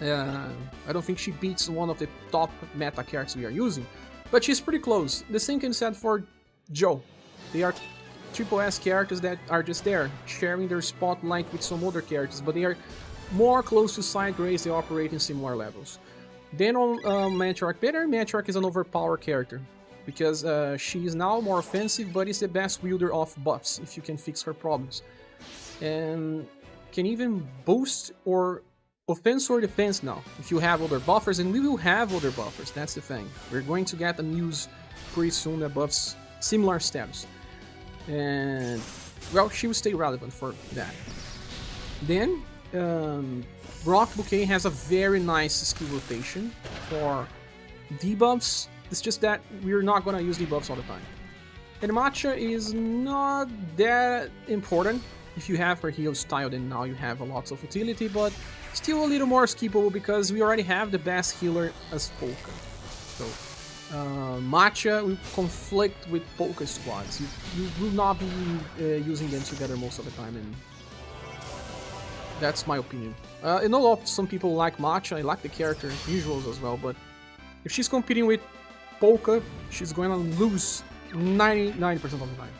I don't think she beats one of the top meta characters we are using. But she's pretty close. The same can be said for Joe. They are triple S characters that are just there, sharing their spotlight with some other characters, but they are more close to side grades, they operate in similar levels. Then on Matriarch better, Matriarch is an overpowered character. Because she is now more offensive, but is the best wielder of buffs, if you can fix her problems. And can even boost or offense or defense now, if you have other buffers, and we will have other buffers, that's the thing. We're going to get a news pretty soon that buffs similar stabs. And, well, she will stay relevant for that. Then, Bouquet has a very nice skill rotation for debuffs. It's just that we're not gonna use debuffs all the time. And Matcha is not that important. If you have her heal style, then now you have a lot of utility, but still a little more skippable because we already have the best healer as Polka. So, Matcha will conflict with Polka squads. You will not be using them together most of the time, and that's my opinion. I know some people like Matcha, I like the character visuals as well, but if she's competing with Polka, she's going to lose 99% of the time.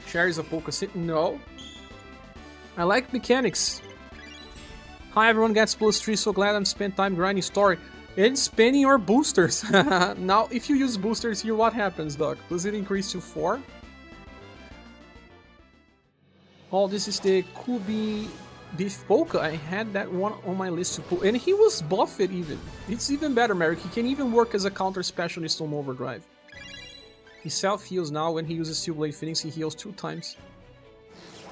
Sherry is a Polka sit? No. I like mechanics. Hi, everyone gets +3, so glad I'm spent time grinding story. And spending your boosters. Now, if you use boosters here, what happens, Doc? Does it increase to 4? Oh, this is the Kubi Beef Polka. I had that one on my list to pull. And he was buffed even. It's even better, Merrick. He can even work as a counter specialist on Overdrive. He self-heals now. When he uses Steel Blade Phoenix, he heals 2 times.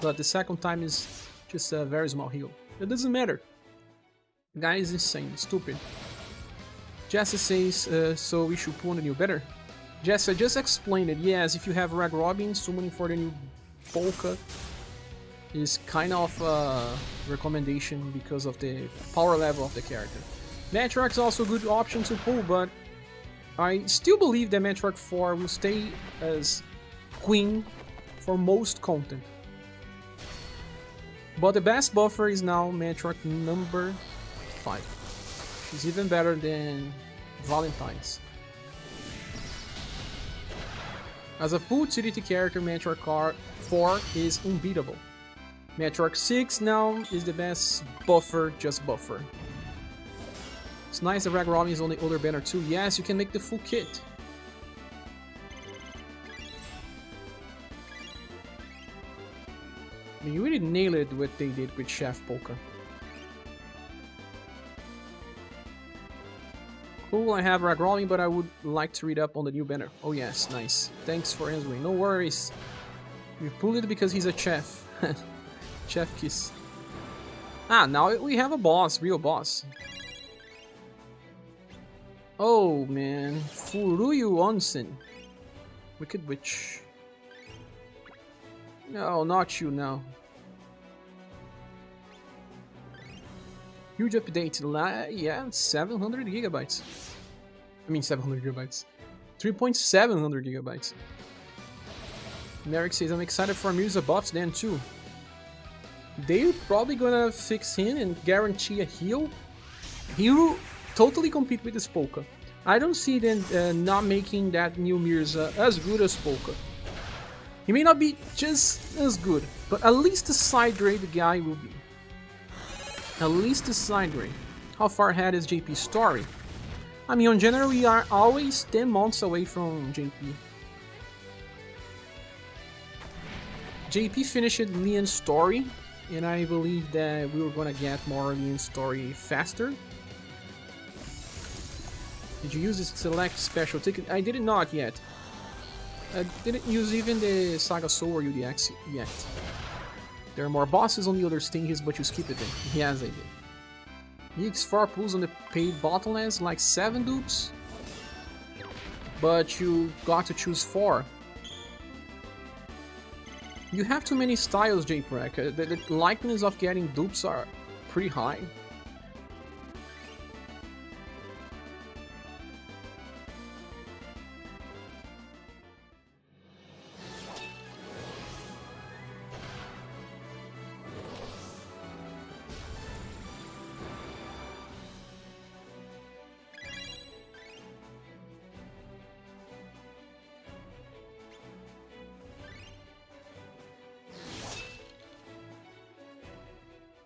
But the second time is just a very small heal. It doesn't matter. The guy is insane. Stupid. Jesse says, so we should pull on the new better. Jess, I just explained it. Yes, if you have Rag Robin, summoning for the new Polka is kind of a recommendation because of the power level of the character. Matriarch is also a good option to pull, but I still believe that Matriarch 4 will stay as queen for most content. But the best buffer is now Matriarch number 5. She's even better than Valentine's. As a full utility character, Matriarch 4 is unbeatable. Matriarch 6 now is the best buffer, just buffer. It's nice that Rag Robin is on the older banner too. Yes, you can make the full kit. I mean, you really nailed it what they did with Chef Polka. Cool, I have Rag Robin, but I would like to read up on the new banner. Oh yes, nice. Thanks for answering. No worries. We pulled it because he's a chef. Chef kiss. Ah, now we have a boss, real boss. Oh man, Furuyu Onsen. Wicked Witch. No, not you now. Huge update, yeah, 700 gigabytes. I mean 700 gigabytes. 3.700 gigabytes. Merrick says, I'm excited for Mirza buffs then too. They're probably gonna fix him and guarantee a heal. He will totally compete with this Polka. I don't see them not making that new Mirza as good as Polka. He may not be just as good, but at least the side grade guy will be. At least the side grade. How far ahead is JP's story? I mean, in general, we are always 10 months away from JP. JP finished Leon's story, and I believe that we were gonna get more Leon's story faster. Did you use this select special ticket? I did not yet. I didn't use even the SaGa Soul or UDX yet. There are more bosses on the other stages, but you skip it then. Yes, I did. EX4 pulls on the paid bottlenecks like 7 dupes, but you got to choose 4. You have too many styles, JPREC. The likeliness of getting dupes are pretty high.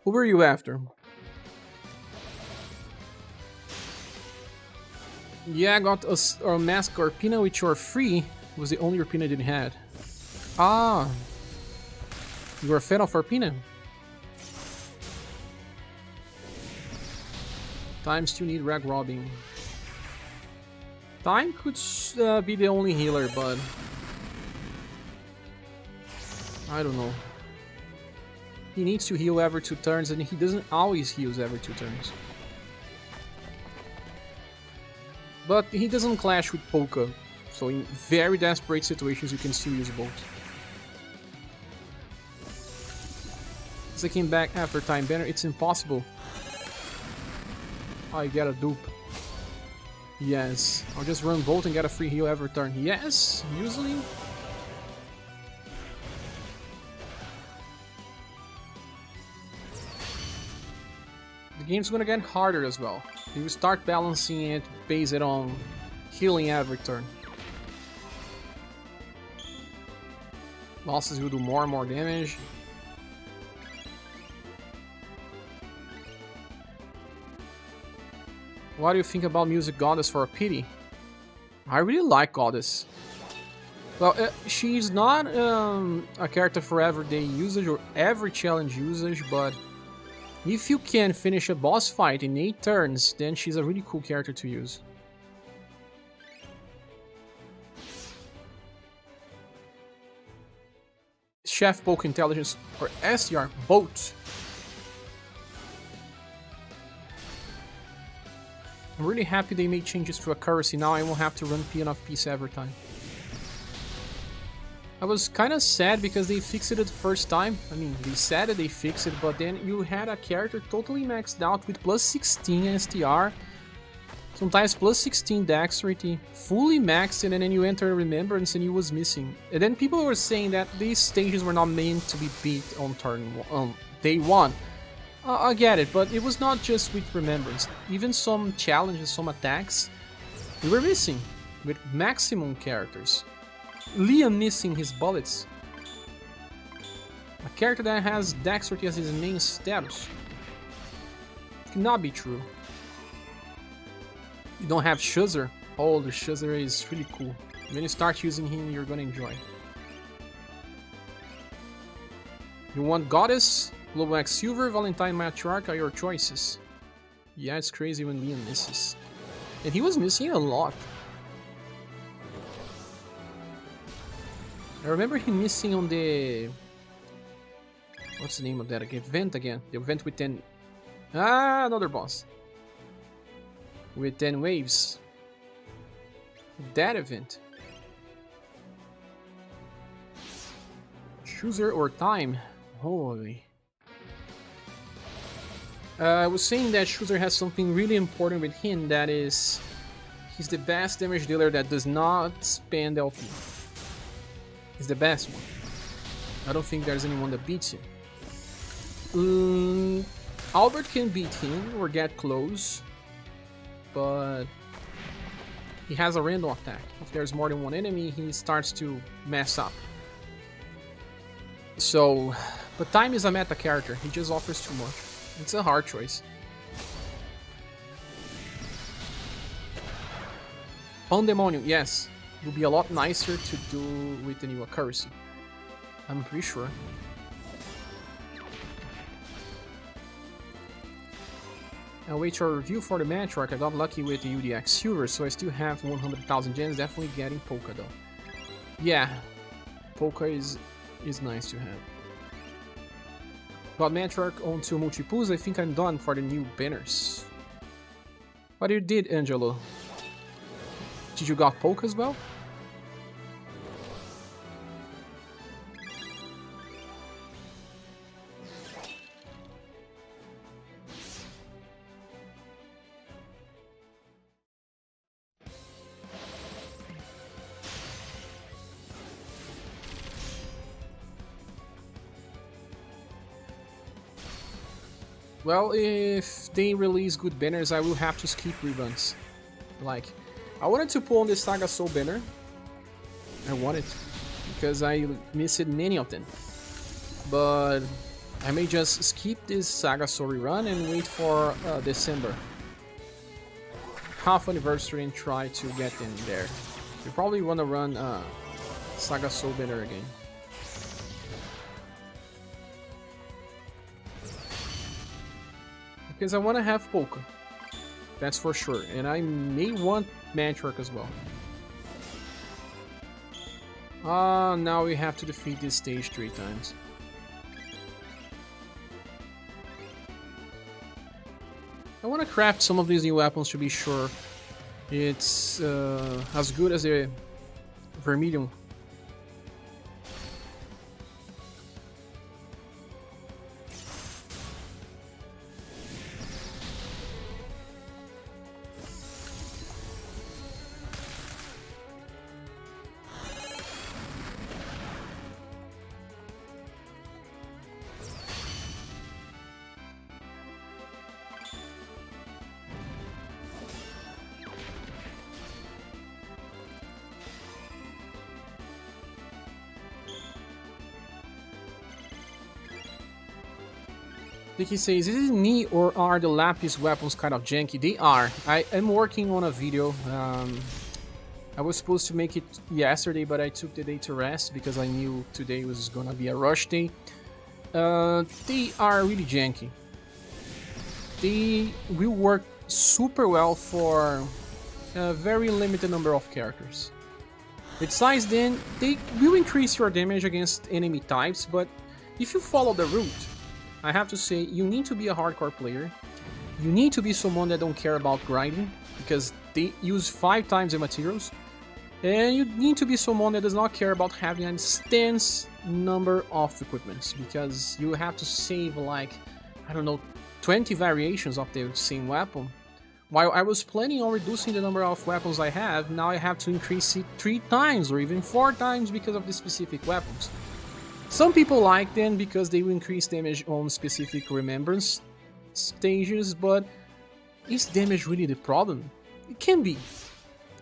Who were you after? Yeah, I got a mask Arpina, which are free. It was the only Arpina I didn't have. Ah, you are a fan of Arpina? Time still need Rag Robin. Time could be the only healer, but I don't know. He needs to heal every 2 turns, and he doesn't always heal every 2 turns. But he doesn't clash with Polka, so in very desperate situations you can still use both. As I came back after time banner, it's impossible. I get a dupe. Yes, I'll just run both and get a free heal every turn. Yes, usually. The game's gonna get harder as well. You will start balancing it based on healing every turn. Bosses will do more and more damage. What do you think about Music Goddess for a pity? I really like Goddess. Well, she's not a character for everyday usage or every challenge usage, but if you can finish a boss fight in 8 turns, then she's a really cool character to use. Chef Polka Intelligence or SDR both. I'm really happy they made changes to accuracy. Now I won't have to run P enough piece every time. I was kind of sad because they fixed it the first time. I mean, they said that they fixed it, but then you had a character totally maxed out with plus 16 STR, sometimes plus 16 dexterity, fully maxed, and then you enter Remembrance and you was missing. And then people were saying that these stages were not meant to be beat on day 1. I get it, but it was not just with Remembrance. Even some challenges, some attacks, we were missing with maximum characters. Liam missing his bullets. A character that has dexterity as his main status. Cannot be true. You don't have Shuzzer. Oh, the Shuzzer is really cool. When you start using him, you're gonna enjoy. You want Goddess, Global X Silver, Valentine, Matriarch are your choices. Yeah, it's crazy when Liam misses. And he was missing a lot. I remember him missing on the... What's the name of that again? Event again. The event with 10... Ah, another boss. With 10 waves. That event. Chooser or time? Holy. I was saying that Chooser has something really important with him, that is... He's the best damage dealer that does not spend LP. He's the best one. I don't think there's anyone that beats him. Albert can beat him or get close, but he has a random attack. If there's more than one enemy, he starts to mess up. So, but Time is a meta character. He just offers too much. It's a hard choice. Pandemonium, yes. It would be a lot nicer to do with the new accuracy. I'm pretty sure. I'll wait your review for the Matriarch. I got lucky with the UDX Silver, so I still have 100,000 gems. Definitely getting Polka though. Yeah, Polka is nice to have. Got Matriarch on 2 multi-pools. I think I'm done for the new banners. What you did, Angelo? Did you got Polka as well? Well, if they release good banners, I will have to skip reruns. Like, I wanted to pull on the SaGa Soul banner. I wanted, because I missed many of them. But I may just skip this SaGa Soul rerun and wait for December. Half anniversary and try to get them there. You probably want to run SaGa Soul banner again. Because I want to have Polka. That's for sure. And I may want Matriarch as well. Now we have to defeat this stage 3 times. I want to craft some of these new weapons to be sure it's as good as the Vermilion. Vicky says, is it me or are the Lapis weapons kind of janky? They are. I am working on a video. I was supposed to make it yesterday, but I took the day to rest because I knew today was gonna be a rush day. They are really janky. They will work super well for a very limited number of characters. Besides then, they will increase your damage against enemy types, but if you follow the route, I have to say, you need to be a hardcore player. You need to be someone that don't care about grinding, because they use 5 times the materials. And you need to be someone that does not care about having an extensive number of equipments, because you have to save like, I don't know, 20 variations of the same weapon. While I was planning on reducing the number of weapons I have, now I have to increase it 3 times or even 4 times because of the specific weapons. Some people like them because they will increase damage on specific remembrance stages, but is damage really the problem? It can be.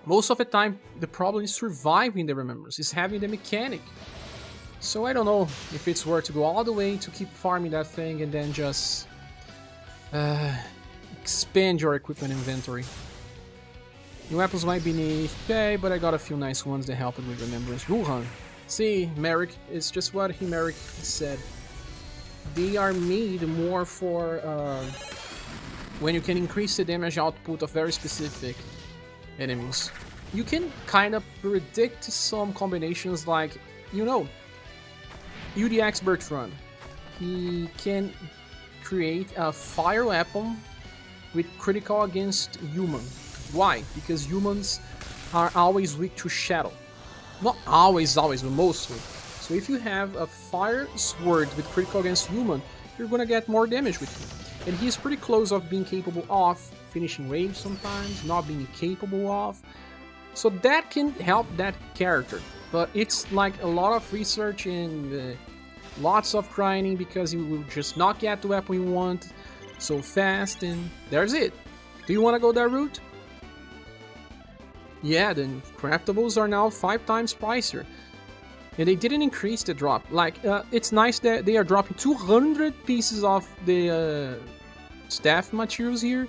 Most of the time, the problem is surviving the remembrance, is having the mechanic. So I don't know if it's worth to go all the way to keep farming that thing and then just expand your equipment inventory. New weapons might be neat, okay, but I got a few nice ones that help with remembrance. Wuhan. See, Merrick, it's just what Merrick said. They are made more for when you can increase the damage output of very specific enemies. You can kind of predict some combinations like, you know, UDX Bertrand. He can create a fire weapon with critical against human. Why? Because humans are always weak to shadow. Not always, but mostly. So if you have a fire sword with critical against human, you're gonna get more damage with him. And he's pretty close of being capable of finishing waves sometimes, not being capable of. So that can help that character. But it's like a lot of research and lots of grinding because you will just not get the weapon you want so fast, and there's it. Do you want to go that route? Yeah, then craftables are now 5 times pricier. And they didn't increase the drop. Like, it's nice that they are dropping 200 pieces of the staff materials here.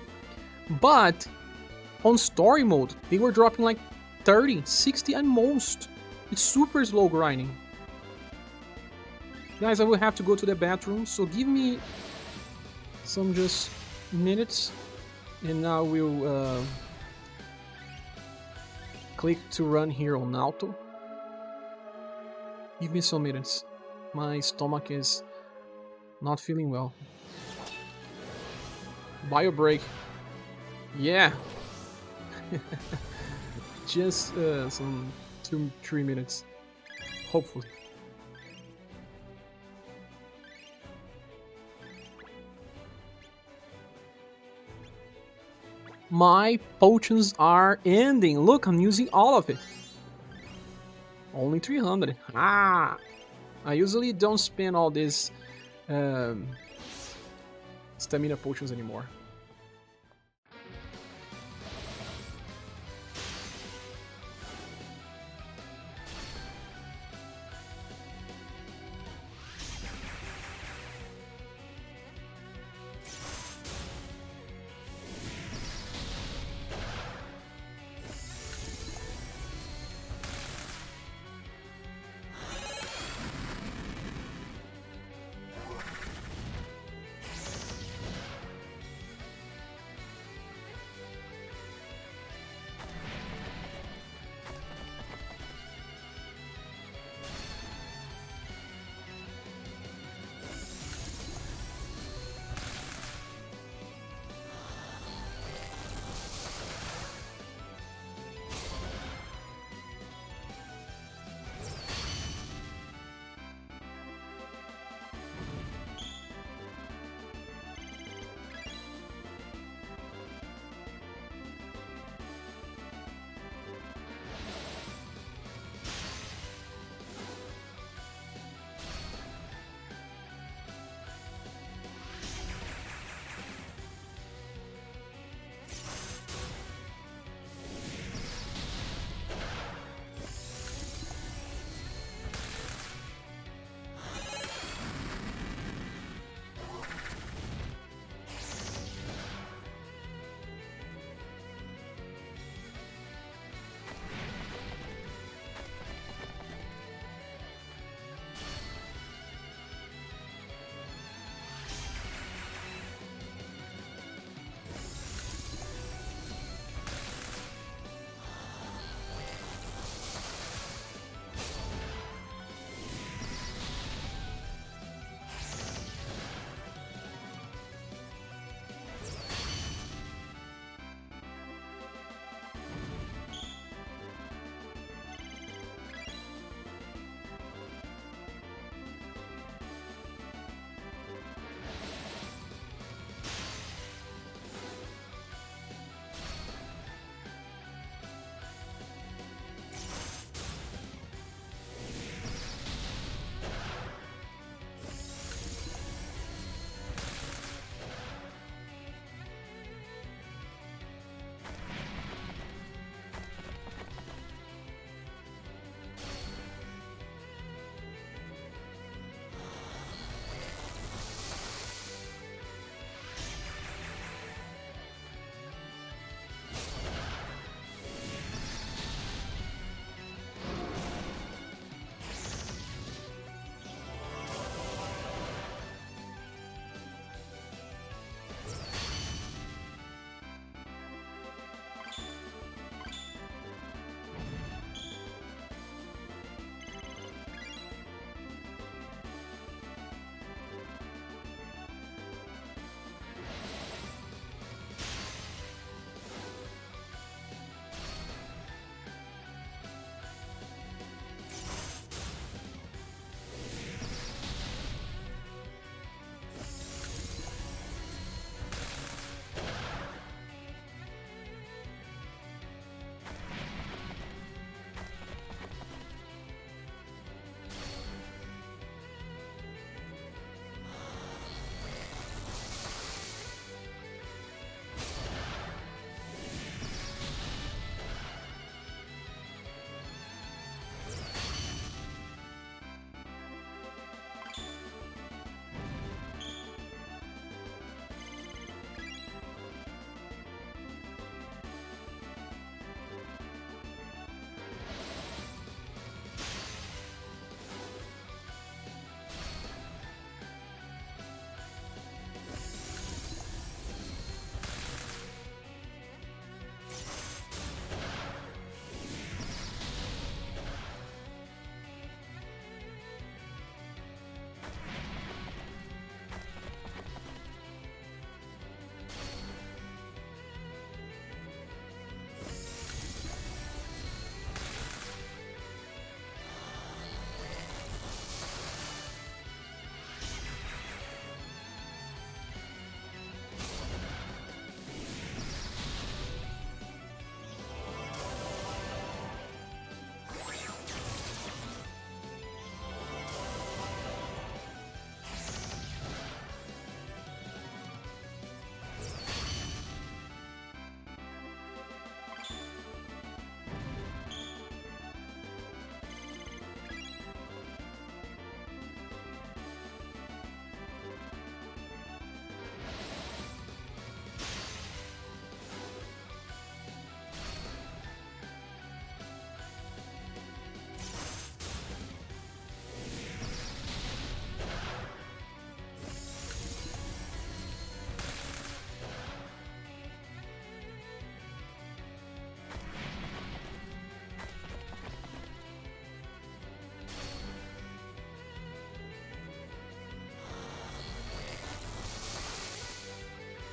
But on story mode, they were dropping like 30, 60 at most. It's super slow grinding. Guys, I will have to go to the bathroom, so give me some just minutes. And I will click to run here on auto. Give me some minutes. My stomach is not feeling well. Bio break. Yeah. Just some 2-3 minutes. Hopefully. My potions are ending. Look, I'm using all of it. Only 300. Ah! I usually don't spend all these stamina potions anymore.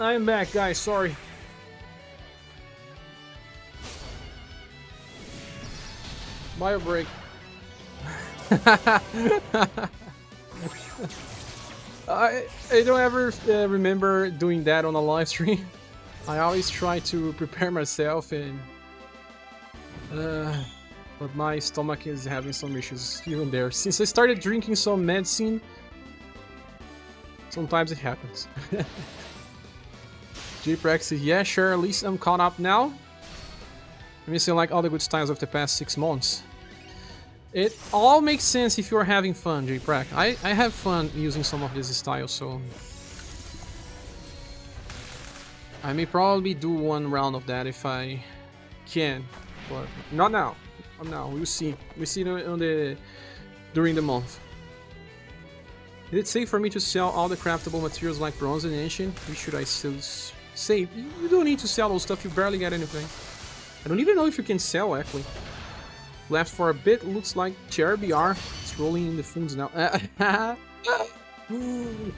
I'm back, guys. Sorry. Bio break. I don't ever remember doing that on a live stream. I always try to prepare myself, and but my stomach is having some issues here and there. Since I started drinking some medicine, sometimes it happens. J-Prax says, yeah, sure, at least I'm caught up now. I'm missing like all the good styles of the past 6 months. It all makes sense if you're having fun, J-Prax. I have fun using some of these styles, so... I may probably do one round of that if I can, but not now. Not now. We'll see. We'll see on the during the month. Is it safe for me to sell all the craftable materials like bronze and ancient? Which should I still save? You don't need to sell those stuff. You barely get anything. I don't even know if you can sell actually. Left for a bit. Looks like ScherBR. It's rolling in the funds now.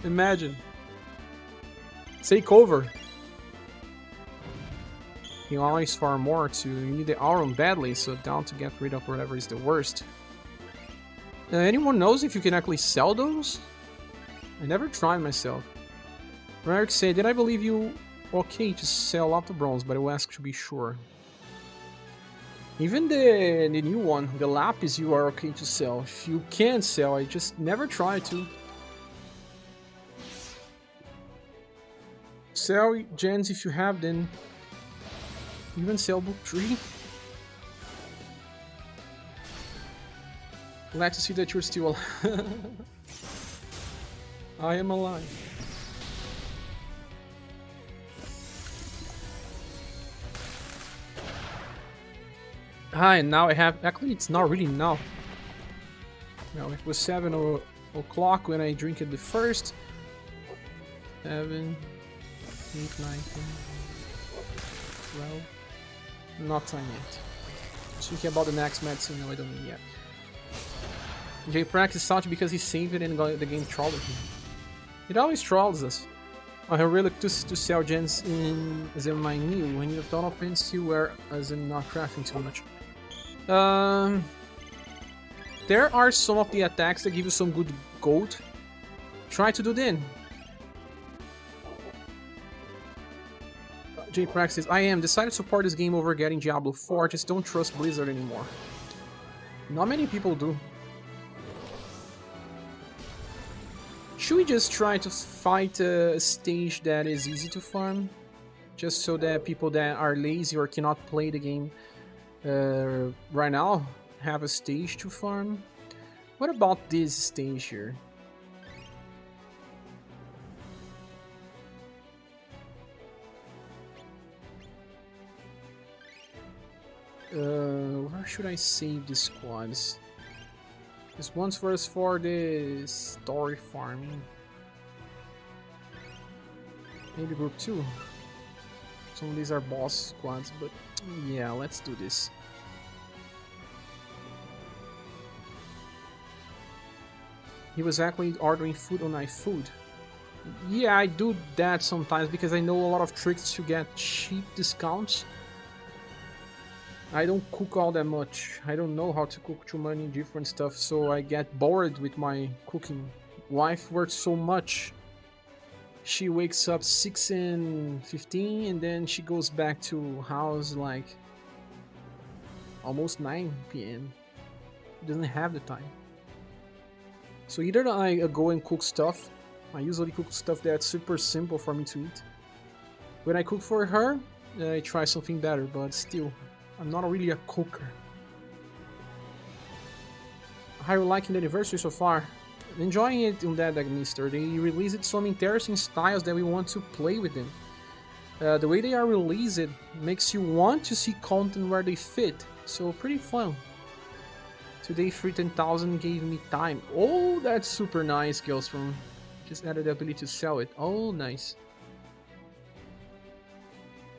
Imagine. Take over. You always farm more to you need the iron badly, so down to get rid of whatever is the worst. Anyone knows if you can actually sell those? I never tried myself. Matriarch said, did I believe you okay to sell off the bronze, but I will ask to be sure. Even the new one, the lapis, you are okay to sell. If you can sell, I just never tried to. Sell gens if you have them. Even sell book 3. Glad to see that you're still alive. I am alive. Hi, and now I have... Actually, it's not really now. No, it was 7 o'clock when I drank it the first. 7, 8, 9, 10, 12... Not time yet. Thinking about the next medicine, no, I don't know yet. J-Prax is salty because he saved it and got the game trolled him. It always trolls us. I have really to sell gens in my new. When you don't offense you were as in not crafting too much. There are some of the attacks that give you some good gold. Try to do then. J-Prax says, I am decided to support this game over getting Diablo 4, just don't trust Blizzard anymore. Not many people do. Should we just try to fight a stage that is easy to farm? Just so that people that are lazy or cannot play the game right now have a stage to farm? What about this stage here? Where should I save the squads? This one's first for the story farming. Maybe group 2. Some of these are boss squads, but yeah, let's do this. He was actually ordering food on iFood. Yeah, I do that sometimes because I know a lot of tricks to get cheap discounts. I don't cook all that much. I don't know how to cook too many different stuff, so I get bored with my cooking. Wife works so much. She wakes up 6:15 and then she goes back to house like almost 9 p.m. She doesn't have the time. So either I go and cook stuff. I usually cook stuff that's super simple for me to eat. When I cook for her, I try something better, but still. I'm not really a cooker. How are you liking the anniversary so far? Enjoying it on that Mister. They released some interesting styles that we want to play with them. The way they are released makes you want to see content where they fit. So pretty fun. Today free 10,000 gave me time. Oh, that's super nice, Gilstrom. Just added the ability to sell it. Oh, nice.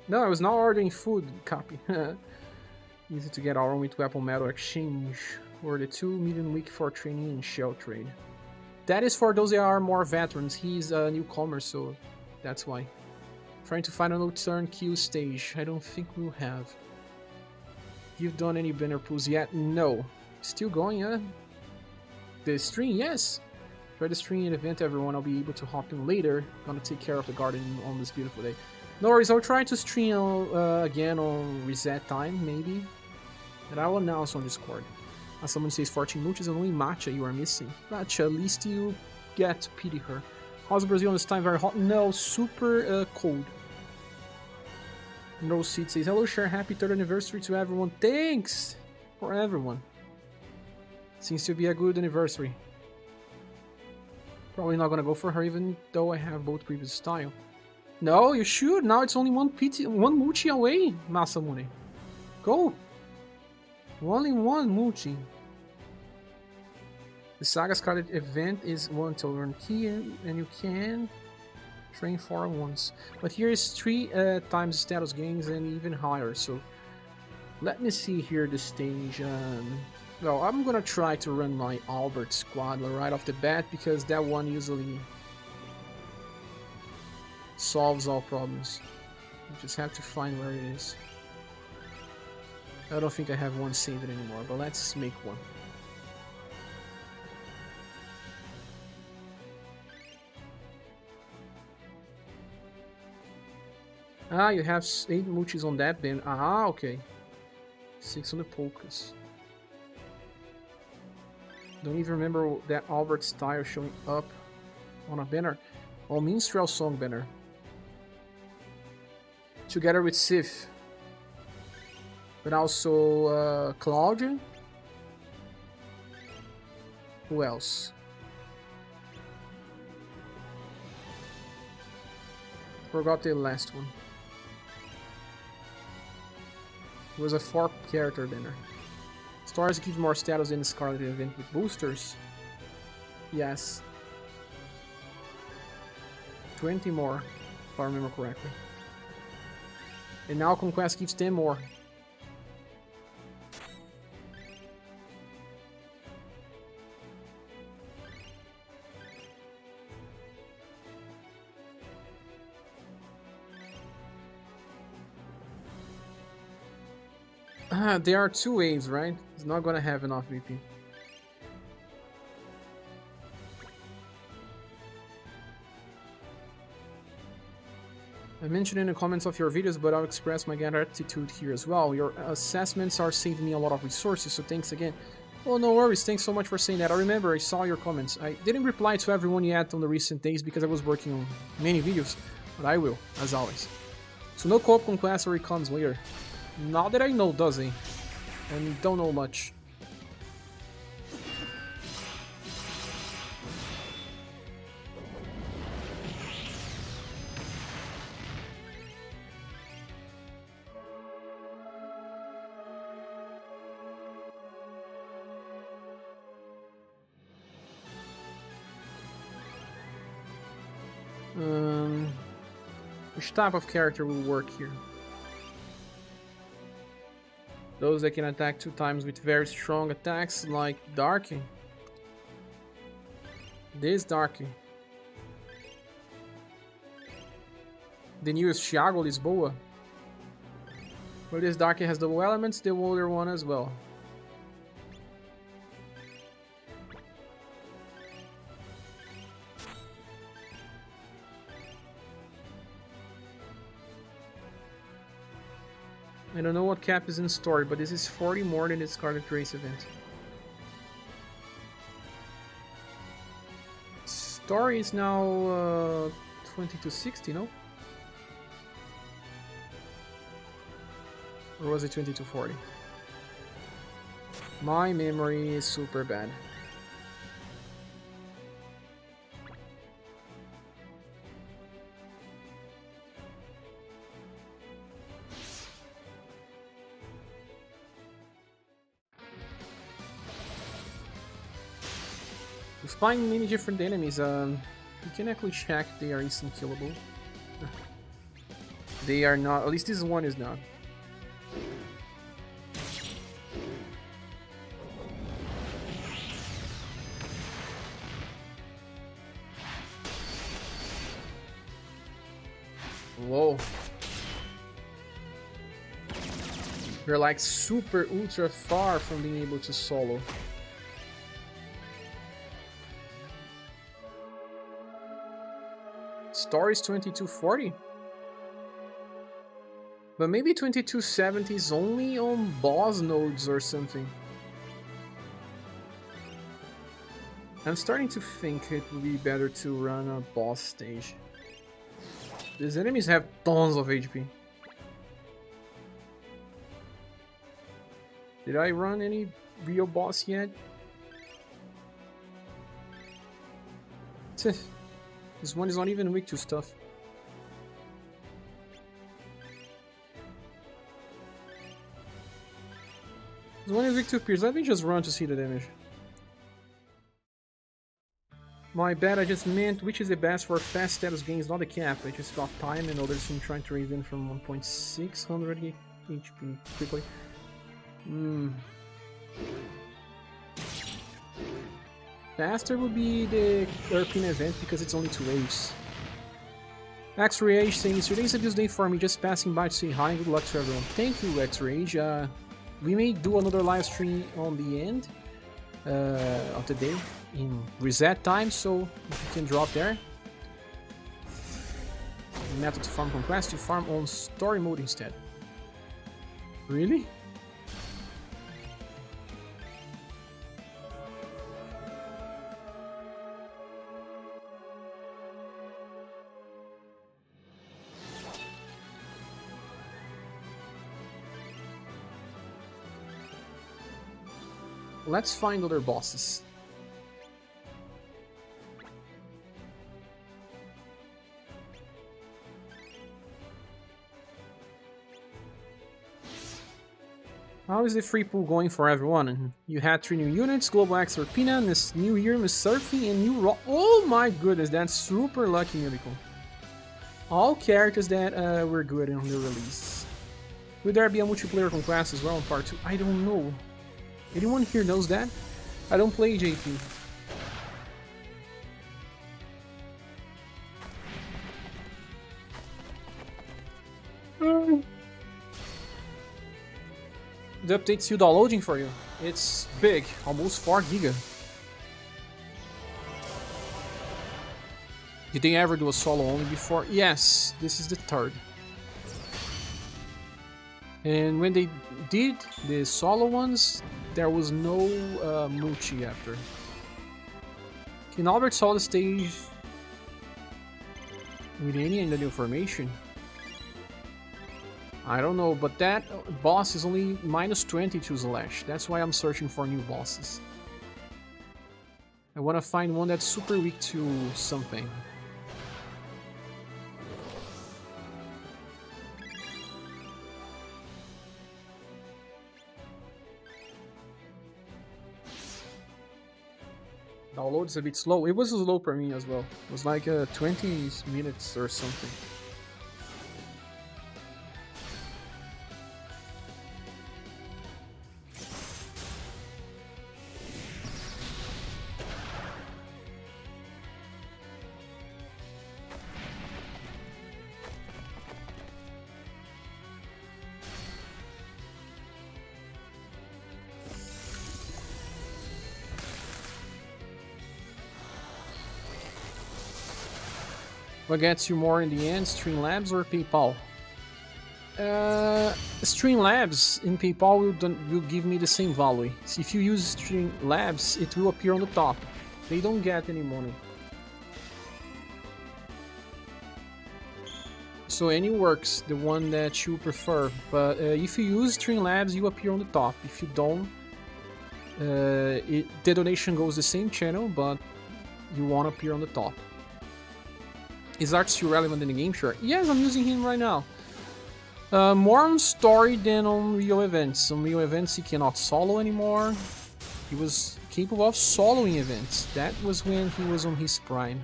No, I was not ordering food. Copy. Easy to get armor with weapon metal exchange, or the 2 million week for training and shell trade. That is for those that are more veterans. He's a newcomer, so that's why. Trying to find a no-turn kill stage. I don't think we'll have. You've done any banner pulls yet? No. Still going, huh? The stream, yes. Try the stream event, everyone. I'll be able to hop in later. Gonna take care of the garden on this beautiful day. No worries, I'll try to stream again on reset time, maybe. And I will announce on Discord. As someone says 14 multis and only Matcha you are missing. Matcha, at least you get to pity her. How's Brazil this time? Very hot? No, super cold. No Seed says, hello, Cher. Happy 3rd anniversary to everyone. Thanks for everyone. Seems to be a good anniversary. Probably not gonna go for her, even though I have both previous style. No, you should. Now it's only one multi away, Masamune. Go. Only one multi. The SaGa's card event is 1 to learn key, and you can train 4 once. But here is 3 times status gains and even higher. So let me see here the stage. Well, I'm gonna try to run my Albert squad right off the bat because that one usually solves all problems. You just have to find where it is. I don't think I have one saved anymore, but let's make one. Ah, you have 8 multis on that bin. Ah, okay. 6 on the polkas. Don't even remember that Albert style showing up on a banner. Oh, Minstrel Song banner. Together with Sif. But also Claudia. Who else? Forgot the last one. It was a 4-character banner. Stars gives more status in the Scarlet event with boosters. Yes. 20 more, if I remember correctly. And now Conquest gives 10 more. There are 2 waves, right? It's not gonna have enough VP. I mentioned in the comments of your videos, but I'll express my gratitude here as well. Your assessments are saving me a lot of resources, so thanks again. Oh, no worries. Thanks so much for saying that. I remember I saw your comments. I didn't reply to everyone yet on the recent days because I was working on many videos, but I will, as always. So no co-op Conquest where he comes later. Not that I know, does he? And don't know much. Which type of character will work here? Those that can attack 2 times with very strong attacks, like Darky. This Darky. The newest Thiago Lisboa. Well, this Darky has double elements, the older one as well. I don't know what cap is in story, but this is 40 more than the Scarlet Race event. Story is now 20 to 60, no? Or was it 20 to 40? My memory is super bad. You find many different enemies. You can actually check they are instant killable. They are not. At least this one is not. Whoa. We're like super ultra far from being able to solo. Stories 2240? But maybe 2270 is only on boss nodes or something. I'm starting to think it would be better to run a boss stage. These enemies have tons of HP. Did I run any real boss yet? This one is not even weak to stuff. This one is weak to pierce. Let me just run to see the damage. My bad, I just meant which is the best for fast status gains, not the cap. I just got time and others seem trying to raise in from 1.600 HP quickly. Faster would be the European event because it's only 2 waves. X-Rage saying, today's abuse day for me, just passing by to say hi and good luck to everyone. Thank you, X-Rage. We may do another live stream on the end of the day in reset time, so you can drop there. Method to farm conquest, you farm on story mode instead. Really? Let's find other bosses. How is the free pool going for everyone? You had 3 new units, Global X Pina, this new year Miss Surfing and new Rock. Oh my goodness, that's super lucky, Miracle. All characters that were good on the release. Will there be a multiplayer conquest as well in part 2? I don't know. Anyone here knows that? I don't play JP. The update's still downloading for you. It's big, almost 4 giga. Did they ever do a solo only before? Yes, this is the 3rd. And when they did the solo ones, there was no multi after. Can Albert saw the stage with any in the new formation? I don't know, but that boss is only -20 to slash. That's why I'm searching for new bosses. I want to find one that's super weak to something. Download's a bit slow. It was slow for me as well. It was like 20 minutes or something. What gets you more in the end, Streamlabs or PayPal? Streamlabs in PayPal will give me the same value. So if you use Streamlabs, it will appear on the top. They don't get any money. So any works, the one that you prefer. But if you use Streamlabs, you appear on the top. If you don't, the donation goes the same channel, but you won't appear on the top. Is art still relevant in the game? Sure. Yes, I'm using him right now. More on story than on real events. On real events, he cannot solo anymore. He was capable of soloing events. That was when he was on his prime.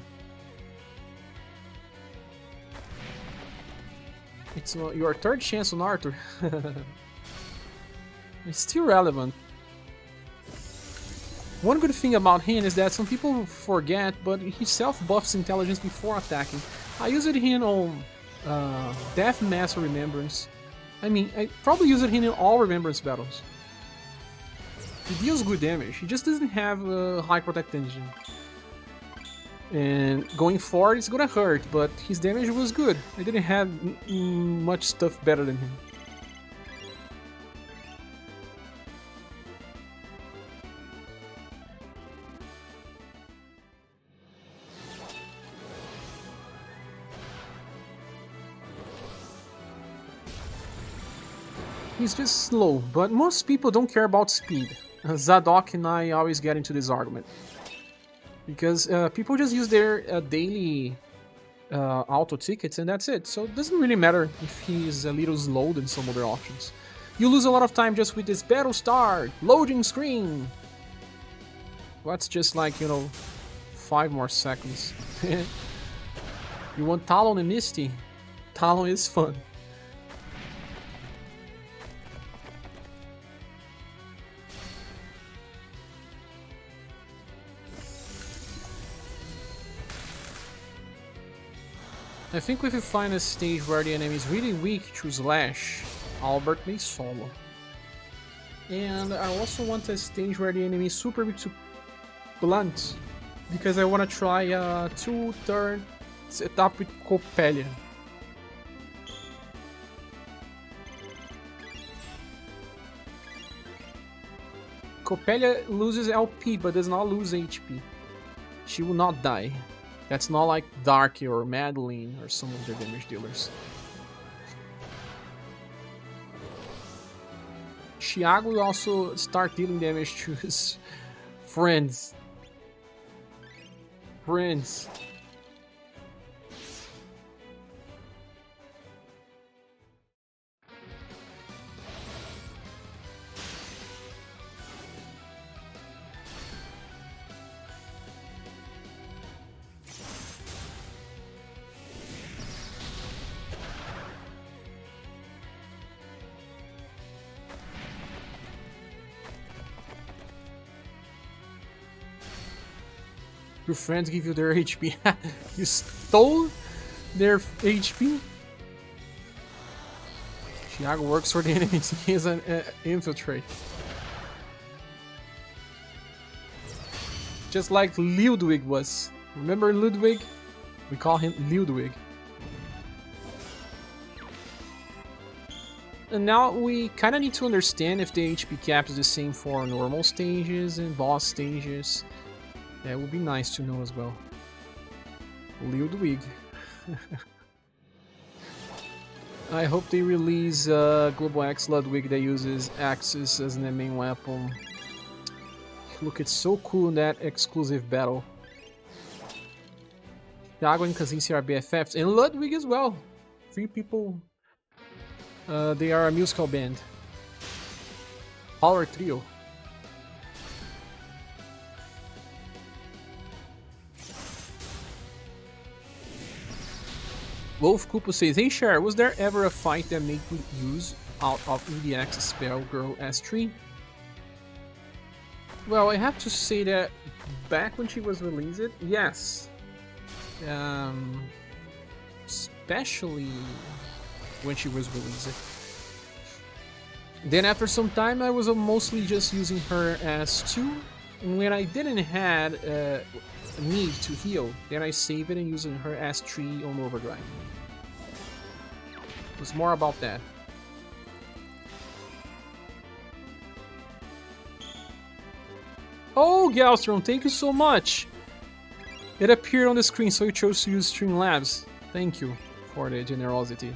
It's your 3rd chance on Arthur. It's still relevant. One good thing about him is that some people forget, but he self-buffs intelligence before attacking. I used him on Death Mass or Remembrance. I mean, I probably use it in all Remembrance battles. He deals good damage, he just doesn't have a high protect engine. And going forward it's gonna hurt, but his damage was good. I didn't have much stuff better than him. He's just slow, but most people don't care about speed. Zadok and I always get into this argument. Because people just use their daily auto tickets and that's it. So it doesn't really matter if he's a little slow than some other options. You lose a lot of time just with this battle start, loading screen. That's just like, you know, 5 more seconds. You want Talon and Misty? Talon is fun. I think if you find a stage where the enemy is really weak to slash, Albert may solo. And I also want a stage where the enemy is super weak to blunt, because I want to try a 2-turn setup with Coppelia. Coppelia loses LP but does not lose HP. She will not die. That's not like Darky or Madeline or some of their damage dealers. Thiago will also start dealing damage to his friends. Your friends give you their HP. You stole their HP? Thiago works for the enemies. He is an infiltrate. Just like Ludwig was. Remember Ludwig? We call him Ludwig. And now we kind of need to understand if the HP cap is the same for normal stages and boss stages. That would be nice to know as well. Ludwig. I hope they release Global X Ludwig that uses Axis as the main weapon. Look, it's so cool in that exclusive battle. Thiago and Kazinski are BFFs, and Ludwig as well. 3 people. They are a musical band. Power trio. Wolf Kupo says, hey Cher, was there ever a fight that made you use out of EDX Spell Girl S3? Well, I have to say that back when she was released, yes. Especially when she was released. Then after some time I was mostly just using her as 2. And when I didn't have a need to heal, then I save it and using her as 3 on Overdrive. It was more about that. Oh, Galstrom, thank you so much! It appeared on the screen, so you chose to use Streamlabs. Thank you for the generosity.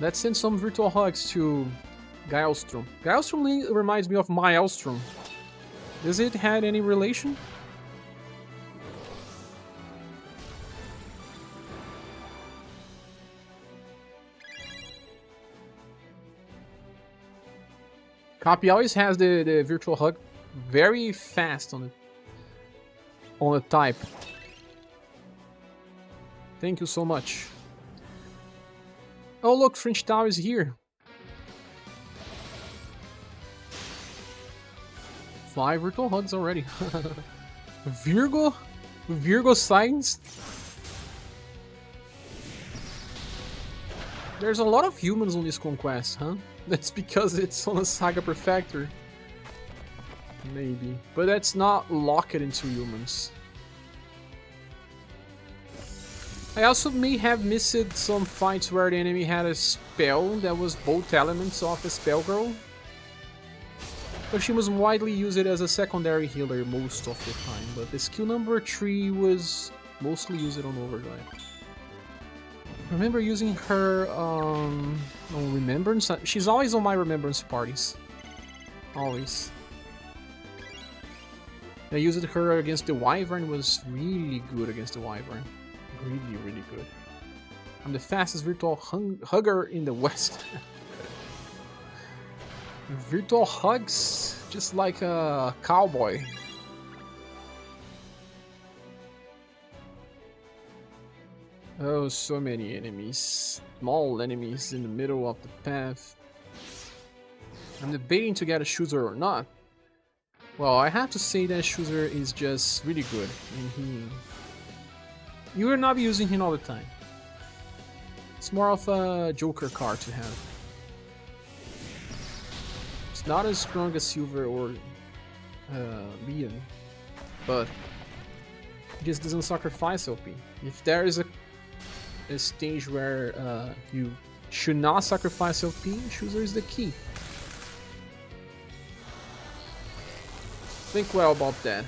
Let's send some virtual hugs to Galstrom. Galstrom reminds me of Maelstrom. Does it have any relation? Copy always has the virtual hug very fast on the type. Thank you so much. Oh look, French Tower is here. 5 virtual hugs already. Virgo signs. There's a lot of humans on this conquest, huh? That's because it's on a SaGa Prefecture. Maybe. But that's not locked into humans. I also may have missed some fights where the enemy had a spell that was both elements of a spell girl. But she was widely used as a secondary healer most of the time. But the skill number 3 was mostly used on Overdrive. I remember using her on Remembrance. She's always on my Remembrance parties. Always. I used her against the Wyvern, was really good against the Wyvern. Really, really good. I'm the fastest virtual hugger in the West. Virtual hugs, just like a cowboy. Oh, so many enemies. Small enemies in the middle of the path. I'm debating to get a Chooser or not. Well, I have to say that Chooser is just really good. And you will not be using him all the time. It's more of a Joker card to have. It's not as strong as Silver or Leon, but it just doesn't sacrifice OP. If there is a stage where you should not sacrifice OP, Chooser is the key. Think well about that.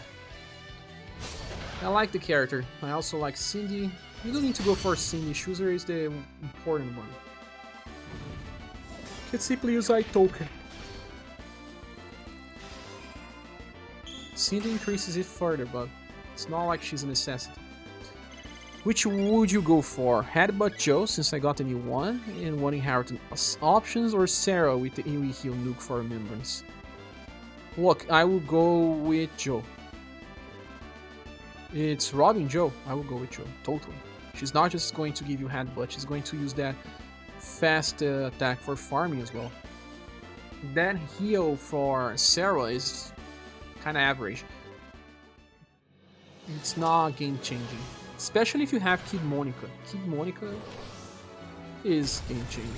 I like the character. I also like Cindy. You don't need to go for Cindy. Chooser is the important one. You can simply use token. Cindy increases it further, but it's not like she's a necessity. Which would you go for? Headbutt Joe, since I got a new one, and one inheritance options, or Sarah with the AoE heal nuke for remembrance? Look, I will go with Joe. It's Robin Joe. I will go with Joe. Totally. She's not just going to give you headbutt, she's going to use that fast attack for farming as well. That heal for Sarah is kind of average. It's not game changing. Especially if you have Kid Monica. Kid Monica is game changing.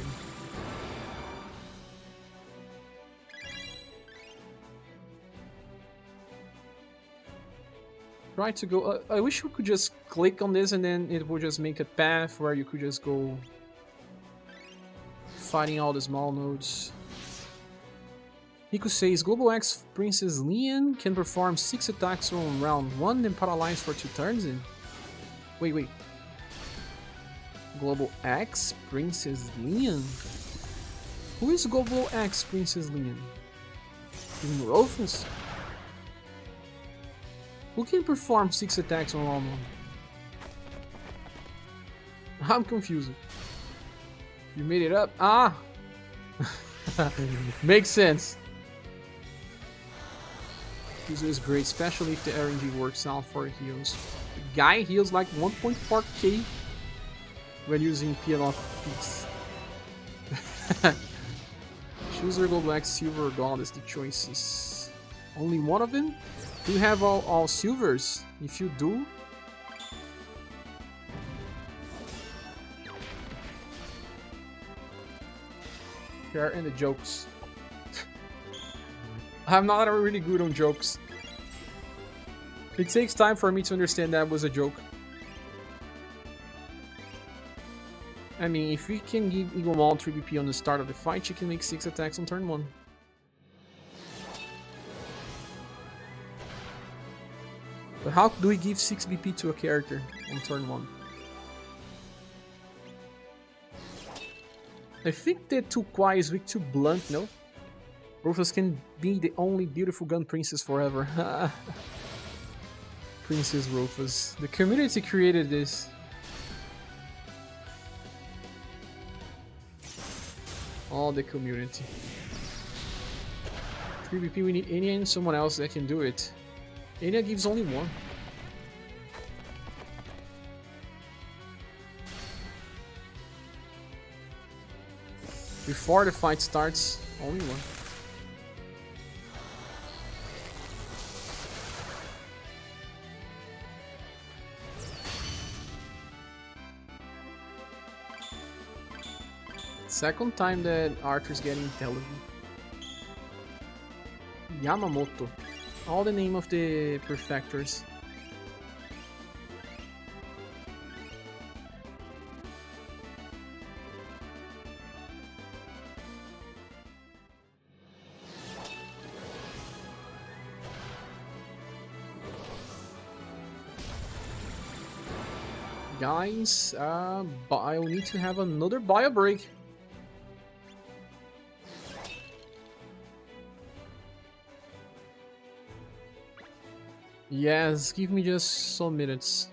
Try to go. I wish you could just click on this and then it would just make a path where you could just go fighting all the small nodes. Nico says Global X Princess Leon can perform 6 attacks on round 1 then paralyze for 2 turns in. Wait. Global X Princess Leon? Who is Global X Princess Leon? Even Rufus? Who can perform 6 attacks on round 1? I'm confused. You made it up? Ah! Makes sense. This is great, especially if the RNG works out for heals. The guy heals like 1.4k when using PL Peace. Chooser, Gold, Black, Silver, or Gold is the choices. Only one of them? Do you have all silvers? If you do... Here are the jokes. I'm not really good on jokes. It takes time for me to understand that was a joke. I mean, if we can give Eagle Maul 3 BP on the start of the fight, she can make 6 attacks on turn 1. But how do we give 6 BP to a character on turn 1? I think that Tukwai is weak to blunt, no? Rufus can be the only beautiful gun princess forever. Princess Rufus. The community created this. All the community. 3 BP, we need Enya and someone else that can do it. Enya gives only 1. Before the fight starts, only 1. Second time that Archer's getting intelligent. Yamamoto. All the name of the prefectors. Guys, I'll need to have another bio break. Yes, give me just some minutes.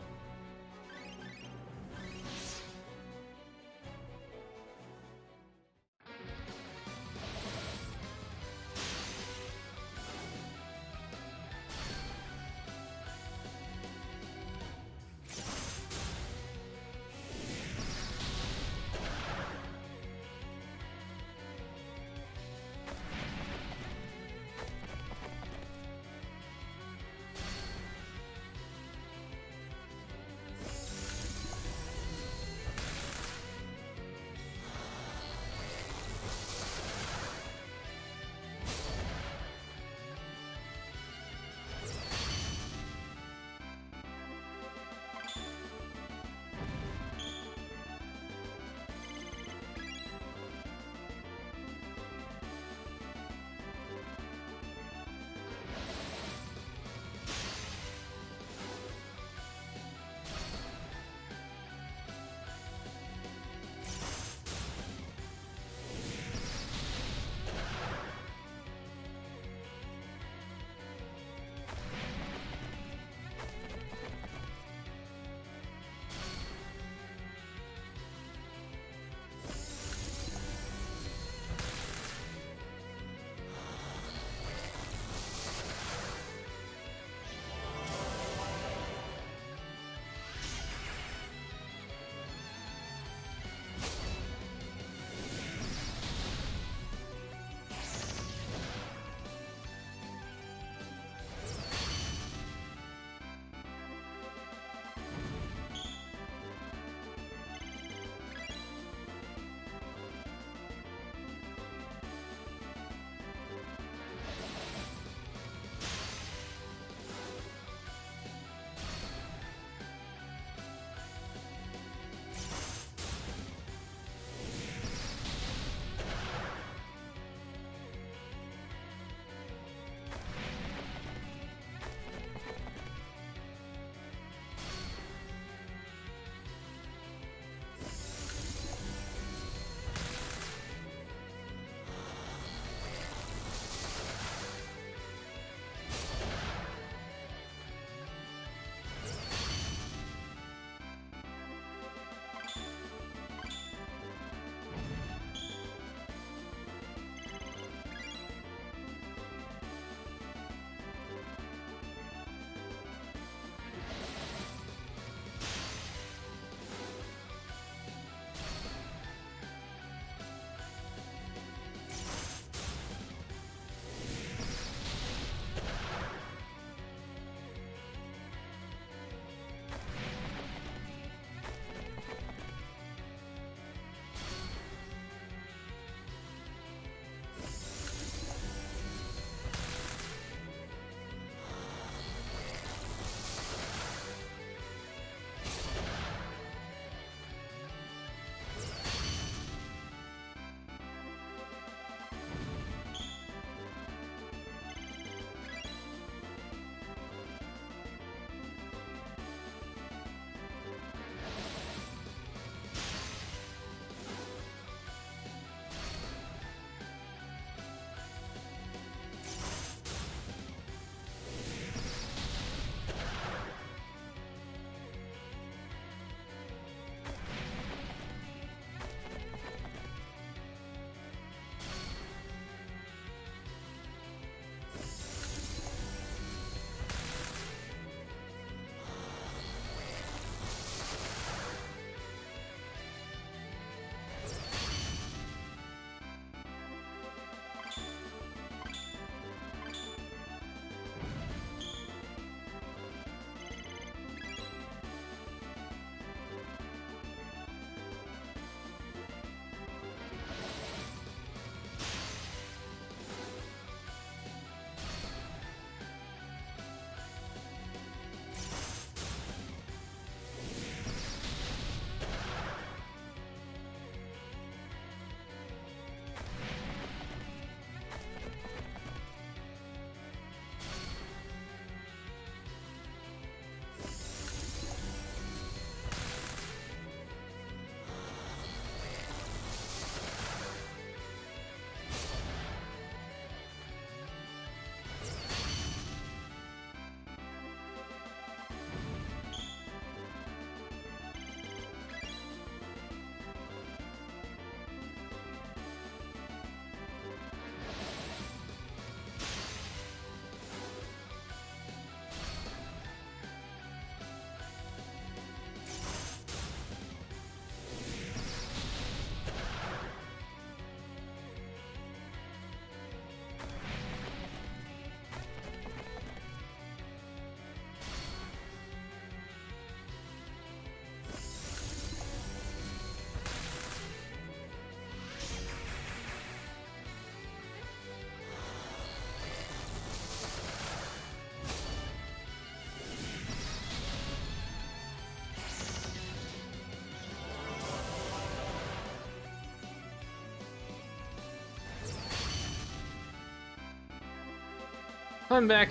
I'm back.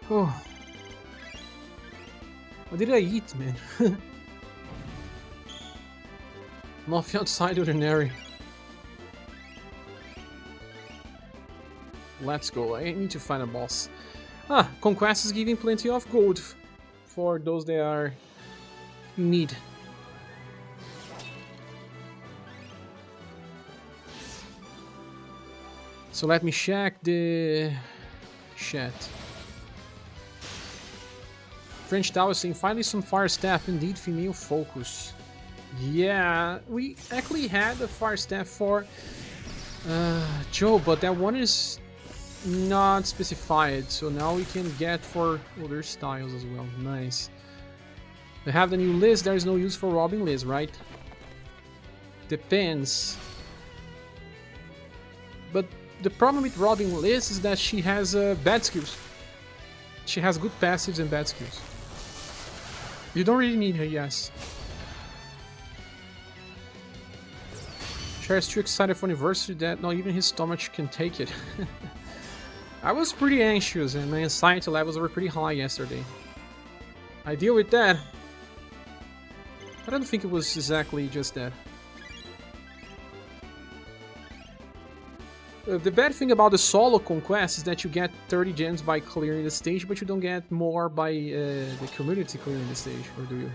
Oh. What did I eat, man? Nothing outside ordinary. Let's go. I need to find a boss. Ah, Conquest is giving plenty of gold for those that are in need. So let me check the chat. French Tower saying, finally some fire staff, indeed female focus. Yeah, we actually had a fire staff for Joe, but that one is not specified, so now we can get for other styles as well. Nice. They have the new Liz, there is no use for robbing Liz, right? Depends. But the problem with robbing Liz is that she has bad skills. She has good passives and bad skills. You don't really need her, yes. Cher's too excited for UniverSe that not even his stomach can take it. I was pretty anxious and my anxiety levels were pretty high yesterday. I deal with that. I don't think it was exactly just that. The bad thing about the solo conquest is that you get 30 gems by clearing the stage, but you don't get more by the community clearing the stage, or do you?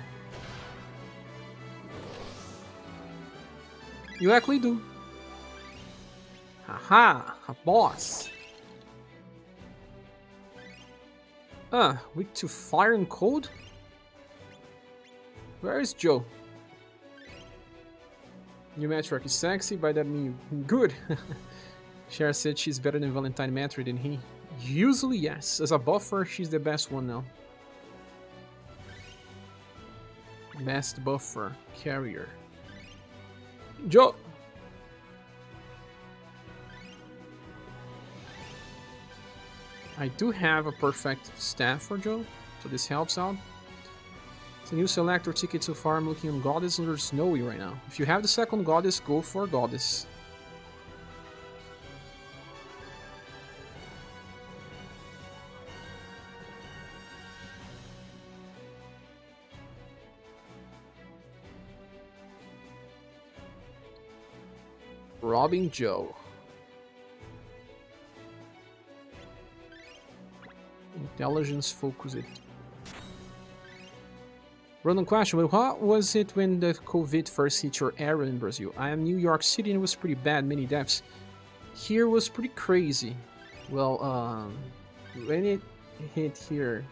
You actually do. Haha, a boss. Ah, weak to fire and cold? Where is Joe? New Matriarch is sexy, by that mean good. Cher said she's better than Valentine Matri than he. Usually yes, as a buffer she's the best one now. Best buffer, carrier. Joe! I do have a perfect staff for Joe, so this helps out. It's a new selector ticket so far. I'm looking on Goddess under Snowy right now. If you have the second Goddess, go for Goddess. Robbing Joe. Intelligence focus it. Random question, but what was it when the COVID first hit your area in Brazil? I am New York City and it was pretty bad, many deaths. Here was pretty crazy. Well, when it hit here,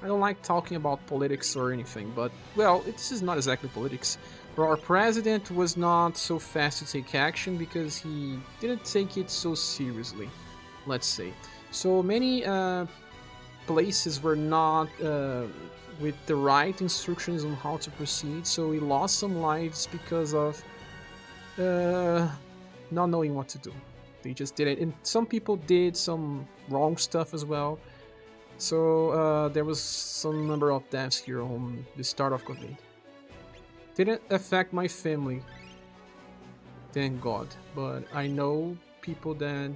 I don't like talking about politics or anything, but, well, this is not exactly politics. Our president was not so fast to take action because he didn't take it so seriously, let's say. So many places were not with the right instructions on how to proceed, so we lost some lives because of not knowing what to do. They just did it, and some people did some wrong stuff as well. So there was some number of deaths here on the start of COVID. Didn't affect my family, thank God, but I know people that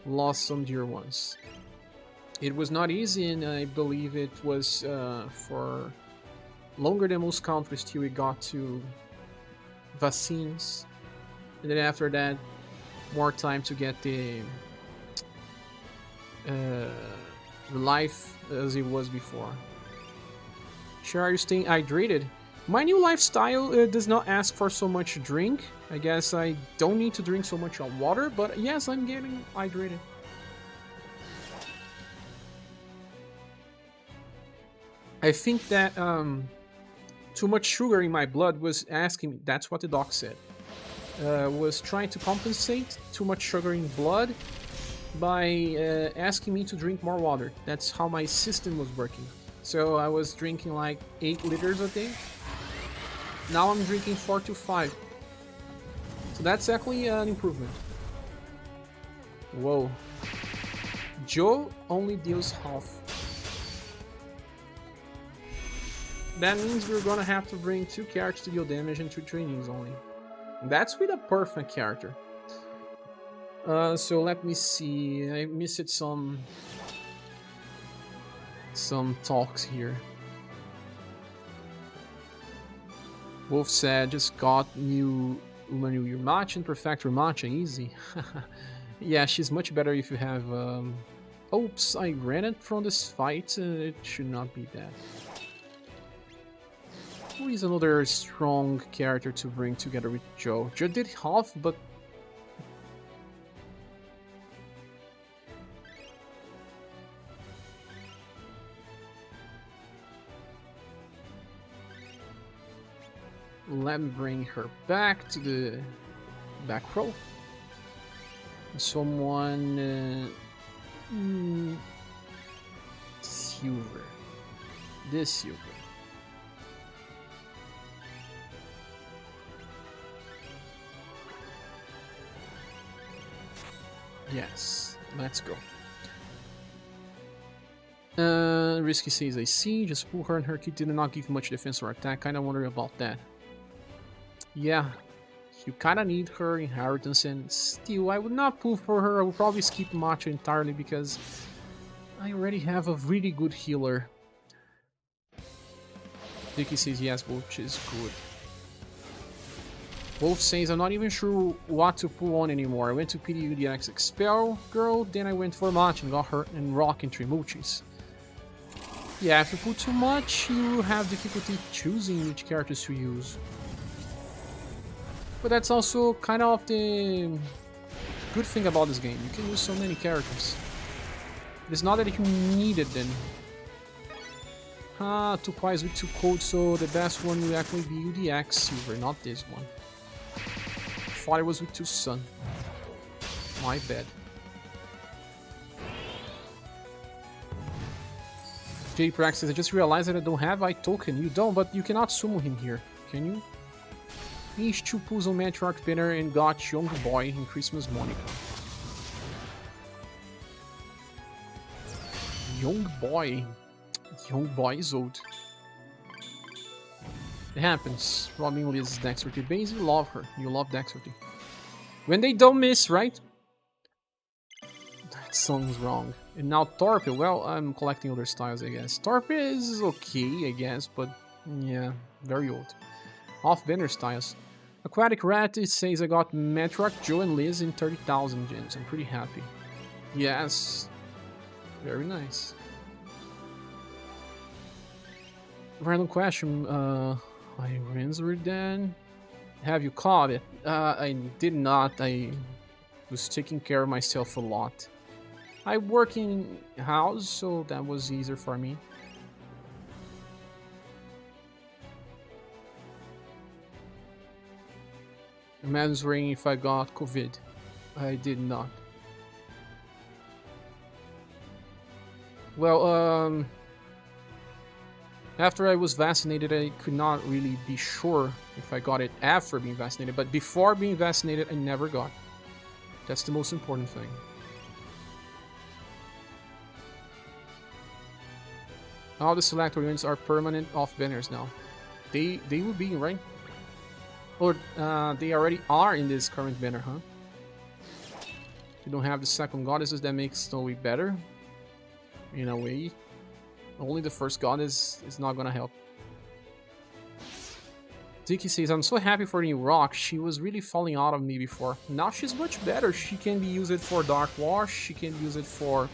lost some dear ones. It was not easy, and I believe it was for longer than most countries till we got to vaccines, and then after that, more time to get the life as it was before. Sure, are you staying hydrated? My new lifestyle does not ask for so much drink. I guess I don't need to drink so much water, but yes, I'm getting hydrated. I think that too much sugar in my blood was asking me, that's what the doc said, was trying to compensate too much sugar in blood by asking me to drink more water. That's how my system was working. So I was drinking like 8 liters a day. Now I'm drinking 4 to 5. So that's actually an improvement. Whoa. Joe only deals half. That means we're gonna have to bring 2 characters to deal damage and 2 trainings only. That's with a perfect character. So let me see. I missed some talks here. Wolf said, just got new your match and perfect your match, easy. Yeah, she's much better if you have... Oops, I ran it from this fight. It should not be that. Who is another strong character to bring together with Joe? Joe did half, but... Let me bring her back to the back row. Someone... Silver. This Silver. Yes, let's go. Risky says I see, just pull her and her kit did not give much defense or attack. Kinda wondering about that. Yeah, you kinda need her inheritance, and still, I would not pull for her. I would probably skip Macho entirely because I already have a really good healer. Dicky says yes, which is good. Wolf says I'm not even sure what to pull on anymore. I went to pity UDX Expel girl, then I went for Macho and got her and Rock and Trimuchis. Yeah, if you put too much, you have difficulty choosing which characters to use. But that's also kind of the good thing about this game. You can use so many characters. It's not that you need it then. Two pies with 2 codes, so the best one will actually be UDX Silver, not this one. I thought it was with 2 Sun. My bad. J Praxis, I just realized that I don't have I token. You don't, but you cannot summon him here, can you? Finished 2 pulls on Matriarch banner and got Young Boy in Christmas Monica. Young Boy. Young Boy is old. It happens. Robin Lee's Dexterity base, you love her. You love Dexterity. When they don't miss, right? That song's wrong. And now Torpe, well, I'm collecting other styles, I guess. Torpe is okay, I guess, but yeah, very old. Off-banner styles. Aquatic Rat, it says I got Matriarch, Joe, and Liz in 30,000 gems. I'm pretty happy. Yes. Very nice. Random question, I answered then. Have you caught it? I did not. I was taking care of myself a lot. I work in house, so that was easier for me. I'm answering if I got COVID. I did not. Well, after I was vaccinated, I could not really be sure if I got it after being vaccinated, but before being vaccinated, I never got. That's the most important thing. All the selector units are permanent off banners now. They will be, right? Or they already are in this current banner, huh? You don't have the second goddesses, that makes Snowy better. In a way. Only the first goddess is not gonna help. Dicky says, I'm so happy for the new rock. She was really falling out of me before. Now she's much better. She can be used for Dark Wash. She can use it for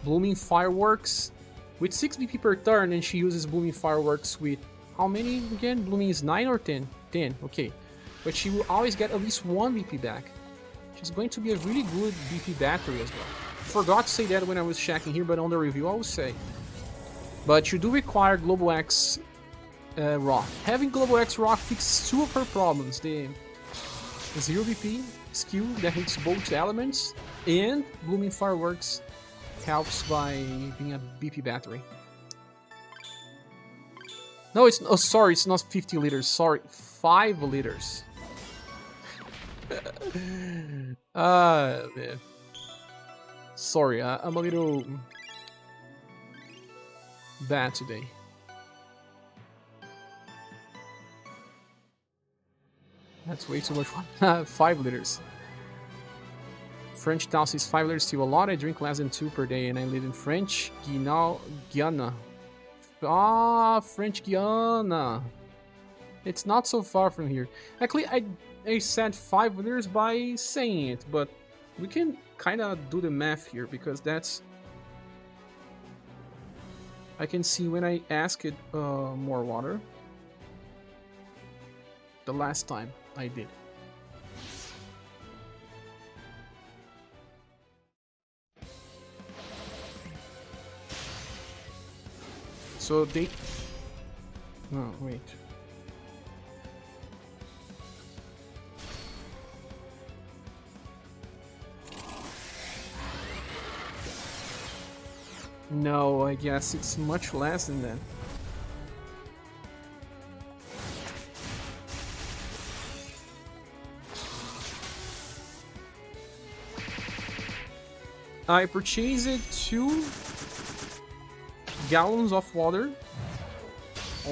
Blooming Fireworks. With 6 BP per turn, and she uses Blooming Fireworks with... How many again? Blooming is 9 or 10? 10, okay. But she will always get at least 1 BP back. She's going to be a really good BP battery as well. Forgot to say that when I was checking here, but on the review I will say. But you do require Global X Rock. Having Global X Rock fixes 2 of her problems. The 0 BP skill that hits both elements, and Blooming Fireworks helps by being a BP battery. No, it's... Oh, sorry, it's not 50 liters. Sorry, 5 liters. Man. Sorry, I'm a little bad today. That's way too much. 5 liters. French 1000 is still a lot. I drink less than 2 per day, and I live in French Guiana. Ah, French Guiana. It's not so far from here. Actually, I said 5 liters by saying it, but we can kind of do the math here, because that's... I can see when I ask it more water. The last time I did. So they... Oh, wait. No, I guess it's much less than that. I purchased 2 gallons of water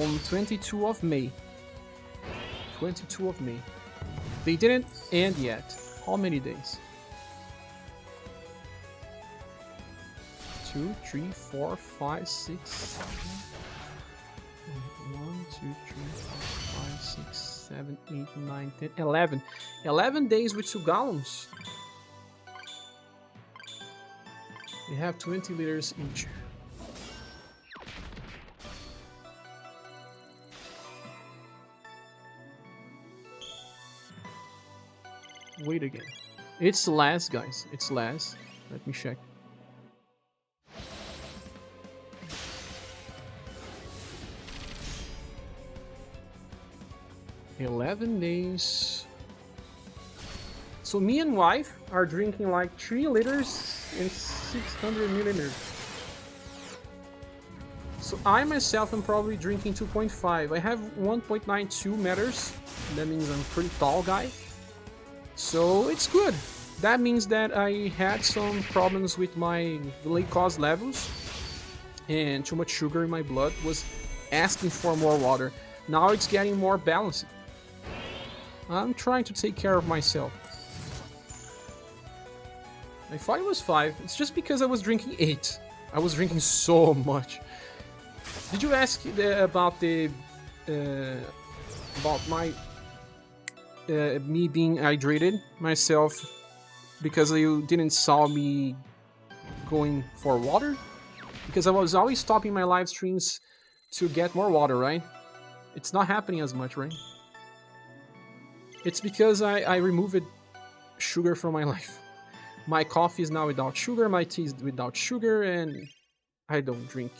on 22 of May. 22 of May. They didn't end yet. How many days? 2, 3, 4, 5, 6, 7. 1, 2, 3, 4, 5, 6, 7, 8, 9, 10, 11. 11 days with 2 gallons. We have 20 liters each. Wait again. It's less, guys. It's less. Let me check. $11 days. So me and wife are drinking like 3 liters and 600 milliliters. So I myself am probably drinking 2.5. I have 1.92 meters. That means I'm a pretty tall guy. So it's good. That means that I had some problems with my glucose levels, and too much sugar in my blood was asking for more water. Now it's getting more balanced. I'm trying to take care of myself. I thought it was 5. It's just because I was drinking 8. I was drinking so much. Did you ask about the about my me being hydrated myself because you didn't saw me going for water? Because I was always stopping my live streams to get more water, right? It's not happening as much, right? It's because I removed sugar from my life. My coffee is now without sugar, my tea is without sugar, and I don't drink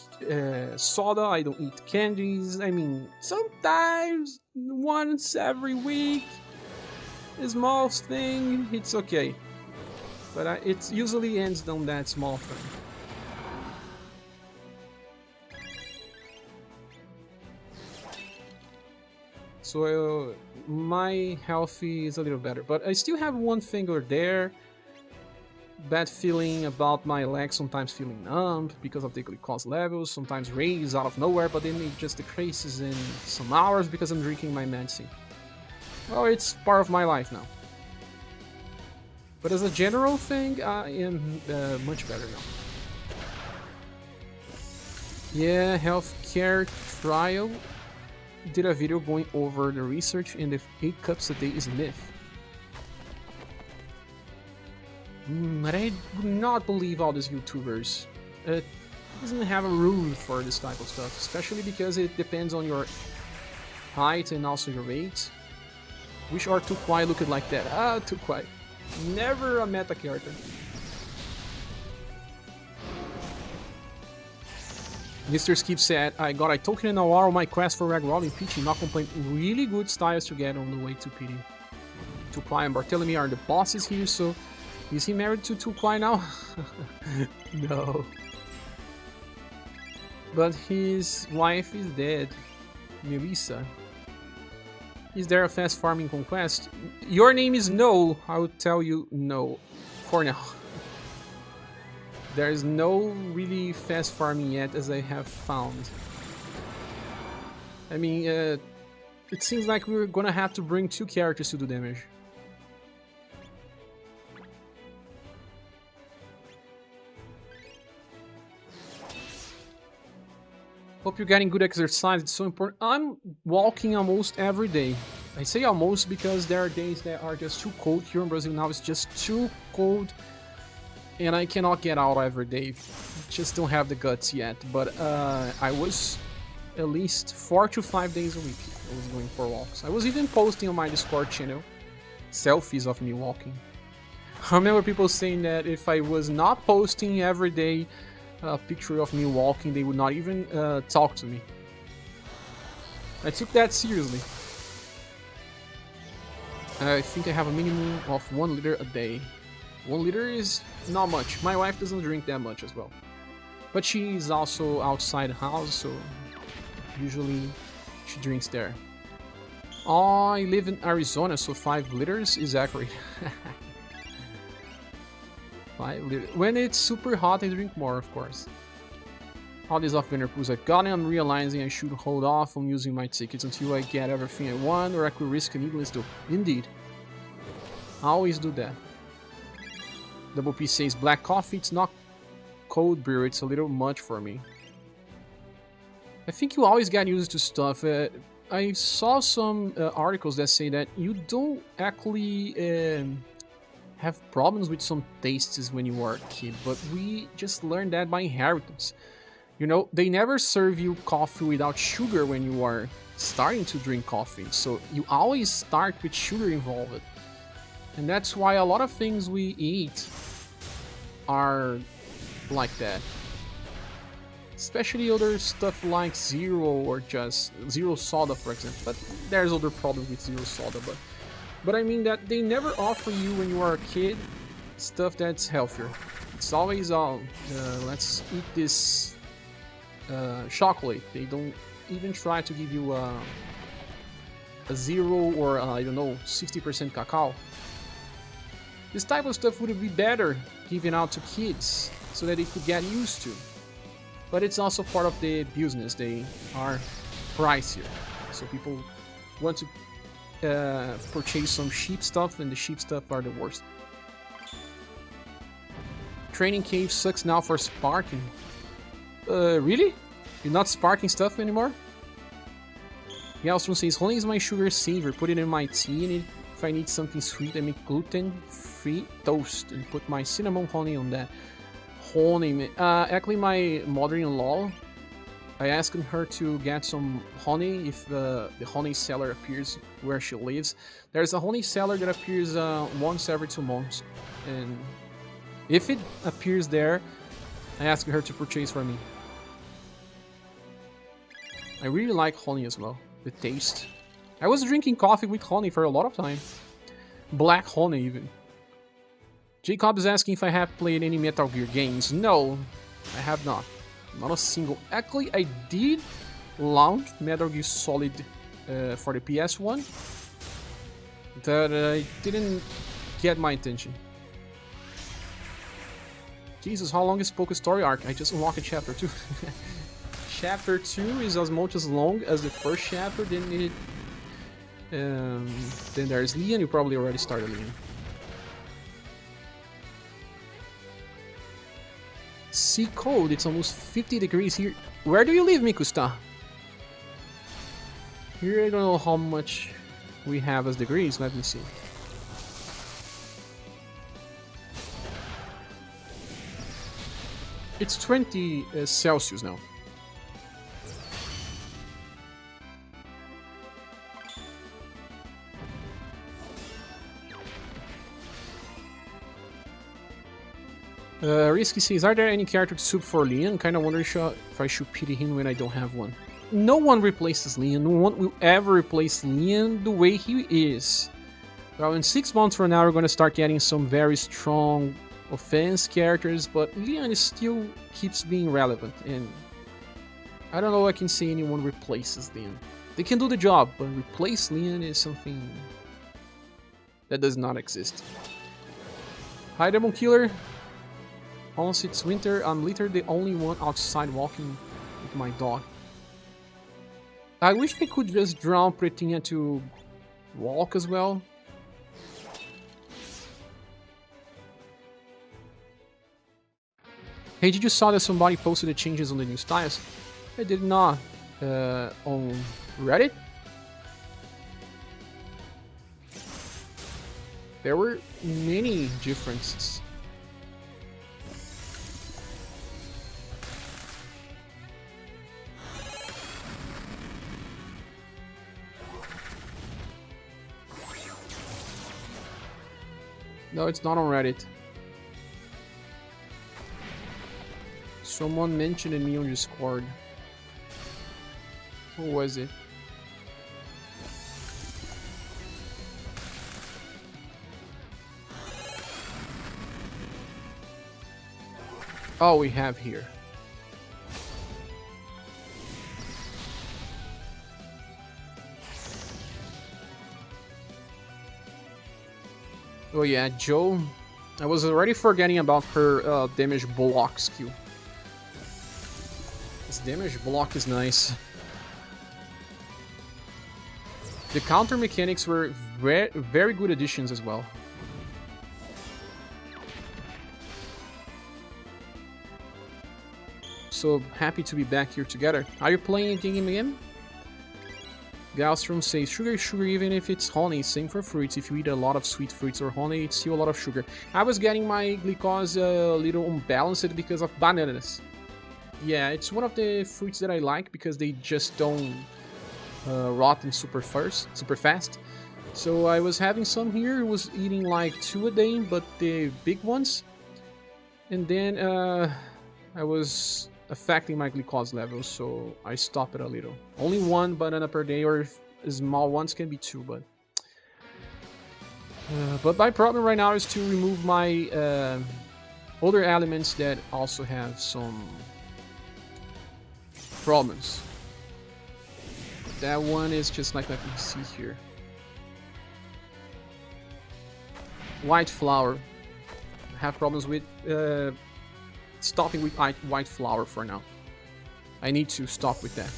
soda, I don't eat candies. I mean, sometimes, once every week, a small thing, it's okay. But it usually ends on that small thing. So my health is a little better, but I still have one finger there. Bad feeling about my legs, sometimes feeling numb because of the glucose levels, sometimes raise out of nowhere, but then it just decreases in some hours because I'm drinking my medicine. Well, it's part of my life now. But as a general thing, I am much better now. Yeah, healthcare trial. Did a video going over the research and if 8 cups a day is a myth. But I would not believe all these YouTubers. It doesn't have a rule for this type of stuff, especially because it depends on your height and also your weight. Wish our Tukwai looked like that. Ah, Tukwai. Never a meta character. Mr. Skip said, I got a token in a while on my quest for Rag Rolling PT, not complain. Really good styles to get on the way to PT. Tukwai and Barthélemy are the bosses here, so is he married to Tukwai now? No. But his wife is dead. Melissa. Is there a fast farming conquest? Your name is no. I will tell you no. For now. There is no really fast farming yet, as I have found. I mean, it seems like we're gonna have to bring 2 characters to do damage. Hope you're getting good exercise. It's so important. I'm walking almost every day. I say almost because there are days that are just too cold. Here in Brazil now it's just too cold. And I cannot get out every day. Just don't have the guts yet. But I was at least 4 to 5 days a week. I was going for walks. I was even posting on my Discord channel selfies of me walking. I remember people saying that if I was not posting every day a picture of me walking, they would not even talk to me. I took that seriously. I think I have a minimum of 1 liter a day. 1 liter is not much. My wife doesn't drink that much as well. But she's also outside the house, so usually she drinks there. I live in Arizona, so 5 liters is accurate. 5 liters. When it's super hot, I drink more, of course. Holidays of winter pools I got, I'm realizing I should hold off on using my tickets until I get everything I want, or I could risk a needless do. Indeed. I always do that. Double P says black coffee, it's not cold brew, it's a little much for me. I think you always get used to stuff. I saw some articles that say that you don't actually have problems with some tastes when you are a kid, but we just learned that by inheritance. You know, they never serve you coffee without sugar when you are starting to drink coffee, so you always start with sugar involved. And that's why a lot of things we eat are like that. Especially other stuff like zero or just zero soda, for example. But there's other problems with zero soda. But I mean that they never offer you when you are a kid stuff that's healthier. It's always let's eat this chocolate. They don't even try to give you a zero or I don't know 60% cacao. This type of stuff would be better given out to kids so that they could get used to. But it's also part of the business. They are pricier, so people want to purchase some cheap stuff, and the cheap stuff are the worst. Training cave sucks now for sparking. Really? You're not sparking stuff anymore? Yellstrom says, honey is my sugar saver. Put it in my tea, and if I need something sweet, I make gluten-free toast and put my cinnamon honey on that. Honey, actually my mother-in-law, I asked her to get some honey if the honey seller appears where she lives. There's a honey seller that appears once every 2 months, and if it appears there, I asked her to purchase for me. I really like honey as well, the taste. I was drinking coffee with honey for a lot of time. Black honey even. Jacob is asking if I have played any Metal Gear games. No, I have not. Not a single. Actually, I did launch Metal Gear Solid for the PS1. But it didn't get my attention. Jesus, how long is Polka story arc? I just unlocked chapter 2. Chapter 2 is as much as long as the first chapter. Then there's Leon. You probably already started Leon. Sea cold, it's almost 50 degrees here. Where do you live, Mikusta? Here I don't know how much we have as degrees, let me see. It's 20 Celsius now. Risky says, are there any character sub for Leon? Kinda wonder if I should pity him when I don't have one. No one replaces Leon. No one will ever replace Leon the way he is. Well, in 6 months from now, we're gonna start getting some very strong offense characters, but Leon still keeps being relevant, and I don't know I can say anyone replaces Leon. They can do the job, but replace Leon is something that does not exist. Hi, Demon Killer. Once it's winter, I'm literally the only one outside walking with my dog. I wish I could just drown Pretinha to walk as well. Hey, did you saw that somebody posted the changes on the new styles? I did not. On Reddit, there were many differences. No, it's not on Reddit. Someone mentioned me on Discord. Who was it? Oh, we have here. Oh yeah, Joe. I was already forgetting about her damage block skill. This damage block is nice. The counter mechanics were very good additions as well. So happy to be back here together. Are you playing a game again? Galstrom says, sugar is sugar even if it's honey. Same for fruits. If you eat a lot of sweet fruits or honey, it's still a lot of sugar. I was getting my glucose a little unbalanced because of bananas. Yeah, it's one of the fruits that I like because they just don't rotten super fast. So I was having some here. I was eating like 2 a day, but the big ones. And then I was affecting my glucose levels, so I stopped it a little. Only 1 banana per day, or small ones can be 2, but my problem right now is to remove my other elements that also have some problems. That one is just like I can see here. White flour. I have problems with stopping with white flour for now. I need to stop with that.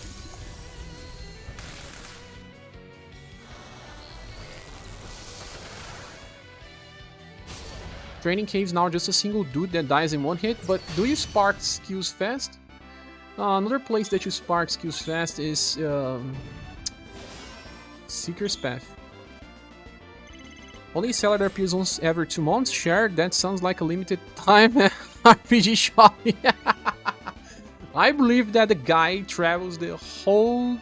Training caves now just a single dude that dies in 1 hit, but do you spark skills fast? Another place that you spark skills fast is Seeker's Path. Only seller that appears once every 2 months. Share, that sounds like a limited time RPG shop. I believe that the guy travels the whole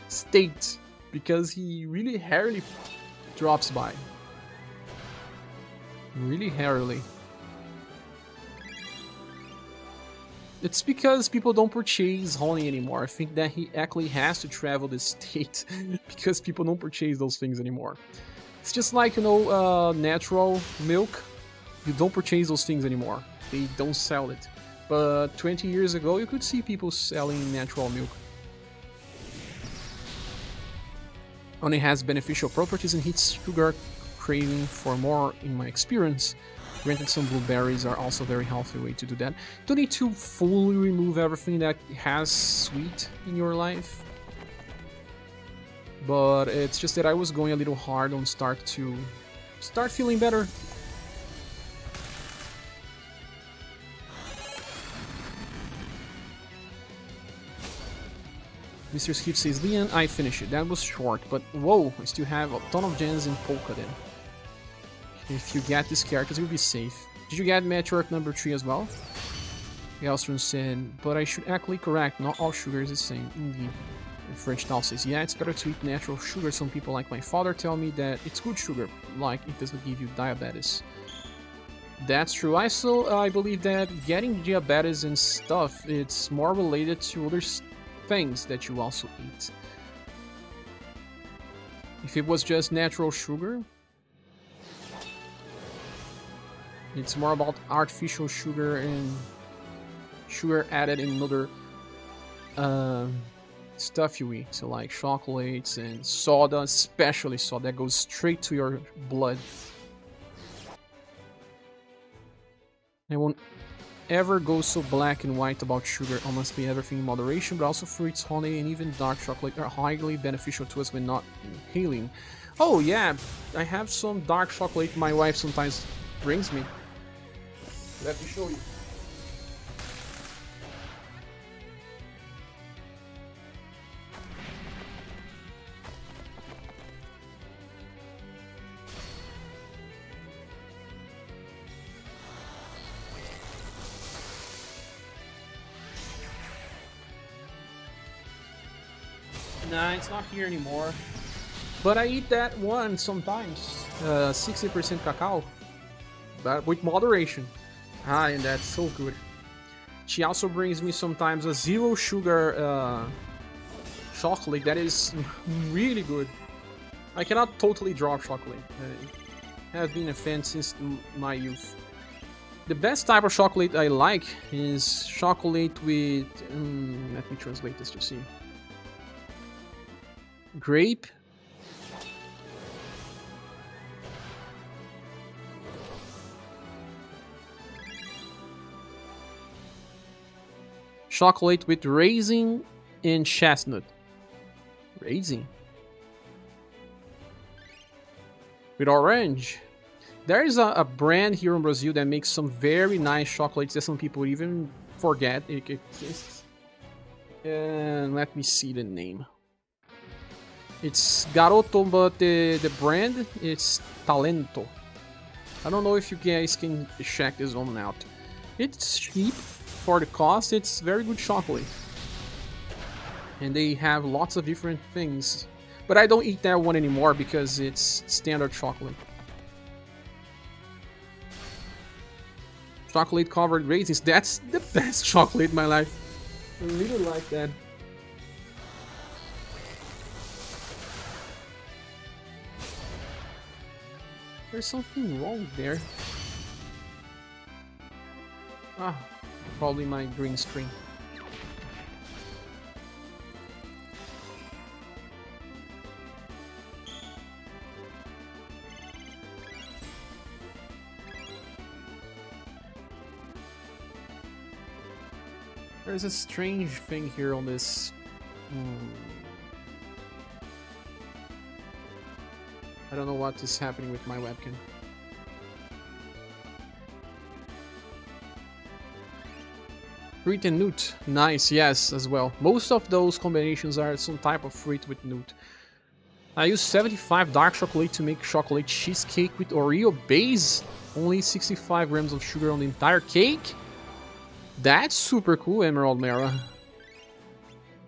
state because he really rarely drops by. Really rarely. It's because people don't purchase honey anymore. I think that he actually has to travel the state because people don't purchase those things anymore. It's just like, you know, natural milk. You don't purchase those things anymore. They don't sell it. But 20 years ago, you could see people selling natural milk. Honey has beneficial properties and hits sugar craving for more, in my experience. Granted, some blueberries are also a very healthy way to do that. You don't need to fully remove everything that has sweet in your life. But it's just that I was going a little hard on start feeling better. Mr. Skip says, Leon, I finished it. That was short, but whoa, I still have a ton of gens in Polka then. If you get these characters, you'll be safe. Did you get Matriarch number 3 as well? Galstrom said, but I should actually correct, not all sugar is the same. Indeed. And French Tal says, yeah, it's better to eat natural sugar. Some people like my father tell me that it's good sugar, like it doesn't give you diabetes. That's true. I believe that getting diabetes and stuff, it's more related to other things that you also eat. If it was just natural sugar, it's more about artificial sugar and sugar added in other stuff you eat. So like chocolates and soda, especially soda, that goes straight to your blood. I won't ever go so black and white about sugar. I must be everything in moderation, but also fruits, honey, and even dark chocolate are highly beneficial to us when not inhaling. Oh yeah, I have some dark chocolate my wife sometimes brings me. Let me show you. Nah, it's not here anymore. But I eat that one sometimes. 60% cacao. But with moderation. Ah, and that's so good. She also brings me sometimes a zero sugar chocolate that is really good. I cannot totally drop chocolate. I have been a fan since my youth. The best type of chocolate I like is chocolate with... let me translate this to see. Grape. Chocolate with raisin and chestnut. Raisin? With orange. There is a brand here in Brazil that makes some very nice chocolates that some people even forget it exists. And let me see the name. It's Garoto, but the brand is Talento. I don't know if you guys can check this one out. It's cheap for the cost. It's very good chocolate. And they have lots of different things. But I don't eat that one anymore because it's standard chocolate. Chocolate covered raisins. That's the best chocolate in my life. I really like that. There's something wrong there. Ah, probably my green screen. There's a strange thing here on this. I don't know what is happening with my webcam. Fruit and nut. Nice, yes, as well. Most of those combinations are some type of fruit with nut. I use 75 dark chocolate to make chocolate cheesecake with Oreo base. Only 65 grams of sugar on the entire cake. That's super cool, Emerald Mara.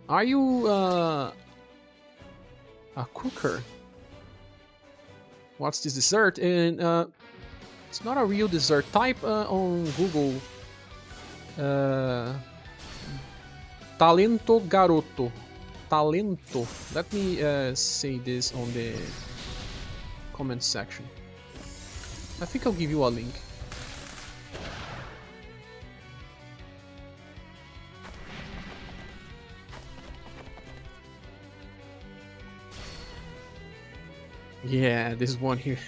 Are you a cooker? What's this dessert? And it's not a real dessert. Type on Google Talento Garoto. Talento. Let me say this on the comment section. I think I'll give you a link. Yeah, this one here.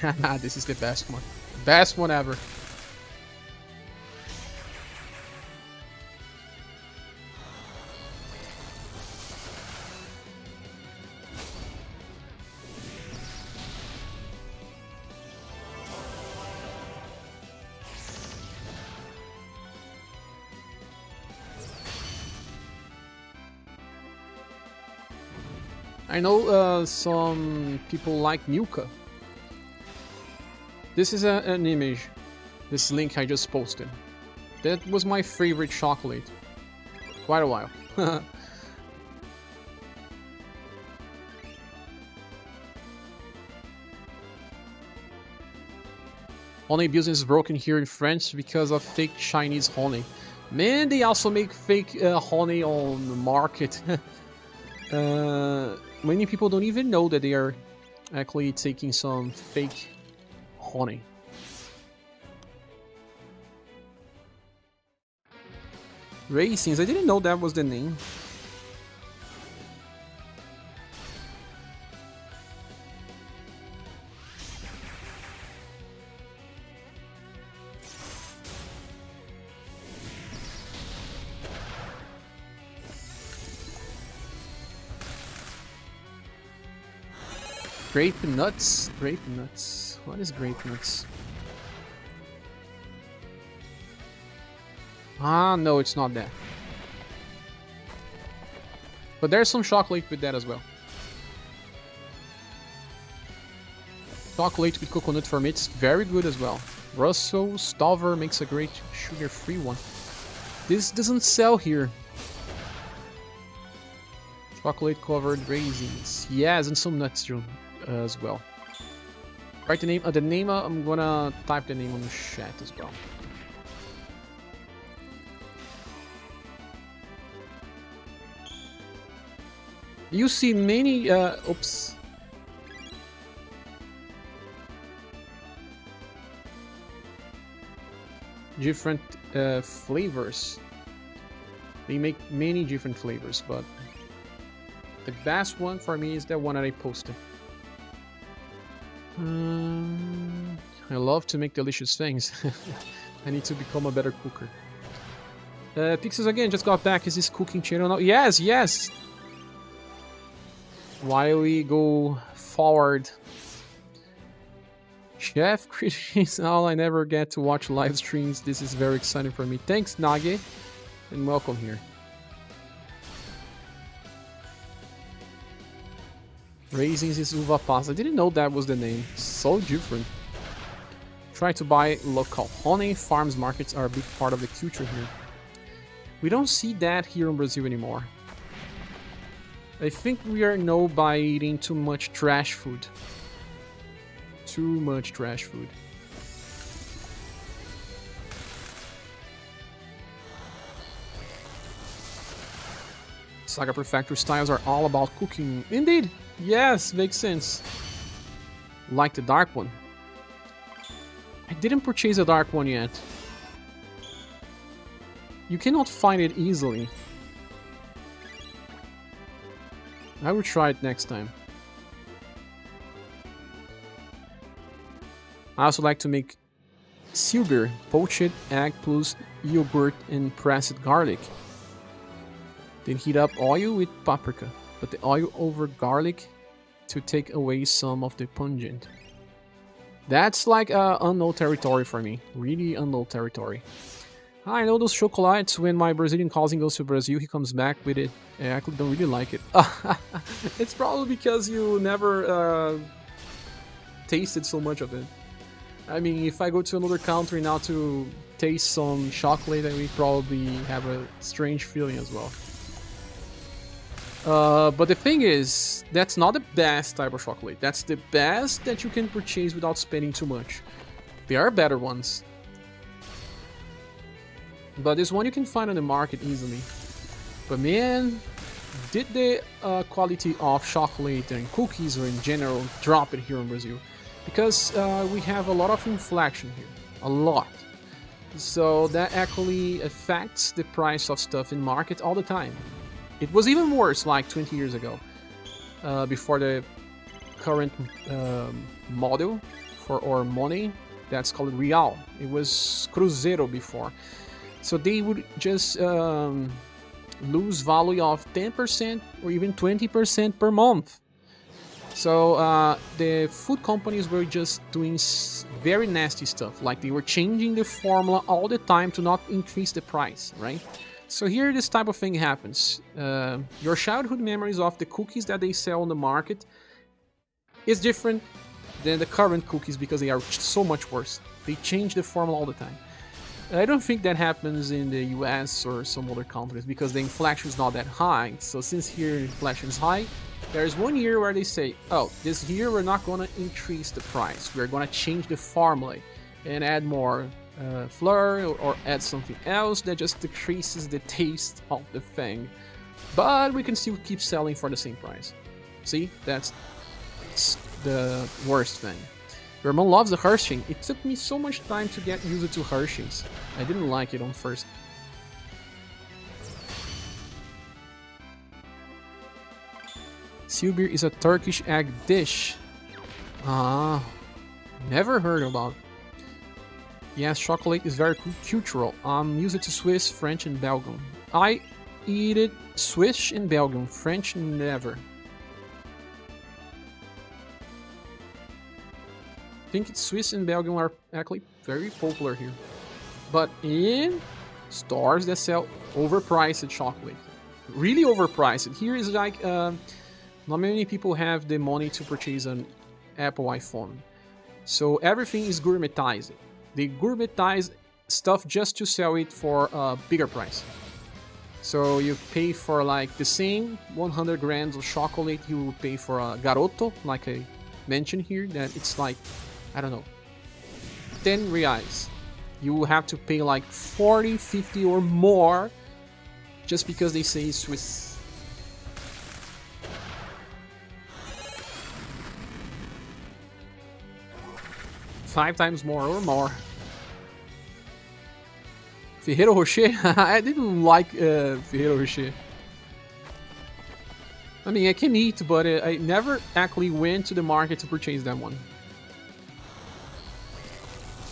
This is the best one. Best one ever. I know some people like Milka. This is an image, this link I just posted. That was my favorite chocolate. Quite a while. Honey business is broken here in France because of fake Chinese honey. Man, they also make fake honey on the market. Many people don't even know that they are actually taking some fake honey. Raisins, I didn't know that was the name. Grape nuts? Grape nuts. What is grape nuts? Ah, no, it's not that. But there's some chocolate with that as well. Chocolate with coconut for me, it's very good as well. Russell Stover makes a great sugar-free one. This doesn't sell here. Chocolate covered raisins. Yes, and some nuts too, as well. Write the name. The name. I'm gonna type the name on the chat as well. You see many. Oops. Different flavors. They make many different flavors, but the best one for me is the one that I posted. I love to make delicious things. I need to become a better cooker. Pixels again just got back. Is this cooking channel now? Yes, yes. While we go forward. Chef Christians, all I never get to watch live streams. This is very exciting for me. Thanks, Nage, and welcome here. Raisins is uva pasta. I didn't know that was the name. So different. Try to buy local. Honey farms markets are a big part of the culture here. We don't see that here in Brazil anymore. I think we are known by eating too much trash food. Too much trash food. SaGa Prefecture styles are all about cooking. Indeed! Yes, makes sense. Like the dark one. I didn't purchase a dark one yet. You cannot find it easily. I will try it next time. I also like to make ScherBR, poached egg plus yogurt and pressed garlic. Then heat up oil with paprika, but the oil over garlic to take away some of the pungent. That's like unknown territory for me, really unknown territory. I know those chocolates. When my Brazilian cousin goes to Brazil, he comes back with it. I actually don't really like it. It's probably because you never tasted so much of it. I mean, if I go to another country now to taste some chocolate, I will probably have a strange feeling as well. But the thing is, that's not the best type of chocolate. That's the best that you can purchase without spending too much. There are better ones. But this one you can find on the market easily. But man, did the quality of chocolate and cookies or in general drop it here in Brazil? Because we have a lot of inflation here, a lot. So that actually affects the price of stuff in market all the time. It was even worse like 20 years ago, before the current model for our money, that's called real. It was cruzeiro before. So they would just lose value of 10% or even 20% per month. So the food companies were just doing very nasty stuff, like they were changing the formula all the time to not increase the price, right? So here this type of thing happens. Your childhood memories of the cookies that they sell on the market is different than the current cookies because they are so much worse. They change the formula all the time. I don't think that happens in the US or some other countries because the inflation is not that high. So since here inflation is high, there's 1 year where they say, oh, this year we're not going to increase the price. We're going to change the formula and add more flour or add something else that just decreases the taste of the thing. But we can still keep selling for the same price. See, that's the worst thing. Your mom loves the Hershey. It took me so much time to get used to Hershey's. I didn't like it on first. ScherBR is a Turkish egg dish. Never heard about. Yes, chocolate is very cultural. I'm used to Swiss, French, and Belgium. I eat it Swiss and Belgium, French never. I think Swiss and Belgium are actually very popular here. But in stores that sell overpriced chocolate. Really overpriced. Here is like, not many people have the money to purchase an Apple iPhone. So everything is gourmetized. They gourmetize stuff just to sell it for a bigger price. So you pay for like the same 100 grams of chocolate you will pay for a garoto, like I mentioned here, that it's like, I don't know, 10 reais. You will have to pay like 40, 50 or more just because they say Swiss. Five times more or more. Ferrero Rocher? I didn't like Ferrero Rocher. I mean, I can eat, but I never actually went to the market to purchase that one.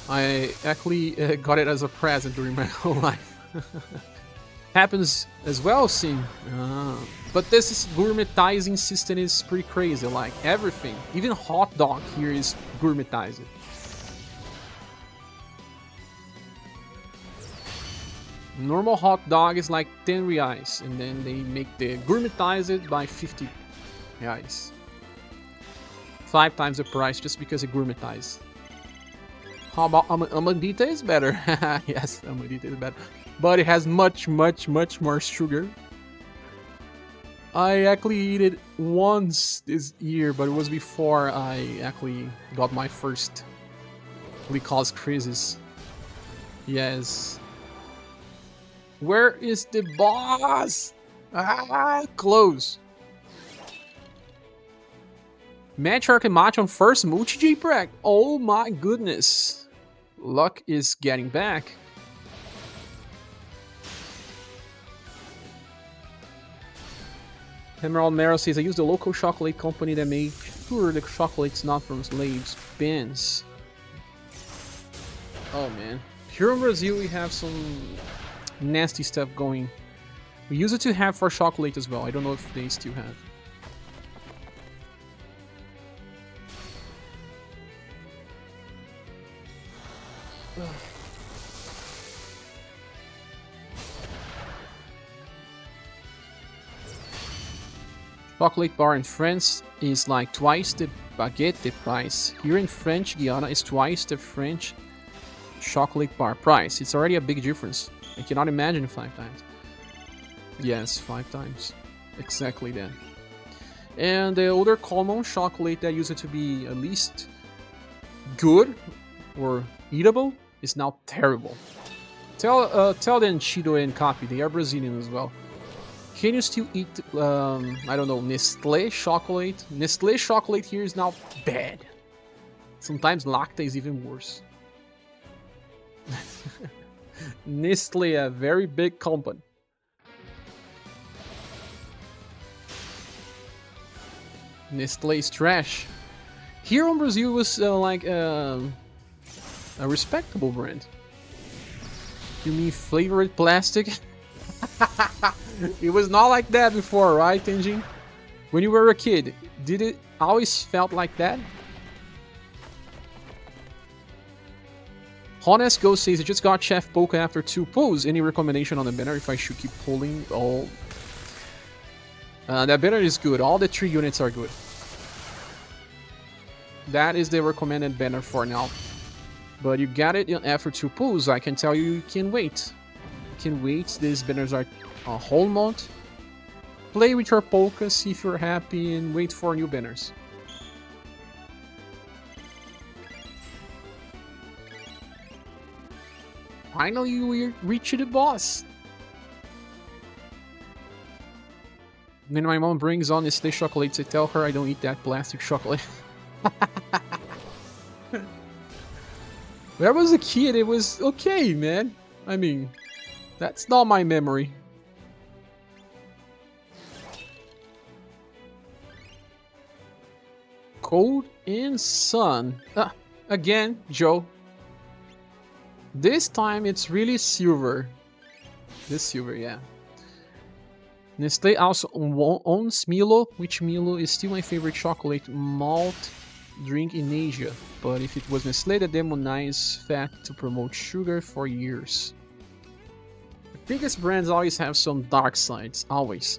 I actually got it as a present during my whole life. Happens as well, Sim. But this is gourmetizing system is pretty crazy. Like everything, even hot dog here is gourmetized. Normal hot dog is like 10 reais, and then they make the gourmetize it by 50 reais. 5 times the price just because it gourmetized. How about Amandita is better? Yes, Amandita is better. But it has much more sugar. I actually eat it once this year, but it was before I actually got my first glucose crisis. Yes. Where is the boss? Close. Matriarch and Match on first multi-J-Prac. Oh my goodness. Luck is getting back. Emerald Marrow says, I use the local chocolate company that made sure the chocolate's not from slaves' bins. Oh man. Here in Brazil we have some nasty stuff going. We use it to have for chocolate as well. I don't know if they still have. Chocolate bar in France is like twice the baguette price. Here in French Guiana is twice the French chocolate bar price. It's already a big difference. I cannot imagine 5 times. Yes, 5 times. Exactly that. And the other common chocolate that used to be at least good or eatable is now terrible. Tell them Chido and Capi, they are Brazilian as well. Can you still eat, I don't know, Nestlé chocolate? Nestlé chocolate here is now bad. Sometimes Lacta is even worse. Nestlé, a very big company. Nestlé is trash. Here in Brazil was like a respectable brand. You mean flavored plastic? It was not like that before, right, Tenjin? When you were a kid, did it always felt like that? Honest Ghost says, I just got Chef Polka after 2 pulls. Any recommendation on the banner if I should keep pulling? Oh, that banner is good. All the 3 units are good. That is the recommended banner for now. But you got it after 2 pulls. I can tell you, you can wait. You can wait. These banners are a whole month. Play with your polka, see if you're happy, and wait for new banners. Finally, we reached the boss. Then my mom brings on Nestlé chocolates. I tell her I don't eat that plastic chocolate. When I was a kid, it was okay, man. I mean, that's not my memory. Cold and sun. Again, Joe. This time it's really silver. This silver, yeah. Nestlé also owns Milo, which Milo is still my favorite chocolate malt drink in Asia. But if it was Nestlé that demonized fat to promote sugar for years. The biggest brands always have some dark sides, always.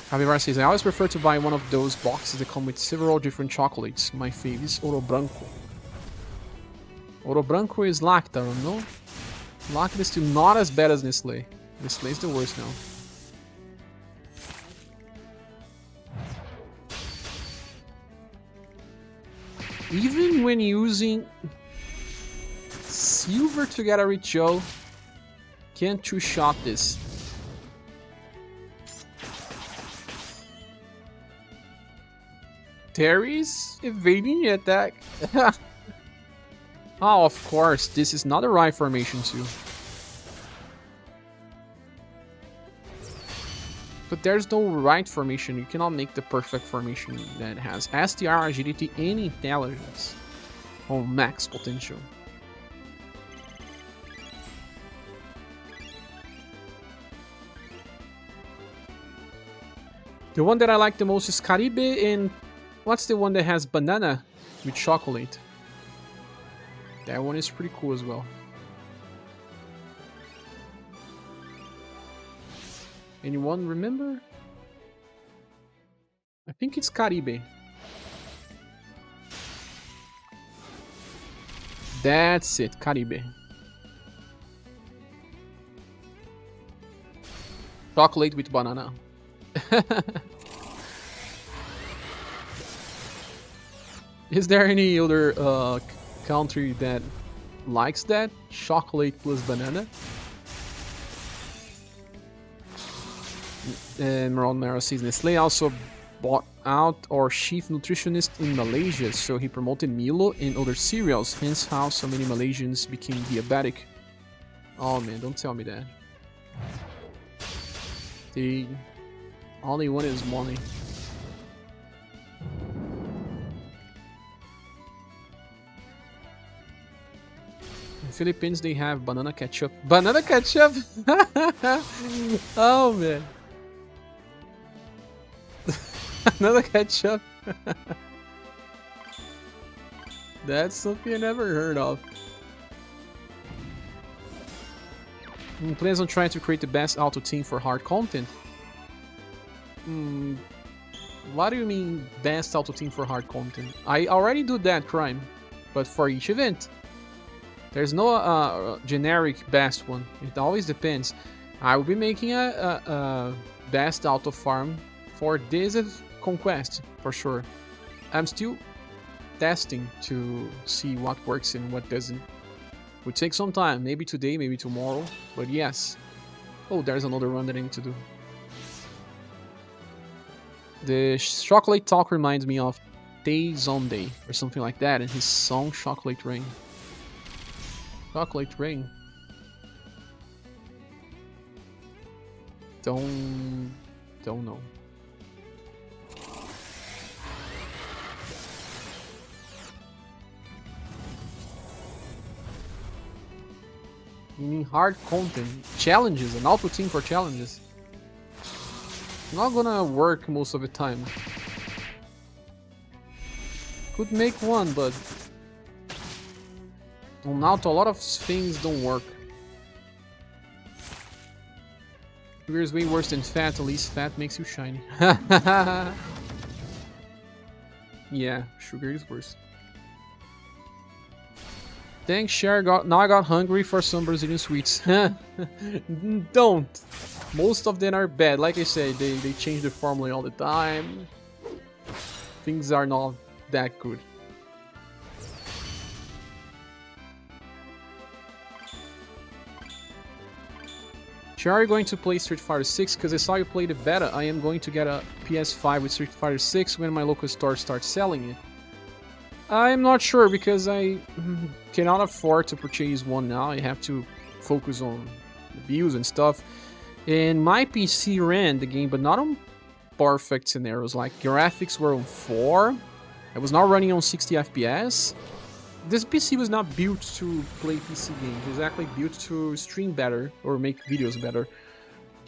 Javier says, I always prefer to buy one of those boxes that come with several different chocolates. My favorite is Ouro Branco. Ouro Branco is Lacta, no? Lacta is still not as bad as Nestlé. Nestlé is the worst now. Even when using silver together with Joe, can't two-shot this. Terry's evading the attack. Oh, of course, this is not the right formation too. But there's no right formation. You cannot make the perfect formation that has STR, agility, and intelligence on max potential. The one that I like the most is Caribe, and what's the one that has banana with chocolate? That one is pretty cool as well. Anyone remember? I think it's Caribe. That's it, Caribe. Chocolate with banana. Is there any other country that likes that? Chocolate plus banana? And Maron Mara says Nestle also bought out our chief nutritionist in Malaysia, so he promoted Milo and other cereals, hence how so many Malaysians became diabetic. Oh man, don't tell me that. They only want is money. In Philippines they have banana ketchup. Banana ketchup? Oh man. Another ketchup. That's something I never heard of. Plans on trying to create the best auto team for hard content. What do you mean best auto team for hard content? I already do that crime, but for each event. There's no generic best one. It always depends. I will be making a best auto farm for this conquest for sure. I'm still testing to see what works and what doesn't. Would take some time, maybe today, maybe tomorrow, but yes. Oh, there's another one that I need to do. The chocolate talk reminds me of Tay Zonday or something like that, and his song Chocolate Rain. Chocolate Rain. Don't know. You mean hard content, challenges, an auto team for challenges. Not gonna work most of the time. Could make one, but on auto a lot of things don't work. Sugar is way worse than fat, at least fat makes you shiny. Yeah, sugar is worse. Thanks, Cher. Now I got hungry for some Brazilian sweets. Don't. Most of them are bad. Like I said, they change the formula all the time. Things are not that good. Cher, are you going to play Street Fighter 6? Because I saw you play the beta. I am going to get a PS5 with Street Fighter 6 when my local store starts selling it. I'm not sure because I cannot afford to purchase one now. I have to focus on views and stuff. And my PC ran the game, but not on perfect scenarios. Like graphics were on 4. I was not running on 60 FPS. This PC was not built to play PC games. It was actually built to stream better or make videos better.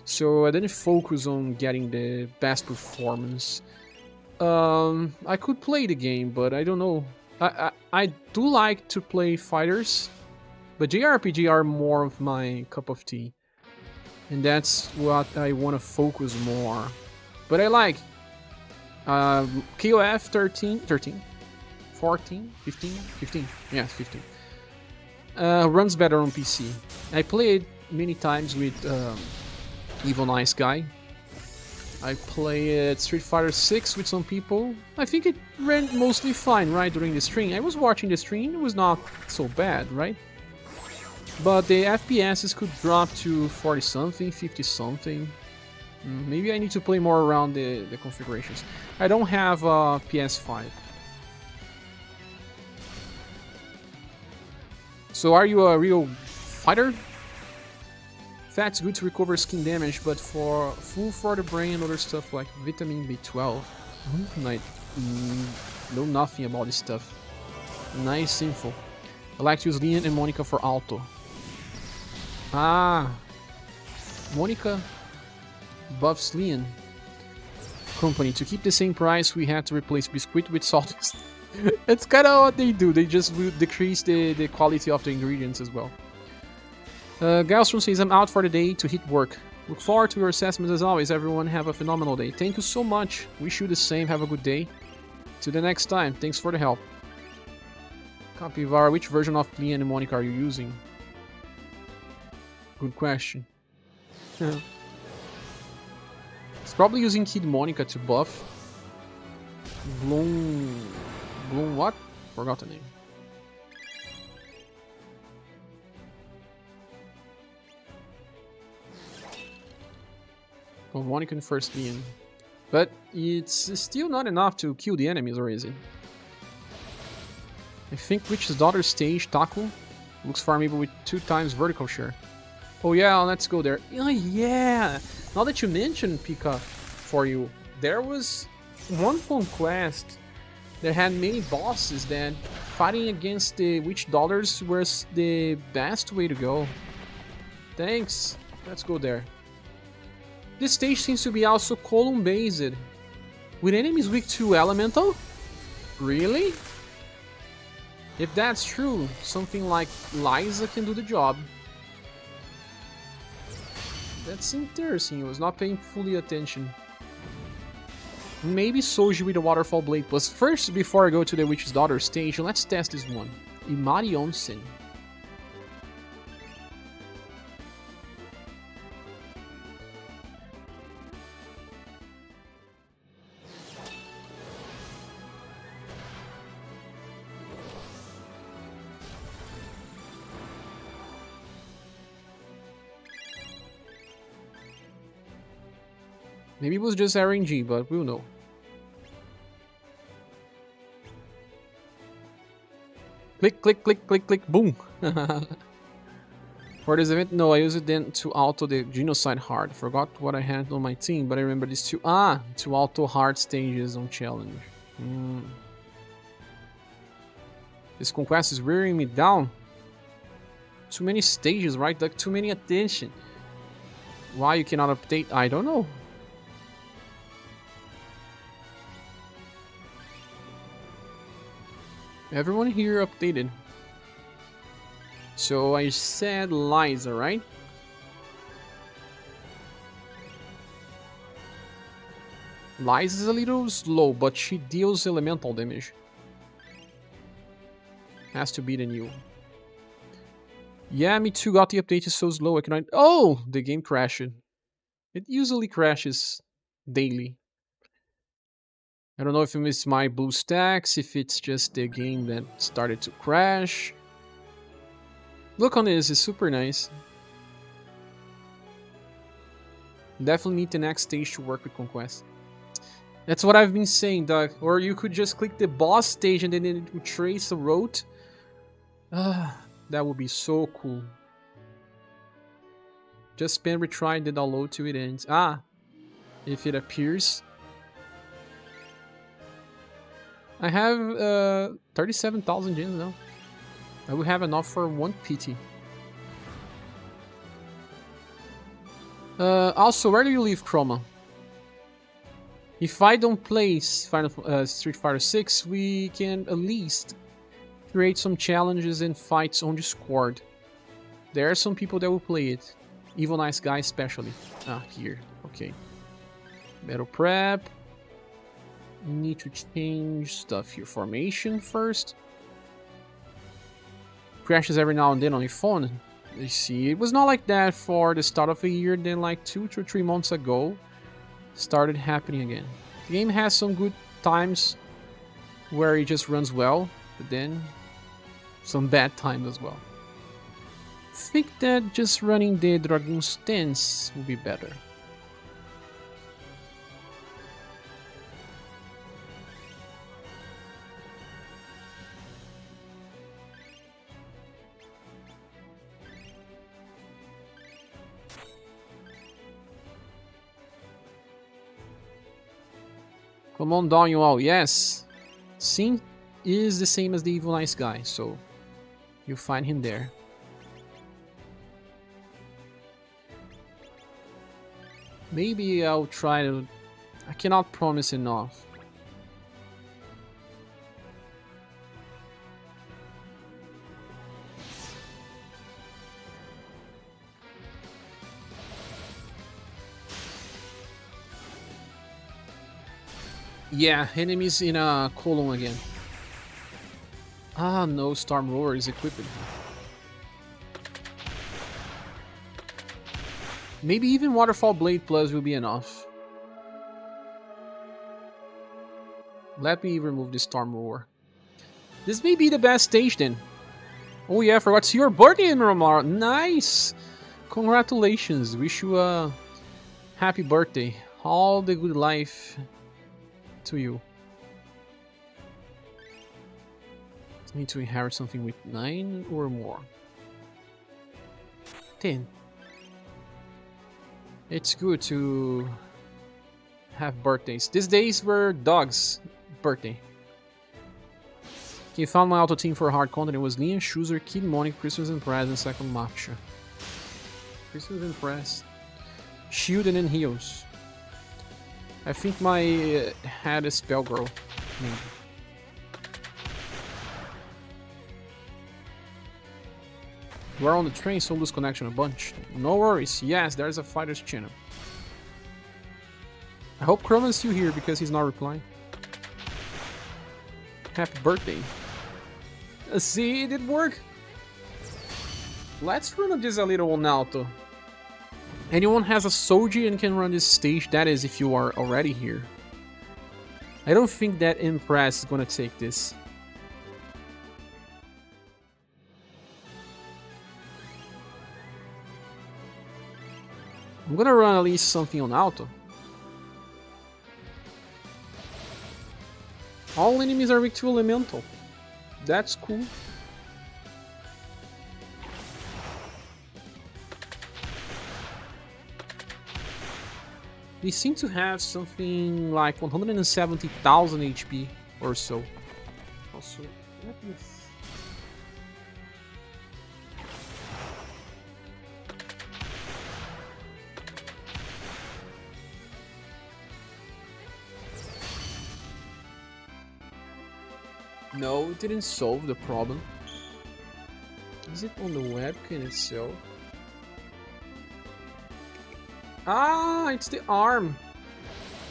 So I didn't focus on getting the best performance. I could play the game, but I don't know. I do like to play fighters, but JRPG are more of my cup of tea. And that's what I want to focus more. But I like KOF 13, 14, 15? Yeah, 15. Runs better on PC. I played many times with Evil Nice Guy. I played Street Fighter 6 with some people. I think it ran mostly fine, right, during the stream. I was watching the stream, it was not so bad, right? But the FPSs could drop to 40 something, 50 something. Maybe I need to play more around the configurations. I don't have a PS5. So are you a real fighter? Fat's good to recover skin damage, but food for the brain and other stuff like vitamin B12. I know nothing about this stuff. Nice info. I like to use Leon and Monica for auto. Ah, Monica buffs Leon. Company, to keep the same price, we had to replace biscuit with salt. It's kind of what they do. They just will decrease the quality of the ingredients as well. Galstrom says, I'm out for the day to hit work. Look forward to your assessments as always. Everyone have a phenomenal day. Thank you so much. Wish you the same. Have a good day. Till the next time. Thanks for the help. Capivara, which version of Leon and Monica are you using? Good question. It's probably using Kid Monica to buff. Bloom what? Forgot the name. Well, Monica and first Leon. But it's still not enough to kill the enemies, or is it? I think Witch's Daughter stage, Taku, looks farmable with 2 times vertical share. Oh yeah, let's go there. Oh yeah! Now that you mentioned Pika for you, there was one conquest that had many bosses that fighting against the Witch Daughters was the best way to go. Thanks. Let's go there. This stage seems to be also column based. With enemies weak to elemental? Really? If that's true, something like Liza can do the job. That's interesting, I was not paying fully attention. Maybe Soji with the Waterfall Blade Plus. First, before I go to the Witch's Daughter stage, let's test this one. Imari Onsen. Maybe it was just RNG, but we'll know. Click, click, click, click, click, boom! For this event, no, I used it then to auto the Genocide hard. Forgot what I had on my team, but I remember these two. To auto hard stages on challenge. This conquest is wearing me down. Too many stages, right? Like, too many attention. Why you cannot update? I don't know. Everyone here updated. So I said Liza, right? Liza is a little slow, but she deals elemental damage. Has to be the new. Yeah, me too. Got the update is so slow I cannot. Oh, the game crashed. It usually crashes daily. I don't know if it's my BlueStacks, if it's just the game that started to crash. Look on this, it's super nice. Definitely need the next stage to work with Conquest. That's what I've been saying, Doug. Or you could just click the boss stage and then it would trace a road. That would be so cool. Just spam retry the download till it ends. If it appears. I have 37,000 gens now. I will have enough for 1 PT. Also, where do you live, Chroma? If I don't play Street Fighter 6, we can at least create some challenges and fights on Discord. There are some people that will play it. Evil Nice Guy especially. Here. Okay. Battle prep. Need to change stuff here. Formation first. Crashes every now and then on your phone. You see, it was not like that for the start of the year. Then like 2 to 3 months ago, started happening again. The game has some good times where it just runs well, but then some bad times as well. I think that just running the Dragoon stance will be better. Come on down, you all. Yes. Sin is the same as the evil nice guy, so you'll find him there. Maybe I'll try to... I cannot promise enough. Yeah, enemies in a column again. Ah, no, Storm Roar is equipped. Maybe even Waterfall Blade Plus will be enough. Let me remove the Storm Roar. This may be the best stage then. Oh yeah, I forgot it's your birthday, Miramar. Nice! Congratulations. Wish you a happy birthday. All the good life to you. Need to inherit something with 9 or more. 10. It's good to have birthdays. These days were dogs' birthday. He found my auto team for hard content. It was Liam, Schuster, Kid Monic, Christmas and Press, and second Matcha. Christmas and Press. Shield and then heals. I think my had a spell girl. Maybe. We're on the train, so lose connection a bunch. No worries. Yes, there's a fighter's channel. I hope Chroma's still here because he's not replying. Happy birthday. See, it did work. Let's run this a little on Alto. Anyone has a Soji and can run this stage, that is if you are already here. I don't think that Impress is gonna take this. I'm gonna run at least something on Alto. All enemies are weak to Elemental. That's cool. They seem to have something like 170,000 HP or so. Also, let me see. No, it didn't solve the problem. Is it on the webcam itself? Ah, it's the arm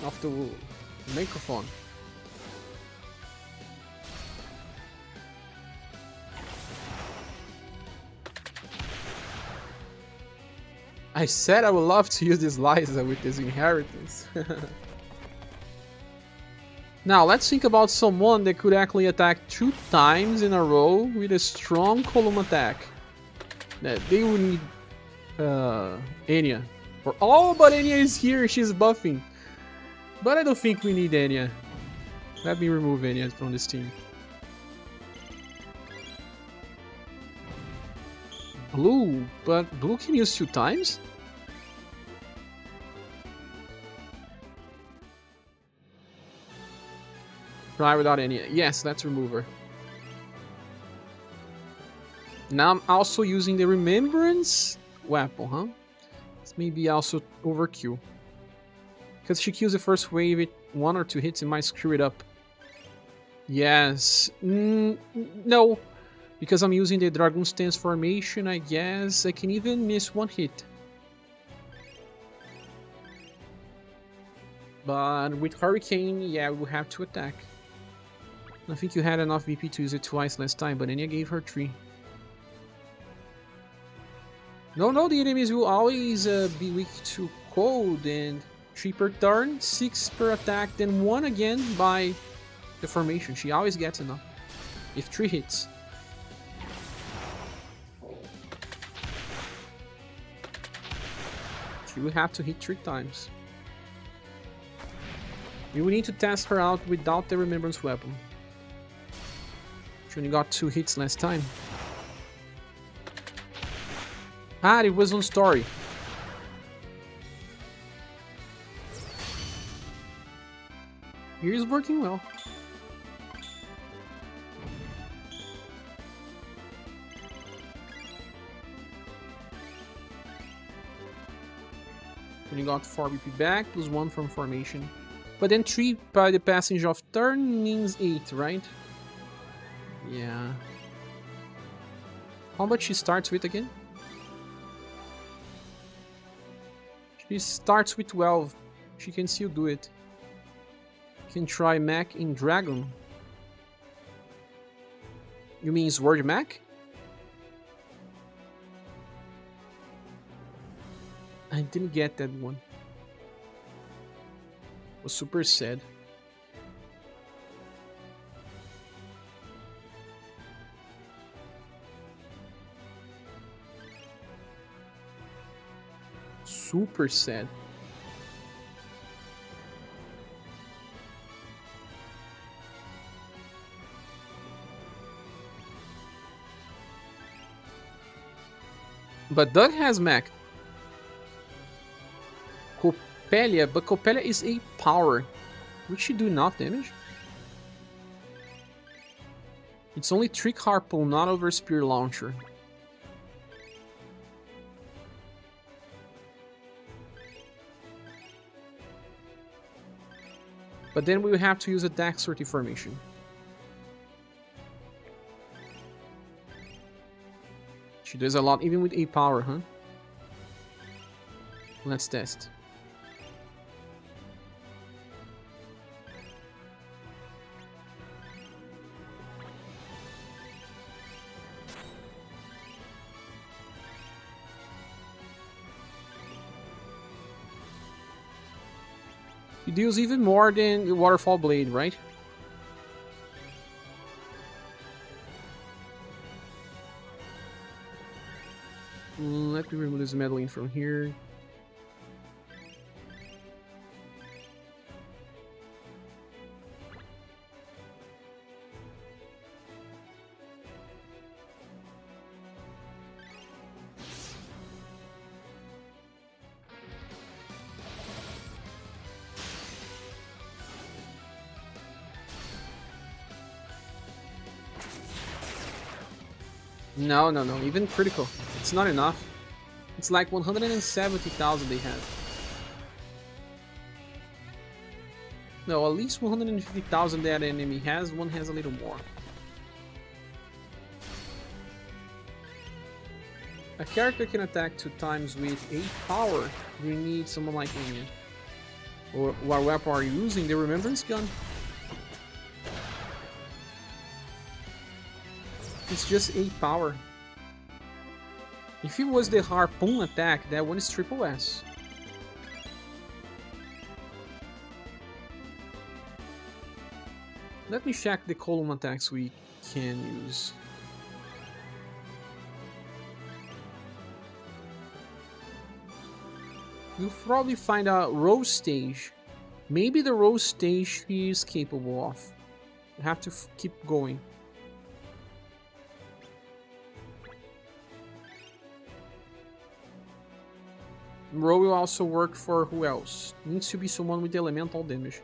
of the microphone. I said I would love to use this Liza with this inheritance. Now, let's think about someone that could actually attack 2 times in a row with a strong column attack. That they would need Enya. Oh, but Enya is here, she's buffing. But I don't think we need Enya. Let me remove Enya from this team. Blue, but Blue can use 2 times? Try without Enya. Yes, let's remove her. Now I'm also using the Remembrance weapon, huh? This may be also overkill. Because she kills the first wave with 1 or 2 hits, it might screw it up. Yes. No. Because I'm using the Dragoon Stance formation, I guess I can even miss 1 hit. But with Hurricane, yeah, we'll have to attack. I think you had enough VP to use it twice last time, but Enya gave her 3. No, the enemies will always be weak to cold, and 3 per turn, 6 per attack, then 1 again by the formation. She always gets enough. If 3 hits. She will have to hit 3 times. We will need to test her out without the Remembrance Weapon. She only got 2 hits last time. Ah, it was on story. Here is working well. When you got 4 BP back, plus 1 from formation. But then 3 by the passage of turn means 8, right? Yeah. How much she starts with again? She starts with 12. She can still do it. Can try Mech in Dragon. You mean Sword Mech? I didn't get that one. Was super sad. Super sad. But Doug has mech. Copelia, but Copelia is a power. Would she do enough damage? It's only Trick Harpoon, not over Spear Launcher. But then we will have to use a Dexterity formation. She does a lot even with a power, huh? Let's test. It deals even more than the Waterfall Blade, right? Let me remove this meddling from here. No, even critical. It's not enough. It's like 170,000 they have. No, at least 150,000 that enemy has, one has a little more. A character can attack 2 times with 8 power. We need someone like Anya. Or what weapon are you using? The Remembrance Gun? It's just 8 power. If it was the Harpoon attack, that one is triple S. Let me check the column attacks we can use. You'll probably find a Rose stage. Maybe the Rose stage he is capable of. You have to keep going. Ro will also work for who else? Needs to be someone with elemental damage.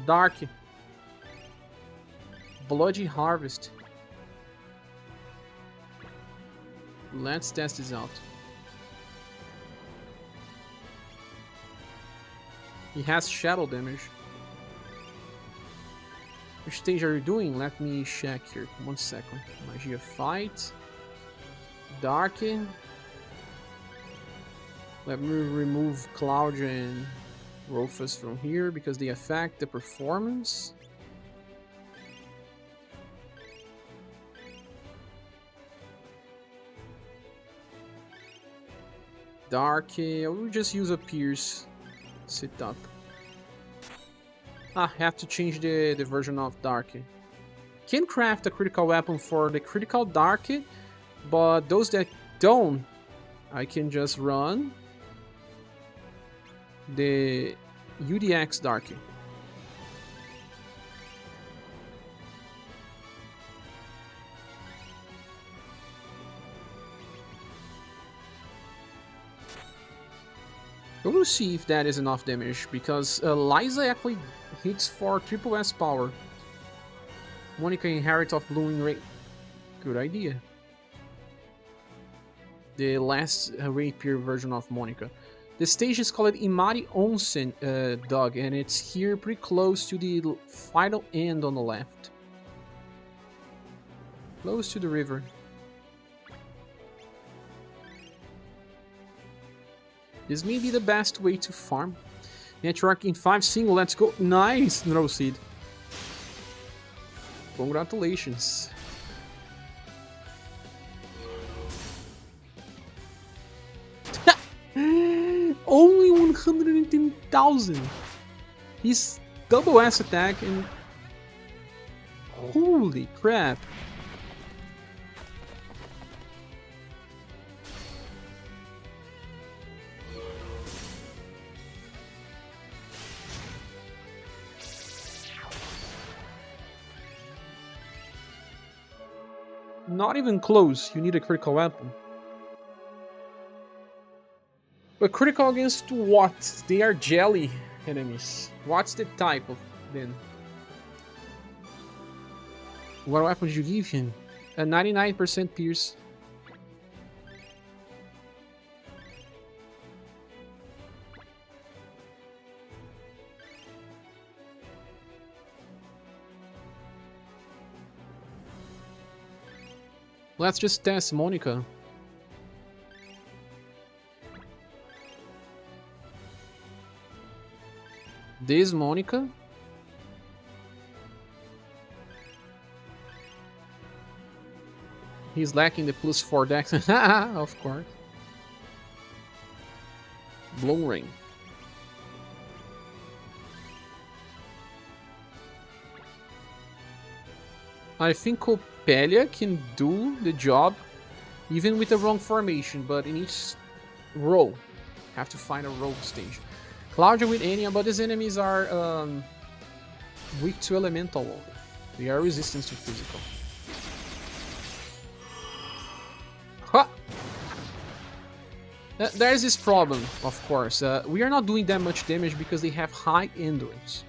Dark. Bloody Harvest. Let's test this out. He has shadow damage. Which stage are you doing? Let me check here. 1 second. Magia Fight. Darken. Let me remove Claudia and Rufus from here because they affect the performance. Dark, I will just use a Pierce. Sit up. Ah, have to change the version of Dark. Can craft a critical weapon for the critical Dark, but those that don't, I can just run the UDX Dark. We will see if that is enough damage, because Liza actually hits for triple S power. Monica inherit of Blooming Ray. Good idea. The last rapier version of Monica. The stage is called Imari Onsen, Doug, and it's here pretty close to the final end on the left. Close to the river. This may be the best way to farm. Matriarch in 5 single, let's go. Nice, no seed. Congratulations. Only 110,000. He's double S attack and... Holy crap. Not even close, you need a critical weapon. But critical against what? They are jelly enemies. What's the type of them? What weapon did you give him? A 99% pierce. Let's just test Monica. This Monica. He's lacking the +4 dex. Of course. Bloom Ring. I think Copelia can do the job even with the wrong formation, but in each row. Have to find a row stage. Claudia with Enya, but these enemies are weak to elemental. They are resistant to physical. Ha! There's this problem, of course. We are not doing that much damage because they have high endurance.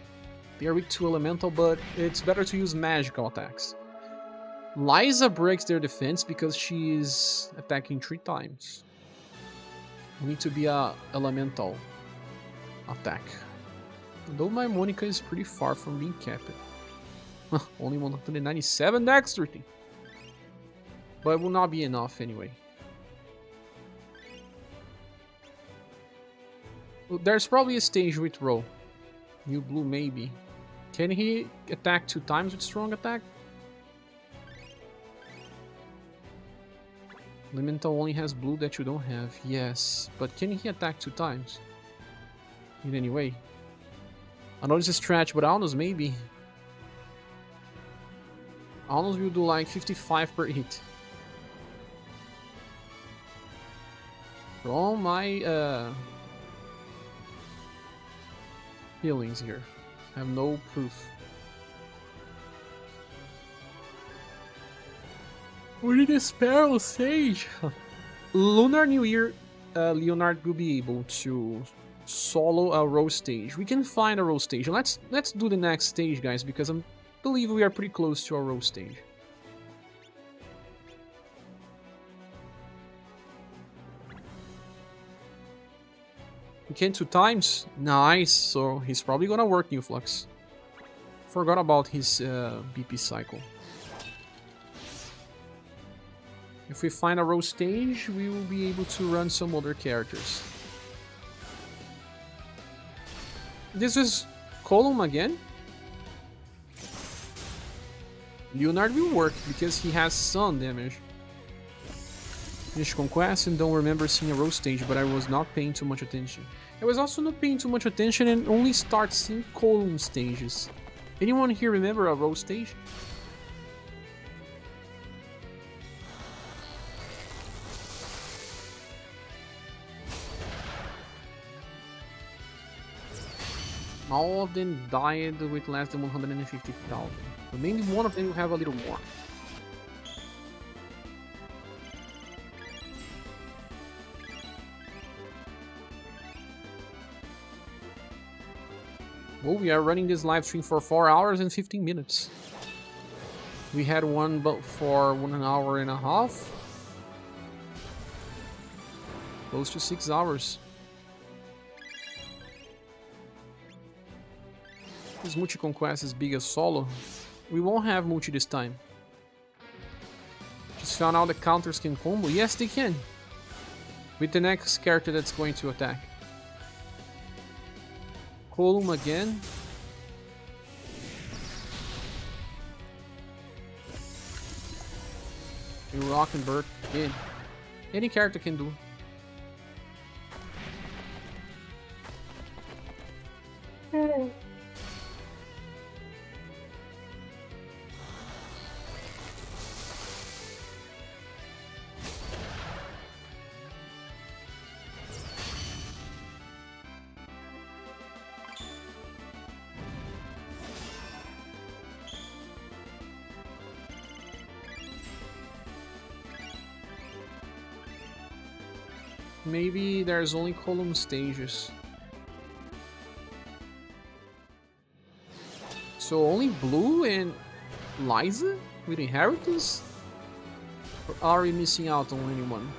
They are weak to elemental, but it's better to use magical attacks. Liza breaks their defense because she is attacking 3 times. We need to be a elemental attack. Though my Monica is pretty far from being capped. Only 197 dexterity. But it will not be enough anyway. Well, there's probably a stage with Ro. New blue maybe. Can he attack 2 times with strong attack? Elemental only has blue that you don't have. Yes, but can he attack 2 times? In any way? I know this is stretch, but Alnos maybe. Alnos will do like 55 per hit. From my feelings here. I have no proof. We need a Sparrow Sage! Lunar New Year, Leonard will be able to solo a row stage. We can find a row stage. Let's do the next stage, guys, because I believe we are pretty close to a row stage. We can 2 times? Nice, so he's probably gonna work New Flux. Forgot about his BP cycle. If we find a row stage, we will be able to run some other characters. This is Column again. Leonard will work because he has sun damage. Finished Conquest and don't remember seeing a road stage, but I was not paying too much attention. I was also not paying too much attention and only start seeing column stages. Anyone here remember a road stage? All of them died with less than 150,000. But maybe one of them will have a little more. Well, we are running this live stream for 4 hours and 15 minutes. We had one but for 1 hour and a half. Close to 6 hours. This multi-conquest is big as solo. We won't have multi this time. Just found out the counters can combo. Yes, they can. With the next character that's going to attack. Column again. You rock and bird. Yeah. Any character can do. Maybe there's only column stages. So only Blue and Liza with Inheritance? Or are we missing out on anyone?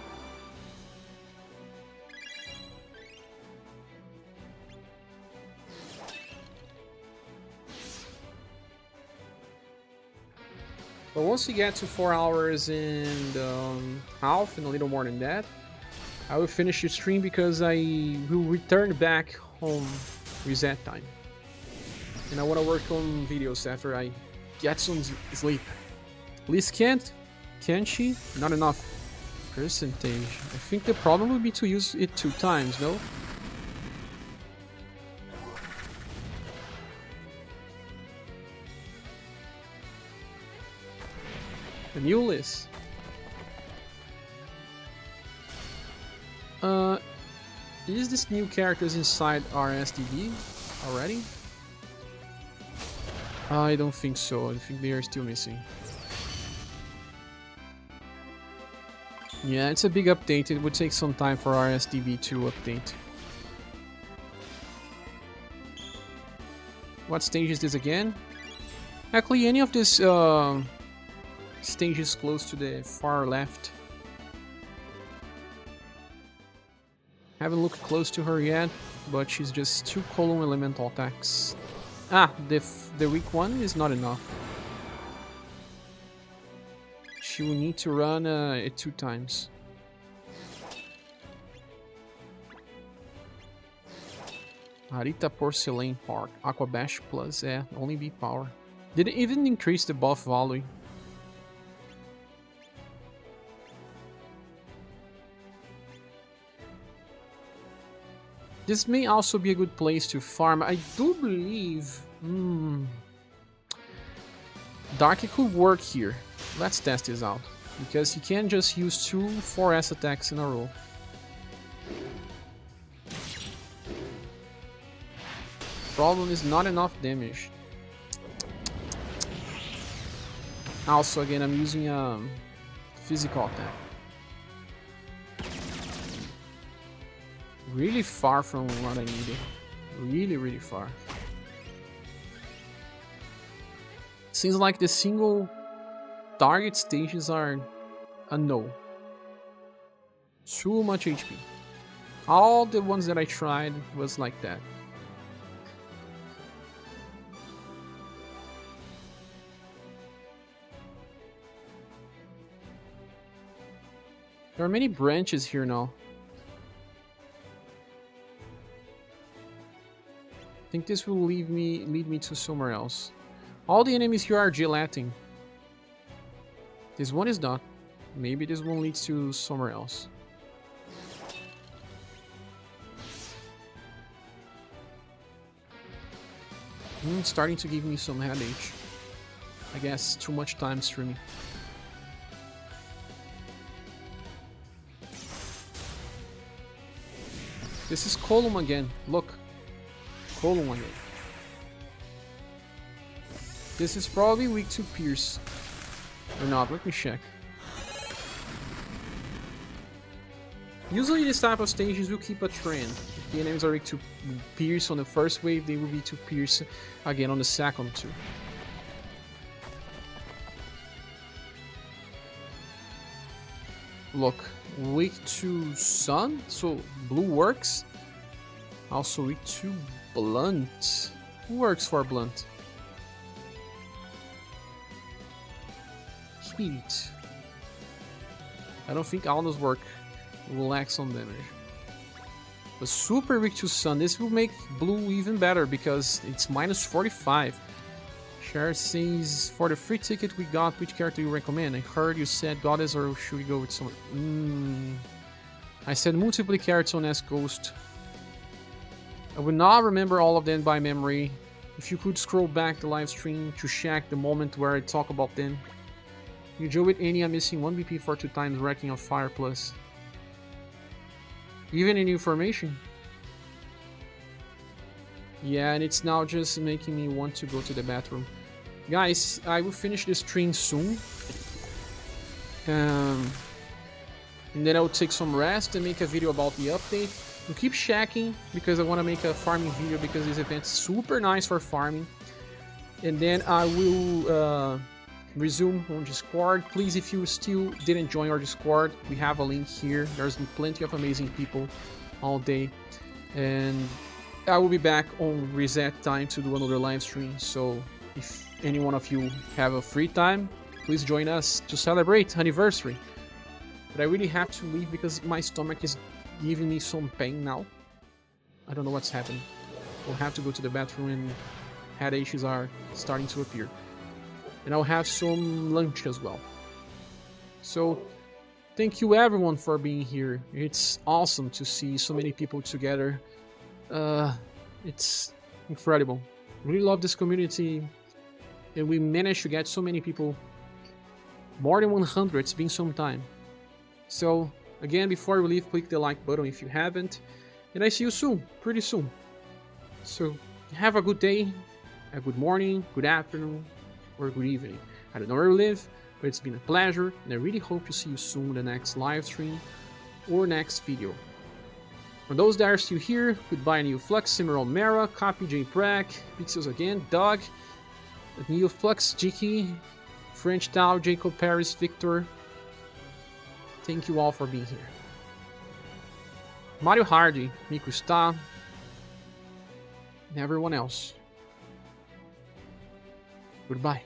But once we get to 4 hours and half and a little more than that, I will finish the stream because I will return back home reset time. And I want to work on videos after I get some sleep. Liz can't she? Not enough percentage. I think the problem would be to use it 2 times, no? The new Liz. Is this new characters inside RSDB already? I don't think so. I think they are still missing. Yeah, it's a big update. It would take some time for RSDB to update. What stage is this again? Actually, any of this stages close to the far left. Haven't looked close to her yet, but she's just 2 column elemental attacks. Ah, the weak one is not enough. She will need to run it 2 times. Arita Porcelain Park. Aqua Bash plus, only B power. Did it even increase the buff value? This may also be a good place to farm. I do believe... Darky could work here. Let's test this out. Because you can't just use 2 4S attacks in a row. Problem is not enough damage. Also, again, I'm using a physical attack. Really far from what I needed. Really, really far. Seems like the single target stages are a no. Too much HP. All the ones that I tried was like that. There are many branches here now. I think this will lead me to somewhere else. All the enemies here are gelating. This one is not. Maybe this one leads to somewhere else. Starting to give me some headache. I guess too much time streaming. This is Column again. Look. Column again. This is probably weak to Pierce. Or not, let me check. Usually this type of stages will keep a trend. If the enemies are weak to Pierce on the first wave, they will be to Pierce again on the second too. Look, weak to Sun, so blue works. Also weak to Blunt. Who works for Blunt? Heat. I don't think all those work. Will lack some damage. But super weak to Sun. This will make blue even better because it's minus 45. Cher says, for the free ticket we got, which character you recommend? I heard you said Goddess, or should we go with someone? I said multiple characters on S Ghost. I would not remember all of them by memory. If you could scroll back the live stream to check the moment where I talk about them. You Joe with any, I'm missing 1 BP for 2 times wrecking of Fire Plus. Even in information? Yeah, and it's now just making me want to go to the bathroom. Guys, I will finish the stream soon. And then I will take some rest and make a video about the update. And keep checking, because I want to make a farming video, because this event's super nice for farming. And then I will resume on Discord. Please, if you still didn't join our Discord, we have a link here. There's plenty of amazing people all day, and I will be back on reset time to do another live stream. So if any one of you have a free time, please join us to celebrate anniversary. But I really have to leave because my stomach is giving me some pain now. I don't know what's happening. I'll have to go to the bathroom, and headaches are starting to appear. And I'll have some lunch as well. So, thank you everyone for being here. It's awesome to see so many people together. It's incredible. Really love this community. And we managed to get so many people. More than 100, it's been some time. So, again, before we leave, click the like button if you haven't. And I see you soon, pretty soon. So, have a good day, a good morning, good afternoon, or good evening. I don't know where you live, but it's been a pleasure, and I really hope to see you soon in the next live stream or next video. For those that are still here, goodbye Neo Flux, Cimarron Mera, Copy J Prack, Pixels again, Doug, Neo Flux, Jiki, French Tao, Jacob Paris, Victor. Thank you all for being here. Mario Hardy, Miku Sta, and everyone else. Goodbye.